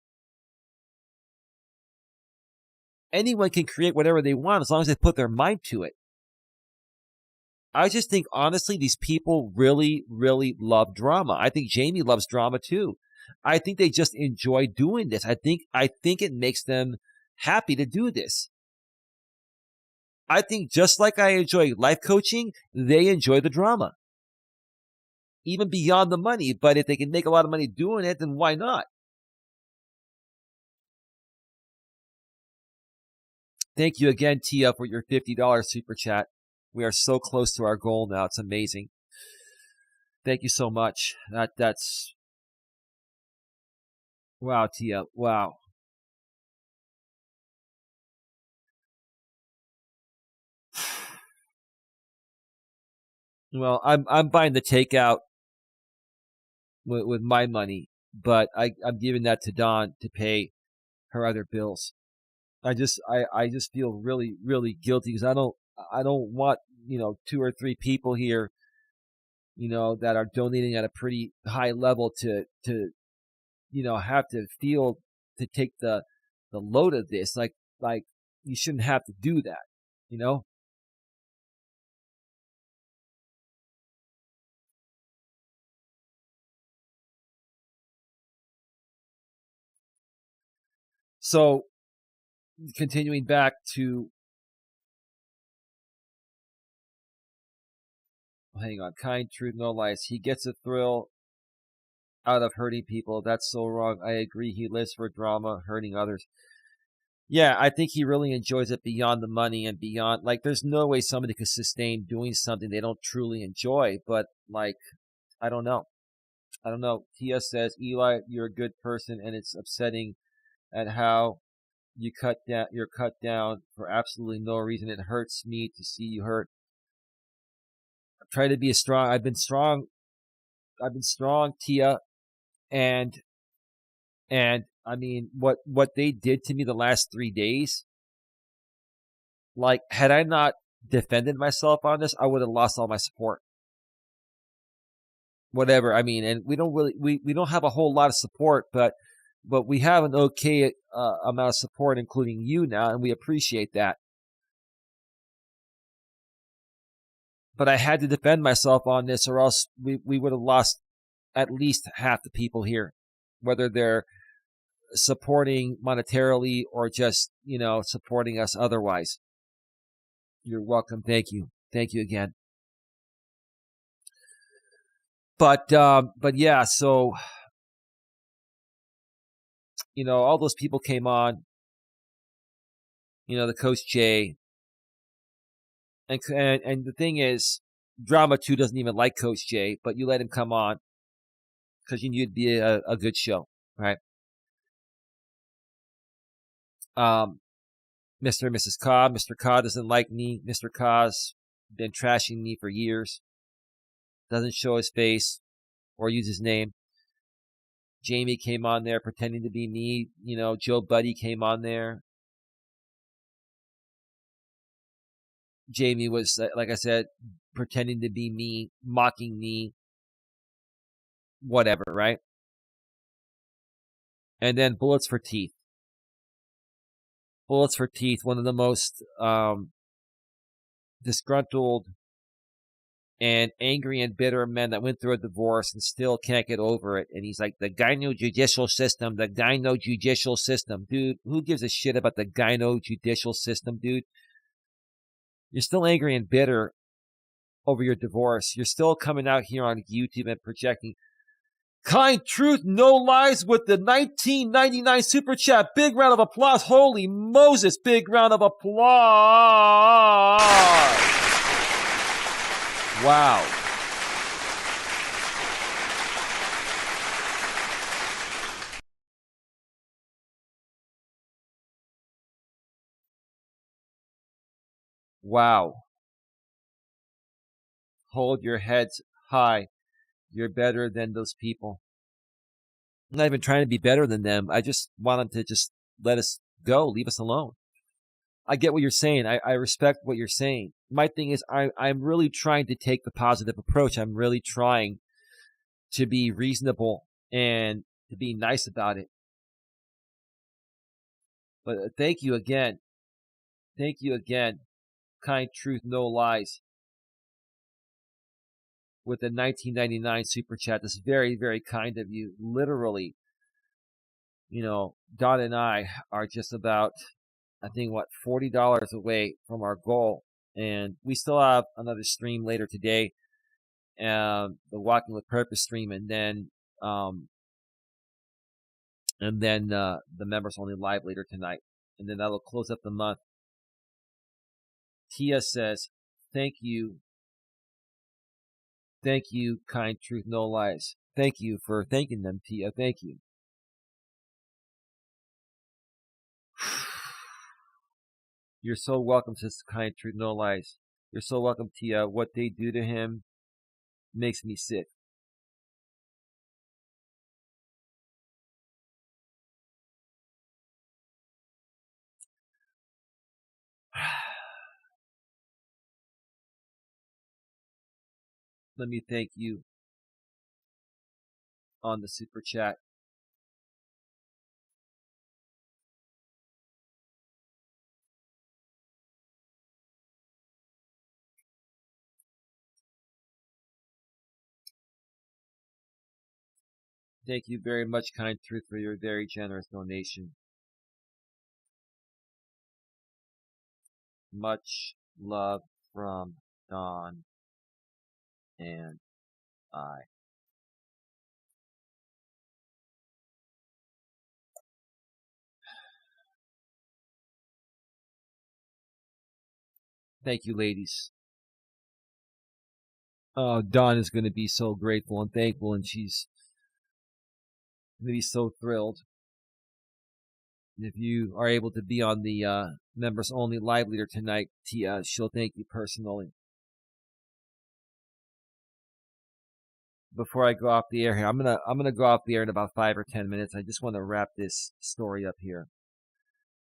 Anyone can create whatever they want as long as they put their mind to it. I just think, honestly, these people really, really love drama. I think Jamie loves drama too. I think they just enjoy doing this. I think it makes them happy to do this. I think just like I enjoy life coaching, they enjoy the drama. Even beyond the money. But if they can make a lot of money doing it, then why not? Thank you again, Tia, for your $50 super chat. We are so close to our goal now. It's amazing. Thank you so much. That's wow, Tia. Wow. Well, I'm buying the takeout with my money, but I'm giving that to Dawn to pay her other bills. I just feel really, really guilty because I don't want 2 or 3 people here that are donating at a pretty high level to have to feel to take the load of this. Like you shouldn't have to do that. So continuing back to hang on. Kind truth, no lies. He gets a thrill out of hurting people. That's so wrong. I agree. He lives for drama, hurting others. Yeah, I think he really enjoys it beyond the money and beyond. Like, there's no way somebody could sustain doing something they don't truly enjoy. But, like, I don't know. I don't know. Tia says, Eli, you're a good person, and it's upsetting at how you're cut down for absolutely no reason. It hurts me to see you hurt. I've tried to be strong. I've been strong. Tia. And I mean, what they did to me the last 3 days, like, had I not defended myself on this, I would have lost all my support. Whatever. I mean, and we don't have a whole lot of support, but we have an okay amount of support, including you now, and we appreciate that. But I had to defend myself on this, or else we would have lost at least half the people here, whether they're supporting monetarily or just, supporting us otherwise. You're welcome. Thank you. Thank you again. But yeah, so, all those people came on, the Coach J. And the thing is, Drama 2 doesn't even like Coach J, but you let him come on because you knew it'd be a good show, right? Mr. and Mrs. Ka. Mr. Ka doesn't like me. Mr. Ka's been trashing me for years. Doesn't show his face or use his name. Jamie came on there pretending to be me. Joe Buddy came on there. Jamie was, like I said, pretending to be me, mocking me, whatever, right? And then Bullets for Teeth. Bullets for Teeth, one of the most disgruntled and angry and bitter men that went through a divorce and still can't get over it. And he's like, the gyno judicial system. Dude, who gives a shit about the gyno judicial system, dude? You're still angry and bitter over your divorce. You're still coming out here on YouTube and projecting. Kind truth, no lies with the 1999 super chat. Big round of applause. Holy Moses, big round of applause. Wow. Wow. Hold your heads high. You're better than those people. I'm not even trying to be better than them. I just want them to just let us go, leave us alone. I get what you're saying. I respect what you're saying. My thing is, I'm really trying to take the positive approach. I'm really trying to be reasonable and to be nice about it. But thank you again. Thank you again. Kind truth, no lies. With the 1999 super chat. That's very, very kind of you. Literally, Don and I are just about, I think, $40 away from our goal. And we still have another stream later today, the Walking with Purpose stream, and then the members only live later tonight, and then that'll close up the month. Tia says, "Thank you, kind truth, no lies." Thank you for thanking them, Tia. Thank you. You're so welcome, says kind truth, no lies. You're so welcome, Tia. What they do to him makes me sick. Let me thank you on the super chat. Thank you very much, kind truth, for your very generous donation. Much love from Don. and I. Thank you, ladies. Oh, Dawn is going to be so grateful and thankful, and she's going to be so thrilled. If you are able to be on the members only live leader tonight, Tia, she'll thank you personally. Before I go off the air here, I'm gonna go off the air in about 5 or 10 minutes. I just want to wrap this story up here.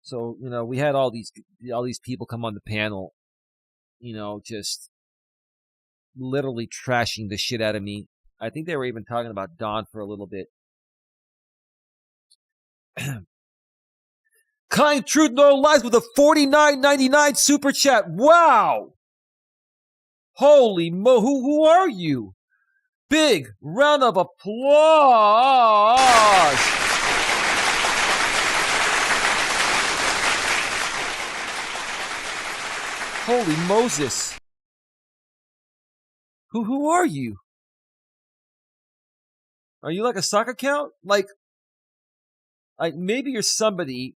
So, we had all these people come on the panel, just literally trashing the shit out of me. I think they were even talking about Dawn for a little bit. Kind Truth No Lies with a $49.99 super chat. Wow! Holy mo! Who are you? Big round of applause! Holy Moses! Who are you? Are you like a stock account? Like maybe you're somebody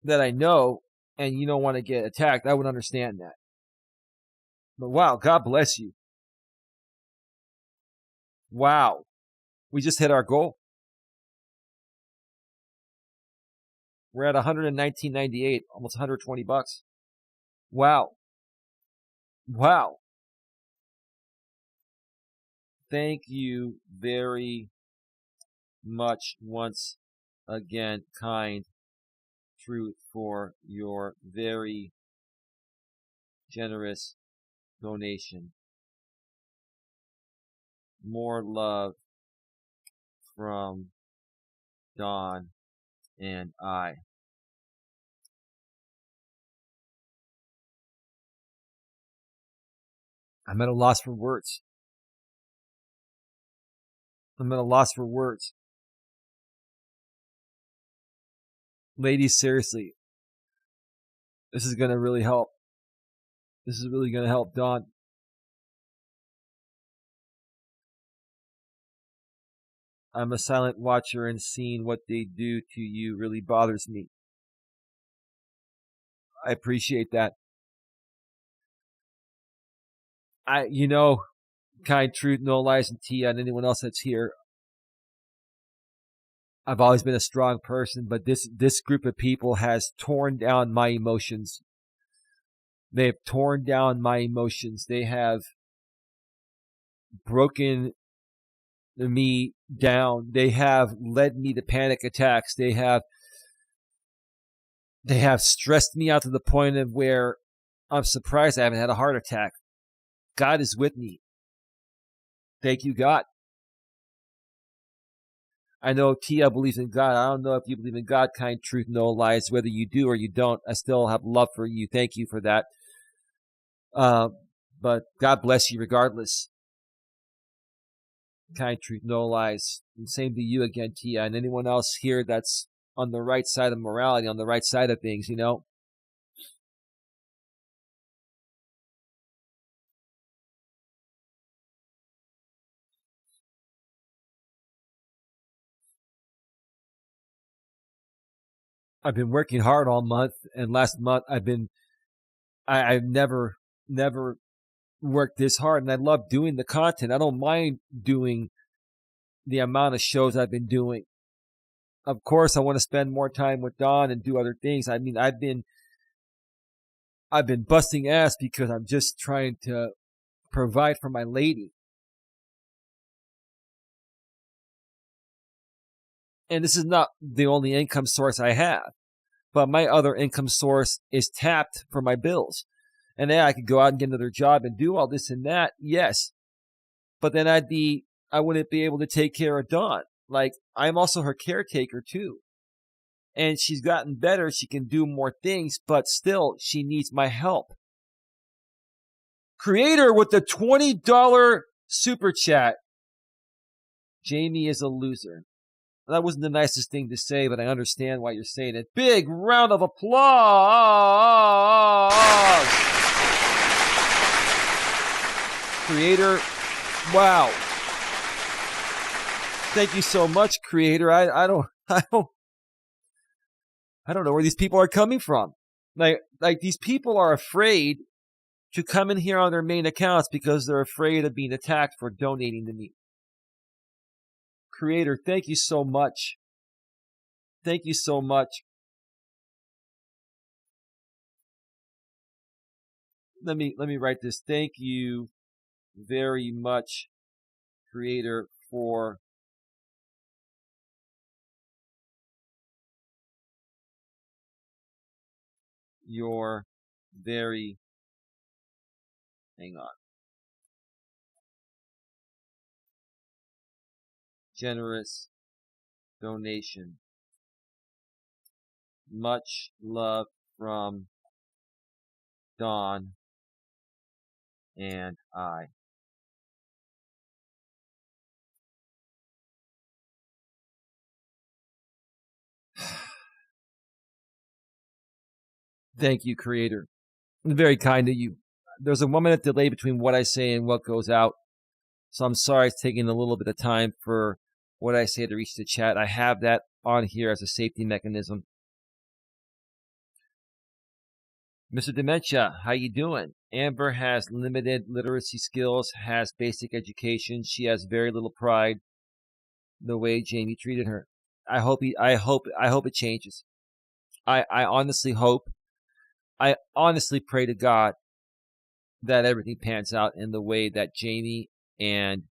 that I know and you don't want to get attacked. I would understand that. But wow, God bless you. Wow. We just hit our goal. We're at $119.98, almost $120. Wow. Wow. Thank you very much once again, Kind Truth, for your very generous donation. More love from Dawn and I. I'm at a loss for words. Ladies, seriously, this is going to really help. This is really going to help Dawn. I'm a silent watcher, and seeing what they do to you really bothers me. I appreciate that. Kind Truth, No Lies, and Tia, and anyone else that's here, I've always been a strong person, but this group of people has torn down my emotions. They have torn down my emotions. They have broken me down. They have led me to panic attacks. They have stressed me out to the point of where I'm surprised I haven't had a heart attack. God is with me. Thank you, God. I know Tia believes in God. I don't know if you believe in God, Kind Truth, No Lies. Whether you do or you don't, I still have love for you. Thank you for that. But God bless you regardless. Kind Truth, No Lies. And same to you again, Tia, and anyone else here that's on the right side of morality, on the right side of things, I've been working hard all month, and last month I've never worked this hard, and I love doing the content. I don't mind doing the amount of shows I've been doing. Of course, I want to spend more time with Dawn and do other things. I mean, I've been busting ass because I'm just trying to provide for my lady. And this is not the only income source I have, but my other income source is tapped for my bills. And then I could go out and get another job and do all this and that, yes. But then I wouldn't be able to take care of Dawn. Like, I'm also her caretaker too. And she's gotten better. She can do more things, but still, she needs my help. Creator with the $20 super chat. Jamie is a loser. That wasn't the nicest thing to say, but I understand why you're saying it. Big round of applause. Creator, wow. Thank you so much, Creator. I don't know where these people are coming from. Like these people are afraid to come in here on their main accounts because they're afraid of being attacked for donating to me. Creator, thank you so much. Thank you so much. Let me write this. Thank you very much, Creator, for your very, hang on, generous donation. Much love from Dawn and I. Thank you, Creator. Very kind of you. There's a 1 minute delay between what I say and what goes out. So I'm sorry it's taking a little bit of time for what I say to reach the chat. I have that on here as a safety mechanism. Mr. Dementia, how you doing? Amber has limited literacy skills, has basic education. She has very little pride. The way Jamie treated her. I hope it changes. I honestly hope. I honestly pray to God that everything pans out in the way that Jamie and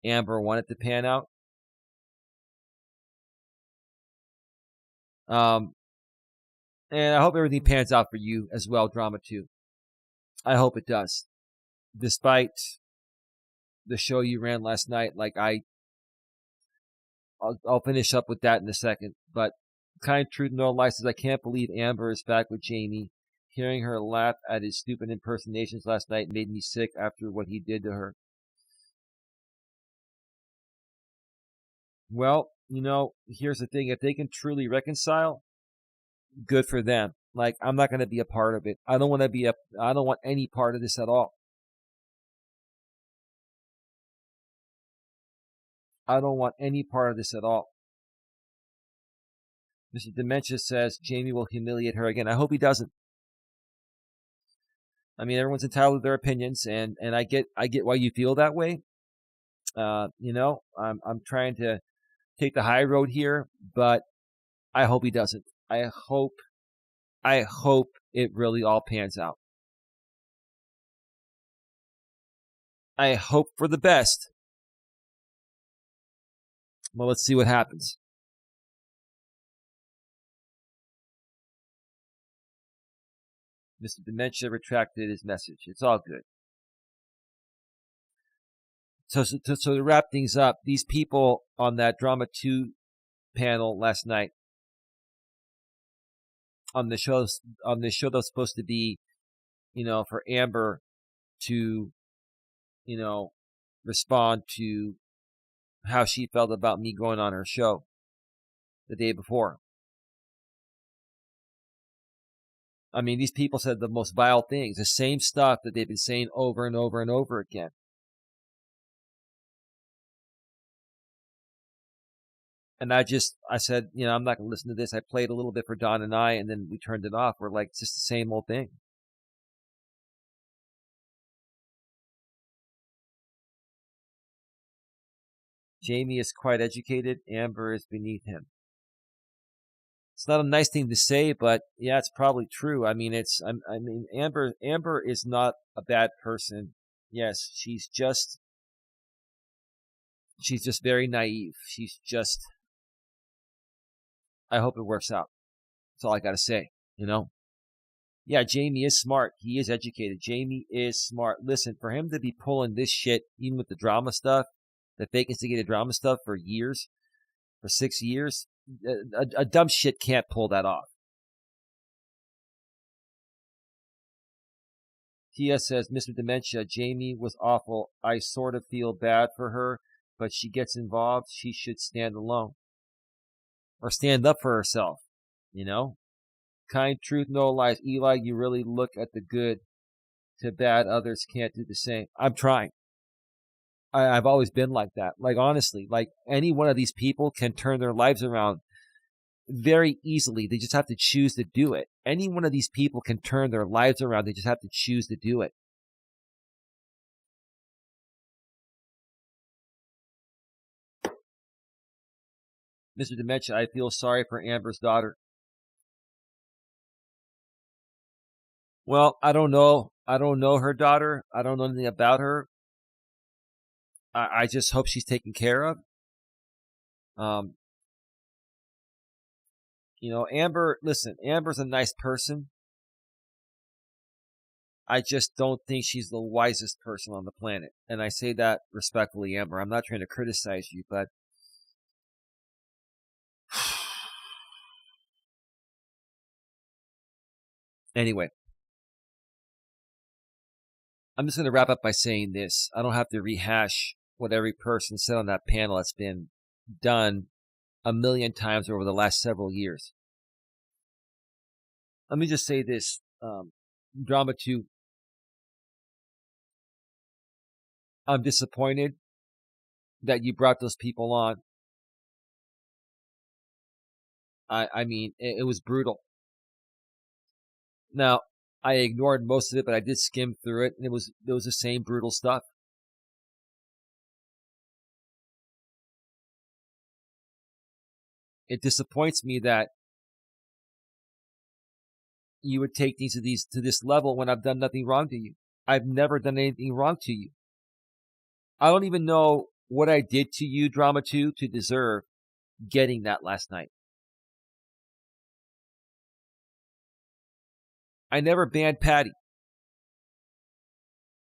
Amber want it to pan out. And I hope everything pans out for you as well, Drama 2. I hope it does. Despite the show you ran last night, I'll finish up with that in a second. But kind truth, no lie says, I can't believe Amber is back with Jamie. Hearing her laugh at his stupid impersonations last night made me sick after what he did to her. Well, here's the thing. If they can truly reconcile, good for them. I'm not going to be a part of it. I don't want any part of this at all. I don't want any part of this at all. Mr. Dementia says Jamie will humiliate her again. I hope he doesn't. I mean, everyone's entitled to their opinions, and I get why you feel that way. I'm trying to take the high road here, but I hope he doesn't. I hope it really all pans out. I hope for the best. Well, let's see what happens. Mr. Dementia retracted his message. It's all good. So to wrap things up, these people on that Drama 2 panel last night on the show that was supposed to be, for Amber to, respond to how she felt about me going on her show the day before. I mean, these people said the most vile things, the same stuff that they've been saying over and over and over again. And I said, I'm not going to listen to this. I played a little bit for Don and I, and then we turned it off. We're like, it's just the same old thing. Jamie is quite educated. Amber is beneath him. It's not a nice thing to say, but yeah, it's probably true. I mean, Amber is not a bad person. Yes, she's just very naive. I hope it works out. That's all I got to say, Yeah, Jamie is smart. He is educated. Jamie is smart. Listen, for him to be pulling this shit, even with the drama stuff, the fake instigated drama stuff for 6 years, a dumb shit can't pull that off. Tia says, Mr. Dementia, Jamie was awful. I sort of feel bad for her, but she gets involved. She should stand alone. Or stand up for herself, Kind truth, no lies. Eli, you really look at the good to bad. Others can't do the same. I'm trying. I've always been like that. Like, honestly, like any one of these people can turn their lives around very easily. They just have to choose to do it. Any one of these people can turn their lives around. They just have to choose to do it. Mr. Dementia, I feel sorry for Amber's daughter. Well, I don't know. I don't know her daughter. I don't know anything about her. I just hope she's taken care of. Amber, listen, Amber's a nice person. I just don't think she's the wisest person on the planet. And I say that respectfully, Amber. I'm not trying to criticize you, but anyway, I'm just going to wrap up by saying this. I don't have to rehash what every person said on that panel. It's been done a million times over the last several years. Let me just say this. Drama 2. I'm disappointed that you brought those people on. I mean, it was brutal. Now, I ignored most of it, but I did skim through it, and it was the same brutal stuff. It disappoints me that you would take these to this level when I've done nothing wrong to you. I've never done anything wrong to you. I don't even know what I did to you, Drama 2, to deserve getting that last night. I never banned Patty.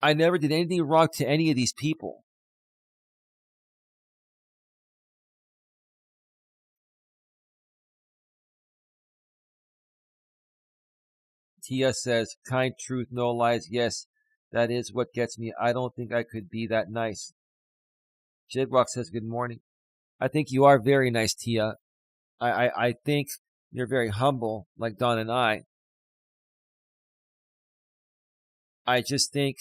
I never did anything wrong to any of these people. Tia says, kind truth, no lies. Yes, that is what gets me. I don't think I could be that nice. Jigwalk says, good morning. I think you are very nice, Tia. I think you're very humble, like Don and I. I just think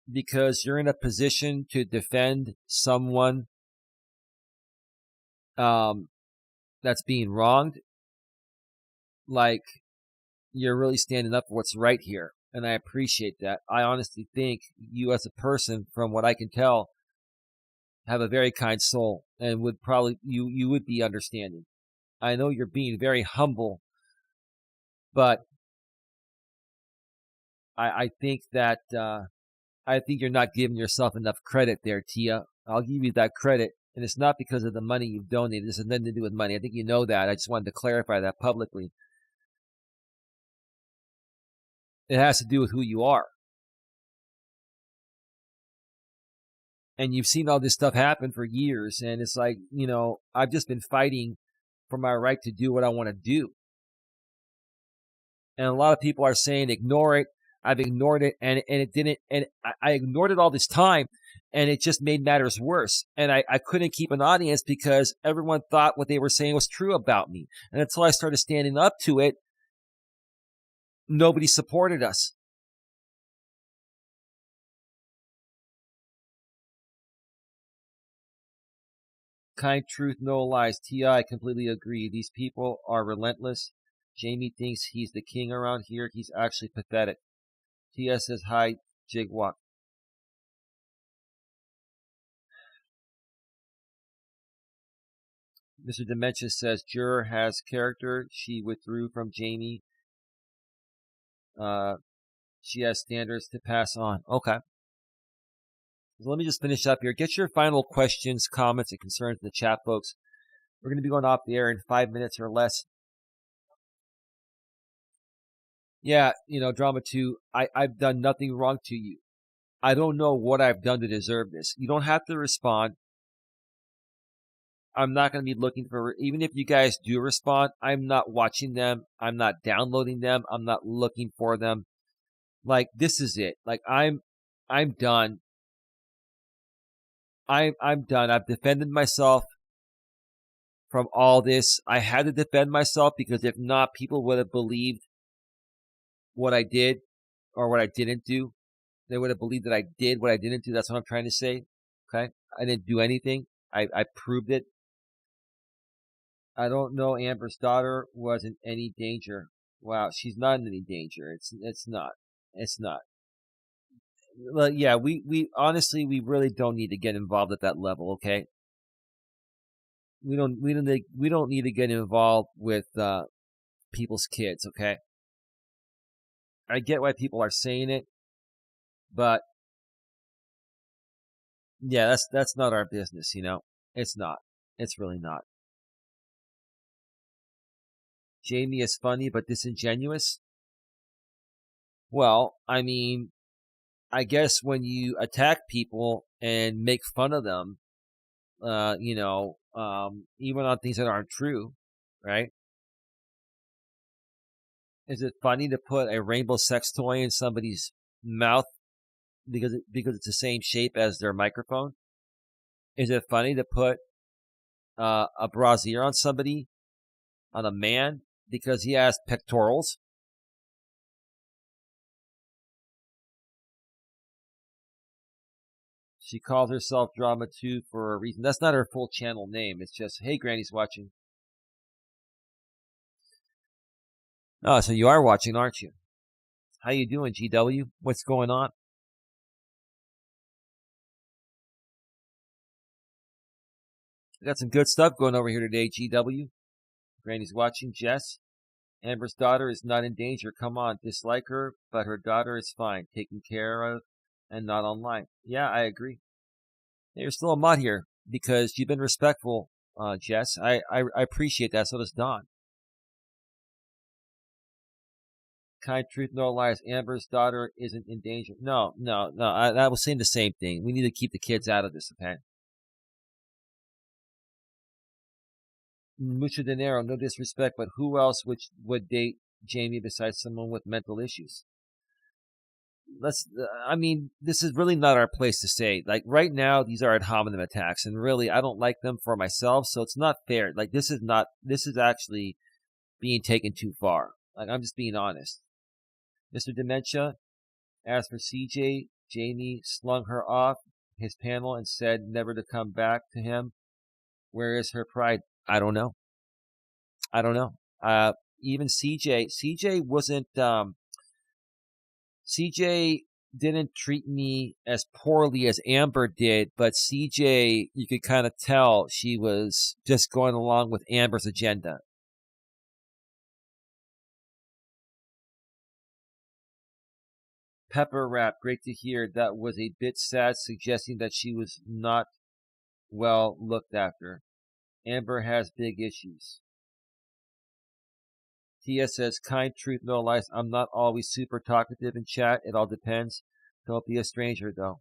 because you're in a position to defend someone that's being wronged, like you're really standing up for what's right here. And I appreciate that. I honestly think you as a person, from what I can tell, have a very kind soul and would probably, you would be understanding. I know you're being very humble, but I think that, I think you're not giving yourself enough credit there, Tia. I'll give you that credit. And it's not because of the money you've donated. This has nothing to do with money. I think you know that. I just wanted to clarify that publicly. It has to do with who you are. And you've seen all this stuff happen for years. And it's like, I've just been fighting for my right to do what I want to do. And a lot of people are saying, ignore it. I've ignored it, and it didn't, and I ignored it all this time, and it just made matters worse. And I couldn't keep an audience because everyone thought what they were saying was true about me. And until I started standing up to it, nobody supported us. Kind truth, no lies. T.I., I completely agree. These people are relentless. Jamie thinks he's the king around here. He's actually pathetic. T.S. says, hi, Jigwalk. Mr. Dementia says, juror has character. She withdrew from Jamie. She has standards to pass on. Okay. So let me just finish up here. Get your final questions, comments, and concerns in the chat, folks. We're going to be going off the air in 5 minutes or less. Yeah, Drama 2, I've done nothing wrong to you. I don't know what I've done to deserve this. You don't have to respond. I'm not going to be looking for, even if you guys do respond, I'm not watching them. I'm not downloading them. I'm not looking for them. Like, this is it. Like, I'm done. I'm done. I've defended myself from all this. I had to defend myself because if not, people would have believed what I did or what I didn't do. They would have believed that I did what I didn't do. That's what I'm trying to say. Okay. I didn't do anything. I proved it. I don't know Amber's daughter was in any danger. Wow, she's not in any danger. It's not. It's not. Well, yeah, we honestly we really don't need to get involved at that level, okay? We don't need to get involved with people's kids, okay? I get why people are saying it, but yeah, that's not our business, It's not. It's really not. Jamie is funny but disingenuous. Well, I mean, I guess when you attack people and make fun of them, even on things that aren't true, right? Is it funny to put a rainbow sex toy in somebody's mouth because it's the same shape as their microphone? Is it funny to put a brassiere on somebody, on a man, because he has pectorals? She calls herself Drama 2 for a reason. That's not her full channel name. It's just, hey, Granny's watching. Oh, so you are watching, aren't you? How you doing, GW? What's going on? We got some good stuff going over here today, GW. Granny's watching. Jess. Amber's daughter is not in danger. Come on, dislike her, but her daughter is fine, taken care of, and not online. Yeah, I agree. Hey, you're still a mod here because you've been respectful, Jess. I appreciate that. So does Don. Kind truth, no lies. Amber's daughter isn't in danger. No. I was saying the same thing. We need to keep the kids out of this, okay? Mucho dinero, no disrespect, but who else would date Jamie besides someone with mental issues? This is really not our place to say. Like right now, these are ad hominem attacks, and really, I don't like them for myself, so it's not fair. Like this is actually being taken too far. Like I'm just being honest. Mr. Dementia, as for CJ, Jamie slung her off his panel and said never to come back to him. Where is her pride? I don't know. Even CJ wasn't. CJ didn't treat me as poorly as Amber did, but CJ, you could kind of tell she was just going along with Amber's agenda. Pepper Rap, great to hear. That was a bit sad, suggesting that she was not well looked after. Amber has big issues. Tia says, kind truth, no lies. I'm not always super talkative in chat. It all depends. Don't be a stranger, though.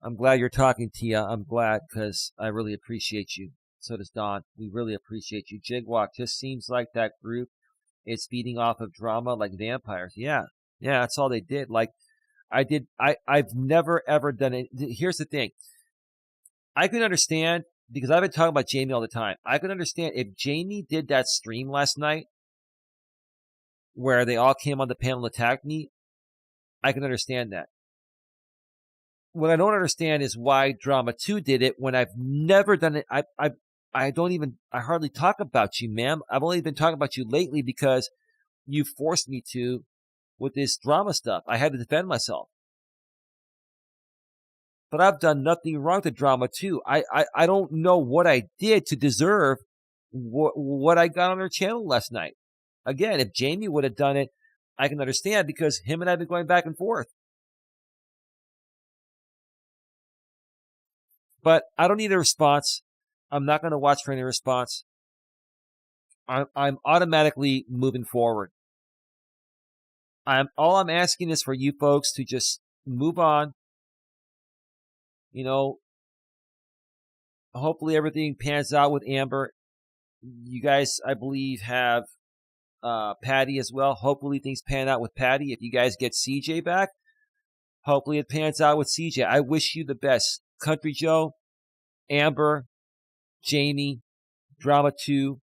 I'm glad you're talking, Tia. I'm glad because I really appreciate you. So does Don. We really appreciate you. Jigwalk just seems like that group is feeding off of drama like vampires. Yeah, that's all they did. Like I've never ever done it. Here's the thing. I can understand because I've been talking about Jamie all the time. I can understand if Jamie did that stream last night where they all came on the panel and attacked me. I can understand that. What I don't understand is why Drama 2 did it when I've never done it. I hardly talk about you, ma'am. I've only been talking about you lately because you forced me to with this drama stuff. I had to defend myself. But I've done nothing wrong to Drama 2. I don't know what I did to deserve what I got on her channel last night. Again, if Jamie would have done it, I can understand because him and I have been going back and forth. But I don't need a response. I'm not going to watch for any response. I'm automatically moving forward. All I'm asking is for you folks to just move on. Hopefully everything pans out with Amber. You guys, I believe, have Patty as well. Hopefully things pan out with Patty. If you guys get CJ back, hopefully it pans out with CJ. I wish you the best. Country Joe, Amber, Jamie, Drama 2,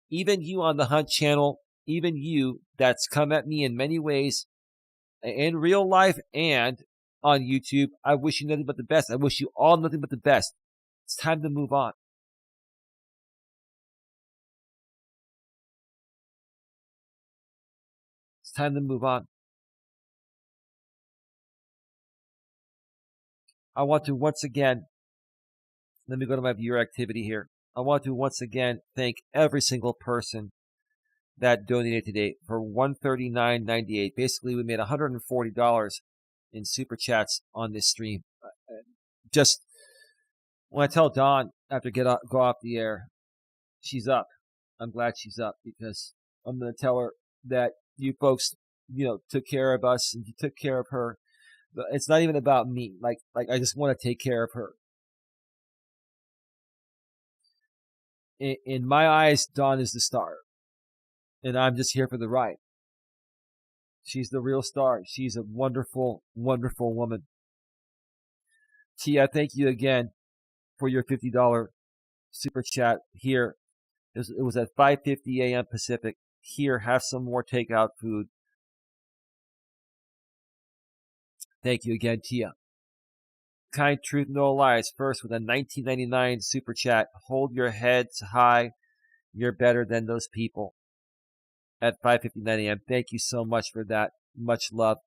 even you on the Hunt channel, even you that's come at me in many ways in real life and on YouTube. I wish you nothing but the best. I wish you all nothing but the best. It's time to move on. It's time to move on. I want to once again, let me go to my viewer activity here. I want to once again thank every single person that donated today for $139.98. Basically, we made $140 in super chats on this stream. Just when I tell Dawn after go off the air, she's up. I'm glad she's up because I'm going to tell her that you folks, took care of us and you took care of her. But it's not even about me. Like I just want to take care of her. In my eyes, Dawn is the star. And I'm just here for the ride. She's the real star. She's a wonderful, wonderful woman. Tia, thank you again for your $50 super chat here. It was at 5:50 a.m. Pacific. Here, have some more takeout food. Thank you again, Tia. Kind Truth No Lies first with a $19.99 super chat. Hold your heads high. You're better than those people. At 5:59 a.m. Thank you so much for that. Much love.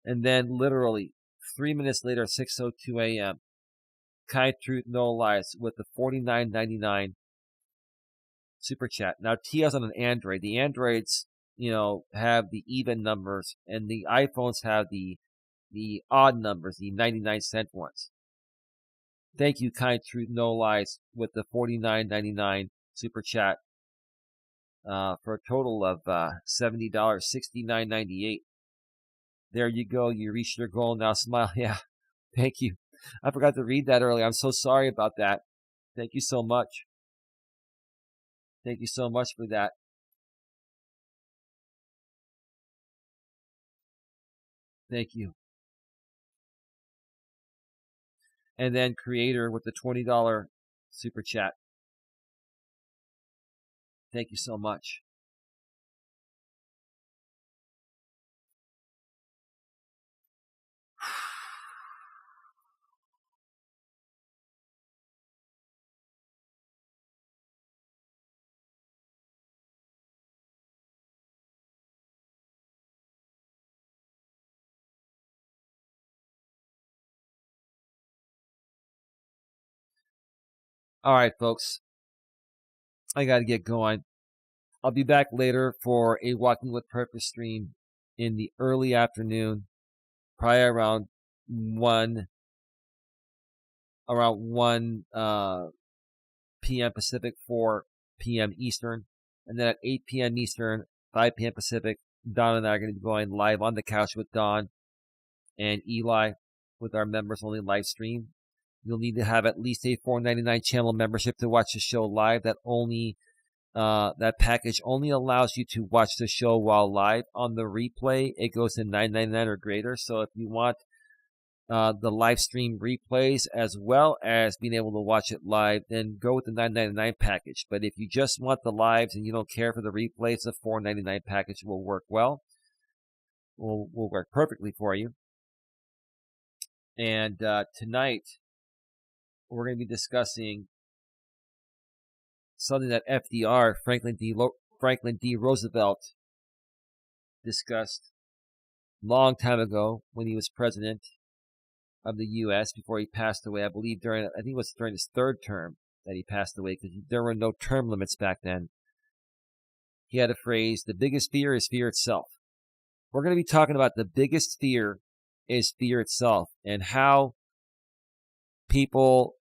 And then literally 3 minutes later, 6:02 a.m. Kind Truth No Lies with the $49.99 super chat. Now Tia's on an Android. The Androids, have the even numbers, and the iPhones have the odd numbers, the 99-cent ones. Thank you, Kind Truth No Lies, with the $49.99 super chat for a total of $70, $69.98. There you go. You reached your goal. Now smile. Yeah, thank you. I forgot to read that earlier. I'm so sorry about that. Thank you so much. Thank you so much for that. Thank you. And then Creator with the $20 super chat. Thank you so much. All right, folks. I got to get going. I'll be back later for a Walking with Purpose stream in the early afternoon, probably around 1 p.m. Pacific, 4 p.m. Eastern. And then at 8 p.m. Eastern, 5 p.m. Pacific, Don and I are going to be going live on the couch with Don and Eli with our members-only live stream. You'll need to have at least a $4.99 channel membership to watch the show live. That package only allows you to watch the show while live. On the replay, it goes to $9.99 or greater. So if you want the live stream replays as well as being able to watch it live, then go with the $9.99 package. But if you just want the lives and you don't care for the replays, the $4.99 package will work well. Will work perfectly for you. And tonight, we're going to be discussing something that FDR, Franklin D. Roosevelt, discussed long time ago when he was president of the U.S. before he passed away. I think it was during his third term that he passed away because there were no term limits back then. He had a phrase, the biggest fear is fear itself. We're going to be talking about the biggest fear is fear itself and how people,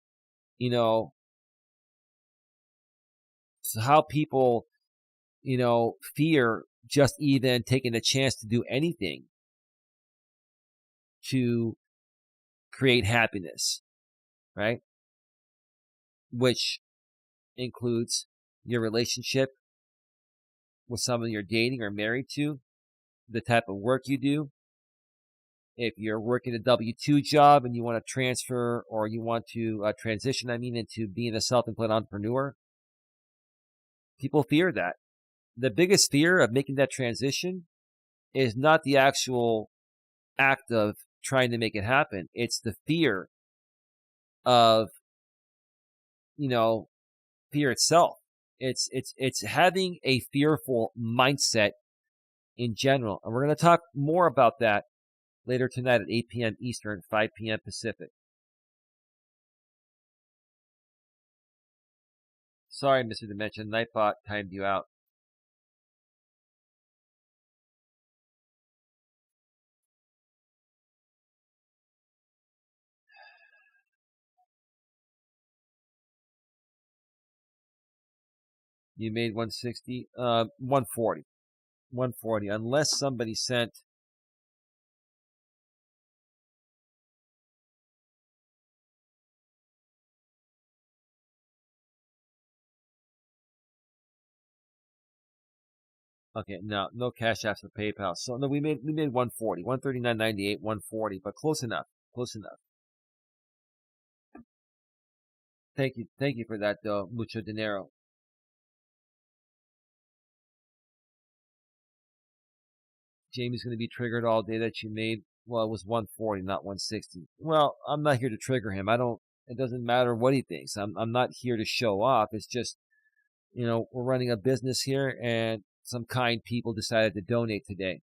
fear just even taking a chance to do anything to create happiness, right? Which includes your relationship with someone you're dating or married to, the type of work you do. If you're working a W-2 job and you want to transfer or you want to transition, into being a self-employed entrepreneur, people fear that. The biggest fear of making that transition is not the actual act of trying to make it happen. It's the fear of, fear itself. It's having a fearful mindset in general. And we're going to talk more about that later tonight at 8 p.m. Eastern, 5 p.m. Pacific. Sorry, Mr. Dimension. Nightbot timed you out. You made 160, 140. 140, unless somebody sent. Okay, no cash apps for PayPal. So no, we made 140, 139.98, 140, but close enough. Close enough. Thank you for that, though, mucho dinero. Jamie's going to be triggered all day that you made. Well, it was 140, not 160. Well, I'm not here to trigger him. It doesn't matter what he thinks. I'm not here to show off. It's just, we're running a business here, and some kind people decided to donate today.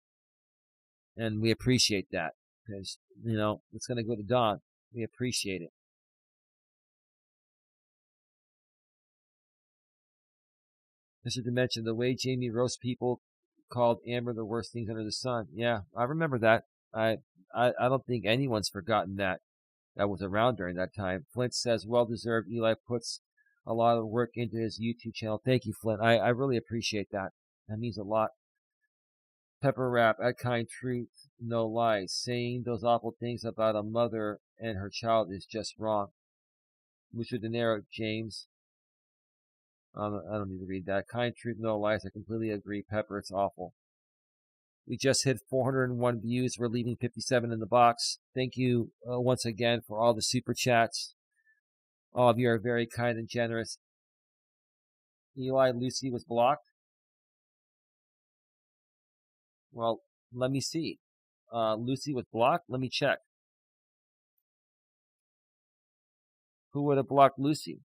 And we appreciate that because, it's going to go to Don. We appreciate it. Mr. Dimension, the way Jamie roasts people called Amber the worst things under the sun. Yeah, I remember that. I don't think anyone's forgotten that. That was around during that time. Flint says, well deserved. Eli puts a lot of work into his YouTube channel. Thank you, Flint. I really appreciate that. That means a lot. Pepper Rap, at Kind Truth, no lies. Saying those awful things about a mother and her child is just wrong. Mucho dinero, James. I don't need to read that. Kind Truth, no lies. I completely agree. Pepper, it's awful. We just hit 401 views. We're leaving 57 in the box. Thank you once again for all the super chats. All of you are very kind and generous. Eli, Lucy was blocked. Well, let me see. Lucy was blocked. Let me check. Who would have blocked Lucy?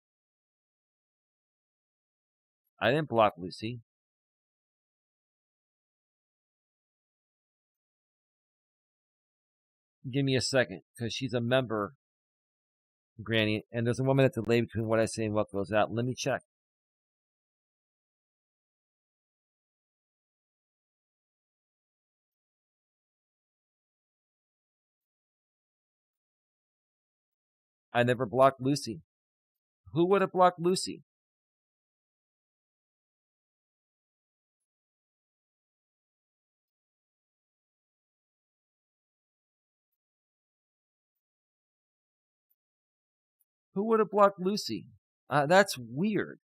I didn't block Lucy. Give me a second, because she's a member, Granny, and there's a 1 minute delay between what I say and what goes out. Let me check. I never blocked Lucy. Who would have blocked Lucy? Who would have blocked Lucy? That's weird.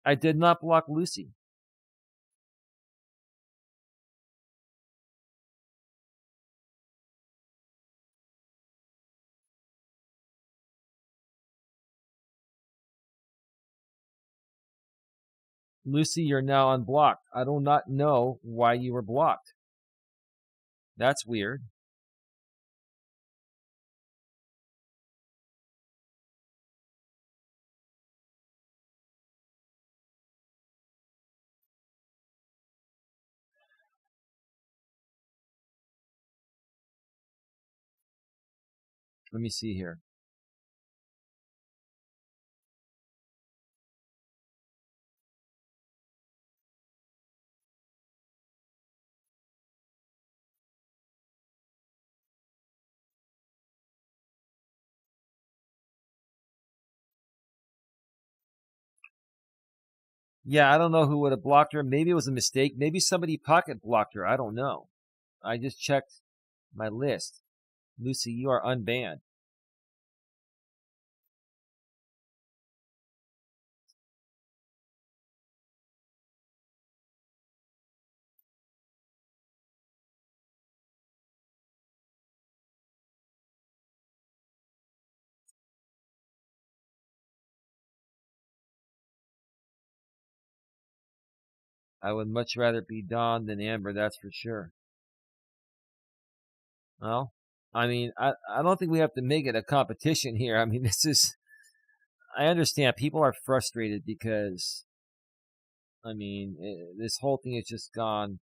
I did not block Lucy. Lucy, you're now unblocked. I do not know why you were blocked. That's weird. Let me see here. Yeah, I don't know who would have blocked her. Maybe it was a mistake. Maybe somebody pocket blocked her. I don't know. I just checked my list. Lucy, you are unbanned. I would much rather be Dawn than Amber, that's for sure. Well, I mean, I don't think we have to make it a competition here. I mean, I understand people are frustrated because, I mean, this whole thing has just gone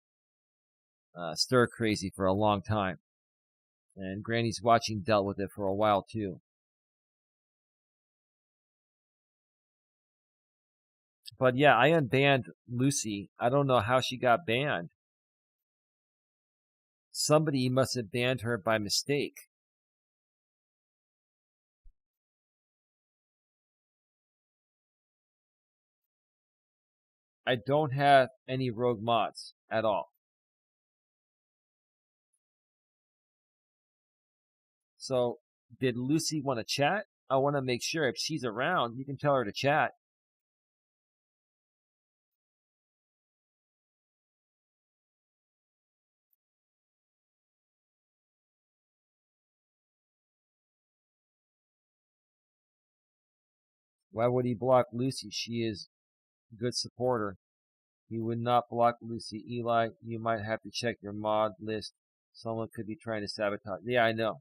stir crazy for a long time. And Granny's Watching dealt with it for a while too. But yeah, I unbanned Lucy. I don't know how she got banned. Somebody must have banned her by mistake. I don't have any rogue mods at all. So, did Lucy want to chat? I want to make sure if she's around, you can tell her to chat. Why would he block Lucy? She is a good supporter. He would not block Lucy. Eli, you might have to check your mod list. Someone could be trying to sabotage. Yeah, I know.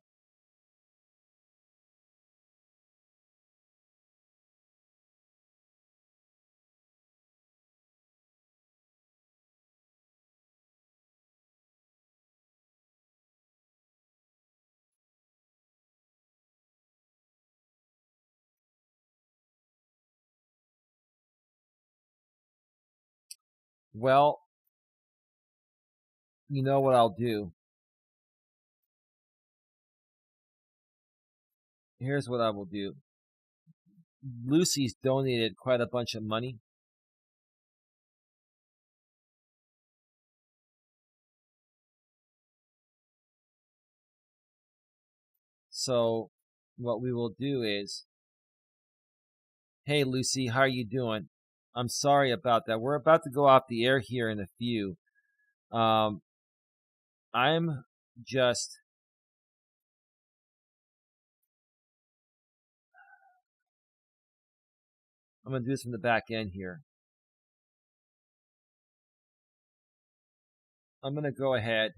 Well, you know what I'll do? Here's what I will do. Lucy's donated quite a bunch of money. So what we will do is, hey Lucy, how are you doing? I'm sorry about that. We're about to go off the air here in a few. I'm just I'm gonna do this from the back end here. I'm gonna go ahead.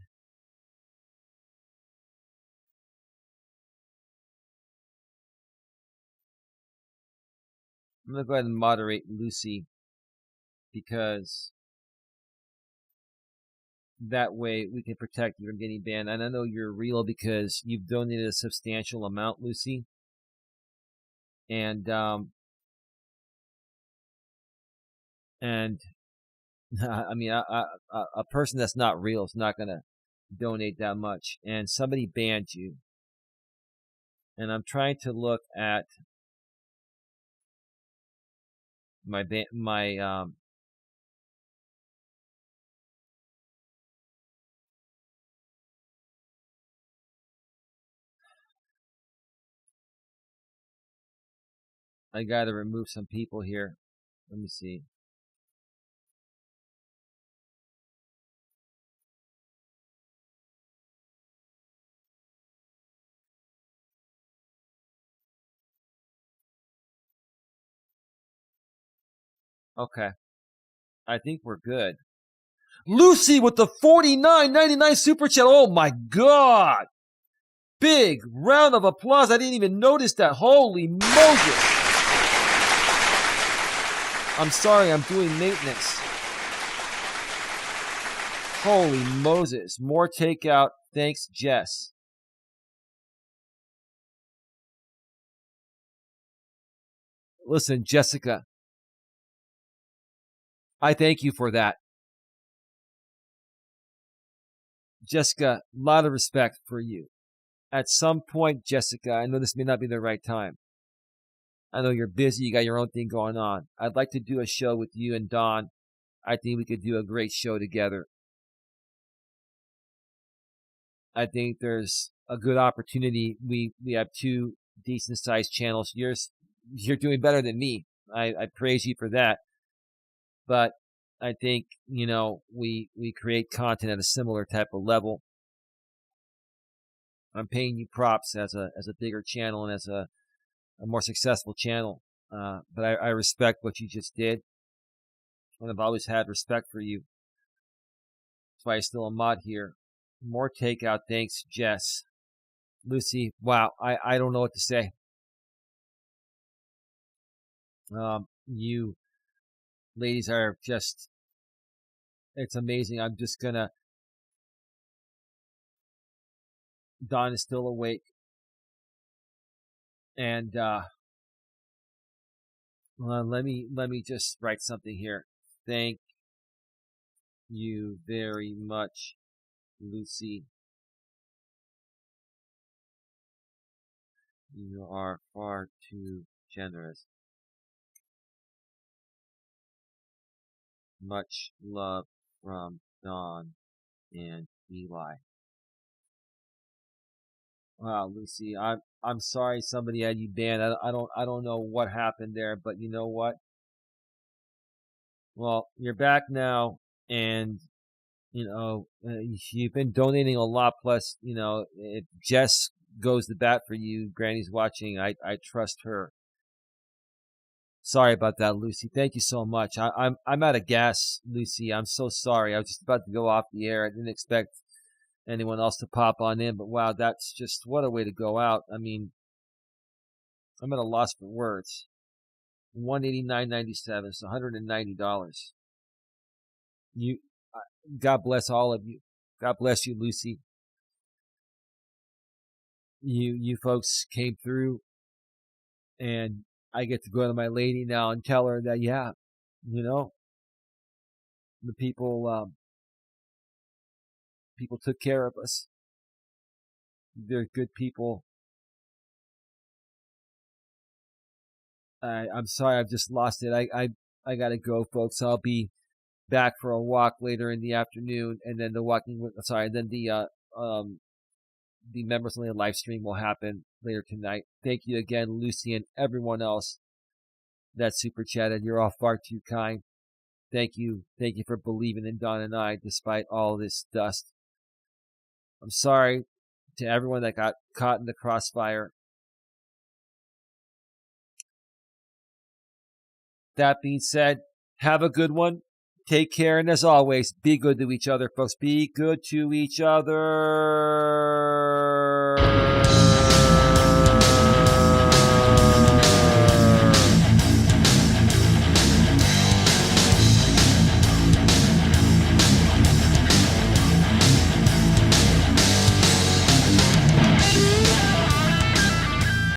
I'm gonna go ahead and moderate Lucy because that way we can protect you from getting banned. And I know you're real because you've donated a substantial amount, Lucy. And I mean, a person that's not real is not gonna donate that much. And somebody banned you. And I'm trying to look at my I gotta remove some people here. Let me see. Okay. I think we're good. Lucy with the $49.99 super chat. Oh my god. Big round of applause. I didn't even notice that. Holy Moses. I'm sorry, I'm doing maintenance. Holy Moses. More takeout. Thanks, Jess. Listen, Jessica, I thank you for that. Jessica, a lot of respect for you. At some point, Jessica, I know this may not be the right time. I know you're busy. You got your own thing going on. I'd like to do a show with you and Dawn. I think we could do a great show together. I think there's a good opportunity. We have two decent sized channels. You're doing better than me. I praise you for that. But I think, we create content at a similar type of level. I'm paying you props as a bigger channel and as a more successful channel. But I respect what you just did. And I've always had respect for you. That's why I still am mod here. More takeout. Thanks, Jess. Lucy, wow, I don't know what to say. You ladies are just, it's amazing. I'm just gonna, Dawn is still awake. And let me just write something here. Thank you very much, Lucy. You are far too generous. Much love from Dawn and Eli. Wow, Lucy, I'm sorry somebody had you banned. I don't know what happened there, but you know what? Well, you're back now, and you've been donating a lot. Plus, if Jess goes to bat for you, Granny's watching. I trust her. Sorry about that, Lucy. Thank you so much. I'm out of gas, Lucy. I'm so sorry. I was just about to go off the air. I didn't expect anyone else to pop on in, but wow, that's just what a way to go out. I mean, I'm at a loss for words. $189.97, so $190. God bless all of you. God bless you, Lucy. You folks came through, and I get to go to my lady now and tell her that, the people took care of us. They're good people. I'm sorry, I've just lost it. I gotta go, folks. I'll be back for a walk later in the afternoon, and then the members only live stream will happen later tonight. Thank you again, Lucy, and everyone else that super chatted. You're all far too kind. Thank you for believing in Don and I despite all this dust. I'm sorry to everyone that got caught in the crossfire. That being said, have a good one. Take care, and as always, be good to each other, folks. Be good to each other.